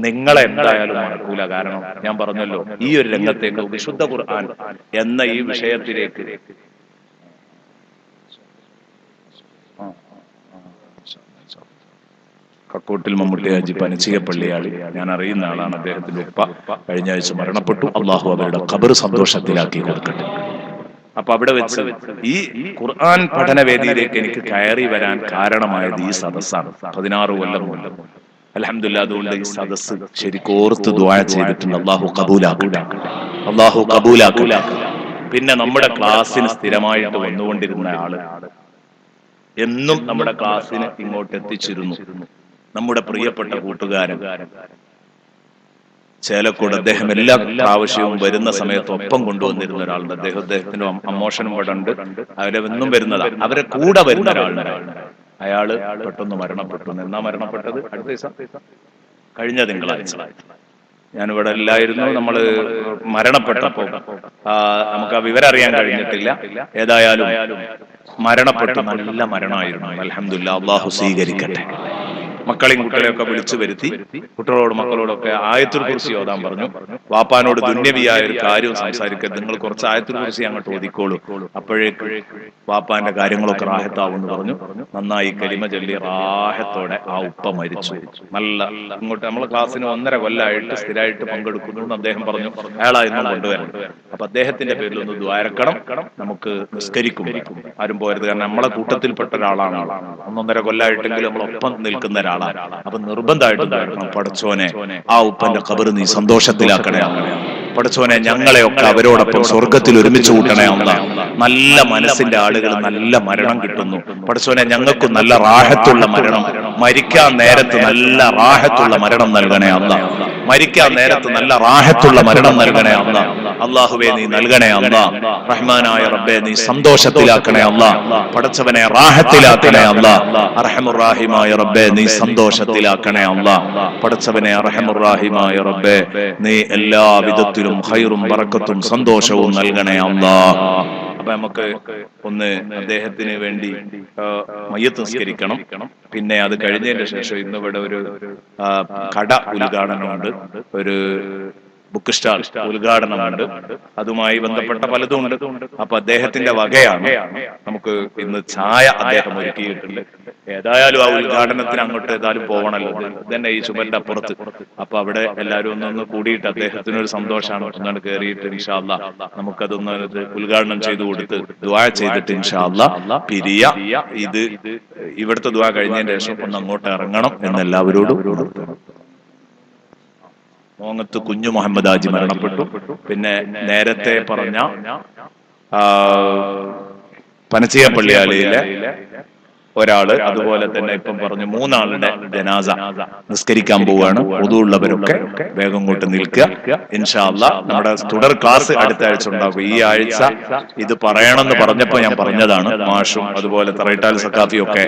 നിങ്ങളെ എന്തായാലും മറക്കൂല. കാരണം ഞാൻ പറഞ്ഞല്ലോ, ഈ ഒരു രംഗത്തേക്ക് വിശുദ്ധ ഖുർആൻ എന്ന ഈ വിഷയത്തിലേക്ക് കക്കോട്ടിൽ മമ്മൂട്ടി ഹാജി പനച്ചികപ്പള്ളിയാളി, ഞാൻ അറിയുന്ന ആളാണ്. അദ്ദേഹത്തിന്റെ ഉപ്പ കഴിഞ്ഞ ആഴ്ച മരണപ്പെട്ടു. അള്ളാഹു അവരുടെ ഖബർ സന്തോഷത്തിലാക്കി കൊടുക്കട്ടെ. അപ്പൊ അവിടെ വെച്ച് ഈ ഖുർആൻ പഠനവേദിയിലേക്ക് എനിക്ക് കയറി വരാൻ കാരണമായത് ഈ സദസ്സാണ്. 16 കൊല്ലം അൽഹംദുലില്ലാഹ്. അതുകൊണ്ട് ഈ സദസ്സ് ശരിക്കും ഓർത്ത് ദുആ ചെയ്തിട്ടുണ്ട്. അള്ളാഹു കബൂലാക്കട്ടെ, അള്ളാഹു കബൂലാക്കട്ടെ. പിന്നെ നമ്മുടെ ക്ലാസ്സിന് സ്ഥിരമായിട്ട് വന്നുകൊണ്ടിരുന്ന ആള്, എന്നും നമ്മുടെ ക്ലാസ്സിന് ഇങ്ങോട്ട് എത്തിച്ചിരുന്നു, നമ്മുടെ പ്രിയപ്പെട്ട കൂട്ടുകാരൻ ചേലക്കോട്. അദ്ദേഹം എല്ലാ പ്രാവശ്യവും വരുന്ന സമയത്ത് ഒപ്പം കൊണ്ടുവന്നിരുന്ന ഒരാളുണ്ട്. അദ്ദേഹത്തിന്റെ അമ്മോഷനും ഇവിടെ ഉണ്ട്. അവരെന്നും വരുന്നതാണ്, അവരെ കൂടെ വരുന്ന ഒരാളുണ്ട്. അയാള് പെട്ടെന്ന് മരണപ്പെട്ടു. എന്നാ മരണപ്പെട്ടത്? അടുത്ത ദിവസം, കഴിഞ്ഞ തിങ്കളാഴ്ച. ഞാനിവിടെ ഇല്ലായിരുന്നു. നമ്മള് മരണപ്പെട്ടപ്പോ നമുക്ക് ആ വിവരം അറിയാൻ കഴിഞ്ഞിട്ടില്ല. ഏതായാലും മരണപ്പെട്ടു. നല്ല മരണമായിരുന്നു. അൽഹംദുലില്ലാഹ്. അല്ലാഹു സ്വീകരിക്കട്ടെ. മക്കളെയും കുട്ടികളെയൊക്കെ വിളിച്ചു വരുത്തി കുട്ടികളോട് മക്കളോടൊക്കെ ആയത്തുൽ കുർസി ഓതാൻ പറഞ്ഞു. വാപ്പാനോട് ദുന്യവിയായ ഒരു കാര്യവും സംസാരിക്കരുത്, നിങ്ങൾ കുറച്ച് ആയത്തുൽ കുർസി അങ്ങോട്ട് ഓതിക്കോളൂ, അപ്പോഴേക്ക് വാപ്പാന്റെ കാര്യങ്ങളൊക്കെ റാഹത്താവെന്ന് പറഞ്ഞു. നന്നായി കലിമ ചൊല്ലി റാഹത്തോടെ ആ ഉപ്പ മരിച്ചു. നല്ല ഇങ്ങോട്ട് നമ്മളെ ക്ലാസ്സിന് 1.5 കൊല്ലമായിട്ട് സ്ഥിരമായിട്ട് പങ്കെടുക്കുന്നു എന്ന് അദ്ദേഹം പറഞ്ഞു. അയാളായിരുന്നു കൊണ്ടുവരണം. അപ്പൊ അദ്ദേഹത്തിന്റെ പേരിൽ ഒന്ന് ദ്വാരക്കണം, നമുക്ക് നിസ്കരിക്കും. ആരും പോരുത്, കാരണം നമ്മളെ കൂട്ടത്തിൽപ്പെട്ട ഒരാളാണ്. 1.5 കൊല്ലമായിട്ടെങ്കിലും നമ്മളൊപ്പം നിൽക്കുന്ന ഒരാളാണ്. അപ്പൊ നിർബന്ധമായിട്ടും പടച്ചോനെ ആ ഉപ്പന്റെ ഖബർ നീ സന്തോഷത്തിലാക്കണേ. പടച്ചോനെ ഞങ്ങളെയൊക്കെ അവരോടൊപ്പം സ്വർഗത്തിൽ ഒരുമിച്ച് കൂട്ടണേ. നല്ല മനസ്സിന്റെ ആളുകൾ നല്ല മരണം കിട്ടുന്നു. പടച്ചോനെ ഞങ്ങൾക്ക് നല്ല റാഹത്തുള്ള മരണം മരിക്കാൻ നേരത്ത് നല്ല റാഹത്തുള്ള മരണം നൽകണേ അല്ലാ. മരിക്കാൻ നേരത്ത് നല്ല റാഹത്തുള്ള മരണം നൽകണേ അല്ലാ. അല്ലാഹുവേ നീ നൽകണേ അല്ലാ. റഹ്മാനായ റബ്ബേ നീ സന്തോഷത്തിലാക്കണേ അല്ലാ. പടച്ചവനെ റാഹത്തിലാക്കണേ അല്ലാ. അർഹമുർ-റഹീമായ റബ്ബേ നീ സന്തോഷത്തിലാക്കണേ അല്ലാ. പടച്ചവനെ അർഹമുർ-റഹീമായ റബ്ബേ നീ എല്ലാ വിധത്തിലും ഖൈറും ബറക്കത്തും സന്തോഷവും നൽകണേ അല്ലാ. അപ്പൊ നമുക്ക് ഒന്ന് അദ്ദേഹത്തിന് വേണ്ടി മയ്യത്ത് നിസ്കരിക്കണം. പിന്നെ അത് കഴിഞ്ഞതിന് ശേഷം ഇന്നിവിടെ ഒരു കട ഉദ്ഘാടനമുണ്ട്, ഒരു ബുക്ക് സ്റ്റാൾ ഉദ്ഘാടനമുണ്ട്, അതുമായി ബന്ധപ്പെട്ട പലതും ഉണ്ട്. അപ്പൊ അദ്ദേഹത്തിന്റെ വകയാണ് നമുക്ക് ഇന്ന് ചായ അദ്ദേഹം ഒരുക്കിയിട്ടുണ്ട്. ഏതായാലും ആ ഉദ്ഘാടനത്തിന് അങ്ങോട്ട് ഏതായാലും പോകണല്ലോ, ഇതന്നെ ഈ ചുമലിന്റെ അപ്പുറത്ത്. അപ്പൊ അവിടെ എല്ലാവരും ഒന്നൊന്ന് കൂടിയിട്ട് അദ്ദേഹത്തിനൊരു സന്തോഷമാണ്, ഒന്നാണ് കയറിയിട്ട് ഇൻഷാ അല്ലാഹ് നമുക്കതൊന്ന് ഉദ്ഘാടനം ചെയ്തു കൊടുത്ത് ദുആ ചെയ്തിട്ട് ഇൻഷാ അല്ലാഹ് പിരിയ. ഇത് ഇവിടുത്തെ ദുആ കഴിഞ്ഞതിന് ശേഷം ഒന്ന് അങ്ങോട്ട് ഇറങ്ങണം എന്ന് എല്ലാവരോടും. മോങ്ങത്ത് കുഞ്ഞു മുഹമ്മദ് ഹാജി മരണപ്പെട്ടു. പിന്നെ നേരത്തെ പറഞ്ഞ പനച്ചിയപ്പള്ളിയാലയിലെ ഒരാള്, അതുപോലെ തന്നെ ഇപ്പം പറഞ്ഞു 3 ആളുടെ ജനാസ നിസ്കരിക്കാൻ പോവുകയാണ്. ഉള്ളവരൊക്കെ വേഗം കൊണ്ട് നിൽക്കുക ഇൻഷാ അല്ലാഹ്. നമ്മുടെ തുടർ ക്ലാസ് അടുത്ത ആഴ്ച ഉണ്ടാകും. ഈ ആഴ്ച ഇത് പറയണമെന്ന് പറഞ്ഞപ്പോ ഞാൻ പറഞ്ഞതാണ്. മാഷും അതുപോലെ തറയിട്ടാൽ സക്കാഫിയും ഒക്കെ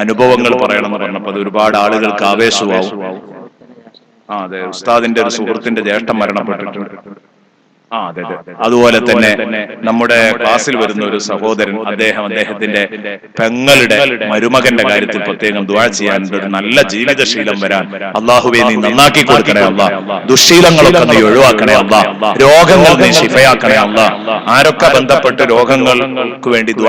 അനുഭവങ്ങൾ പറയണമെന്ന് പറഞ്ഞപ്പോ അത് ഒരുപാട് ആളുകൾക്ക് ആവേശമാവും. അതെ, ഉസ്താദിന്റെ ഒരു സുഹൃത്തിന്റെ ജ്യേഷ്ഠൻ മരണപ്പെട്ടിട്ടുണ്ട്. അതെ അതെ. അതുപോലെ തന്നെ നമ്മുടെ ക്ലാസ്സിൽ വരുന്ന ഒരു സഹോദരൻ, അദ്ദേഹത്തിന്റെ പെങ്ങളുടെ മരുമകന്റെ കാര്യത്തിൽ പ്രത്യേകം ദുആ ചെയ്യാൻ, ഒരു നല്ല ജീവിതശീലം വരാൻ അല്ലാഹുവേ നീ നന്നാക്കി കൊടുക്കണേ അല്ലാ. ദുശ്ശീലങ്ങളൊക്കെ നീ ഒഴിവാക്കണേ അല്ലാ. രോഗങ്ങൾ നീ ശിഫയാക്കണേ അല്ലാ. ആരൊക്കെ ബന്ധപ്പെട്ട് രോഗങ്ങൾക്ക് വേണ്ടി ദുആ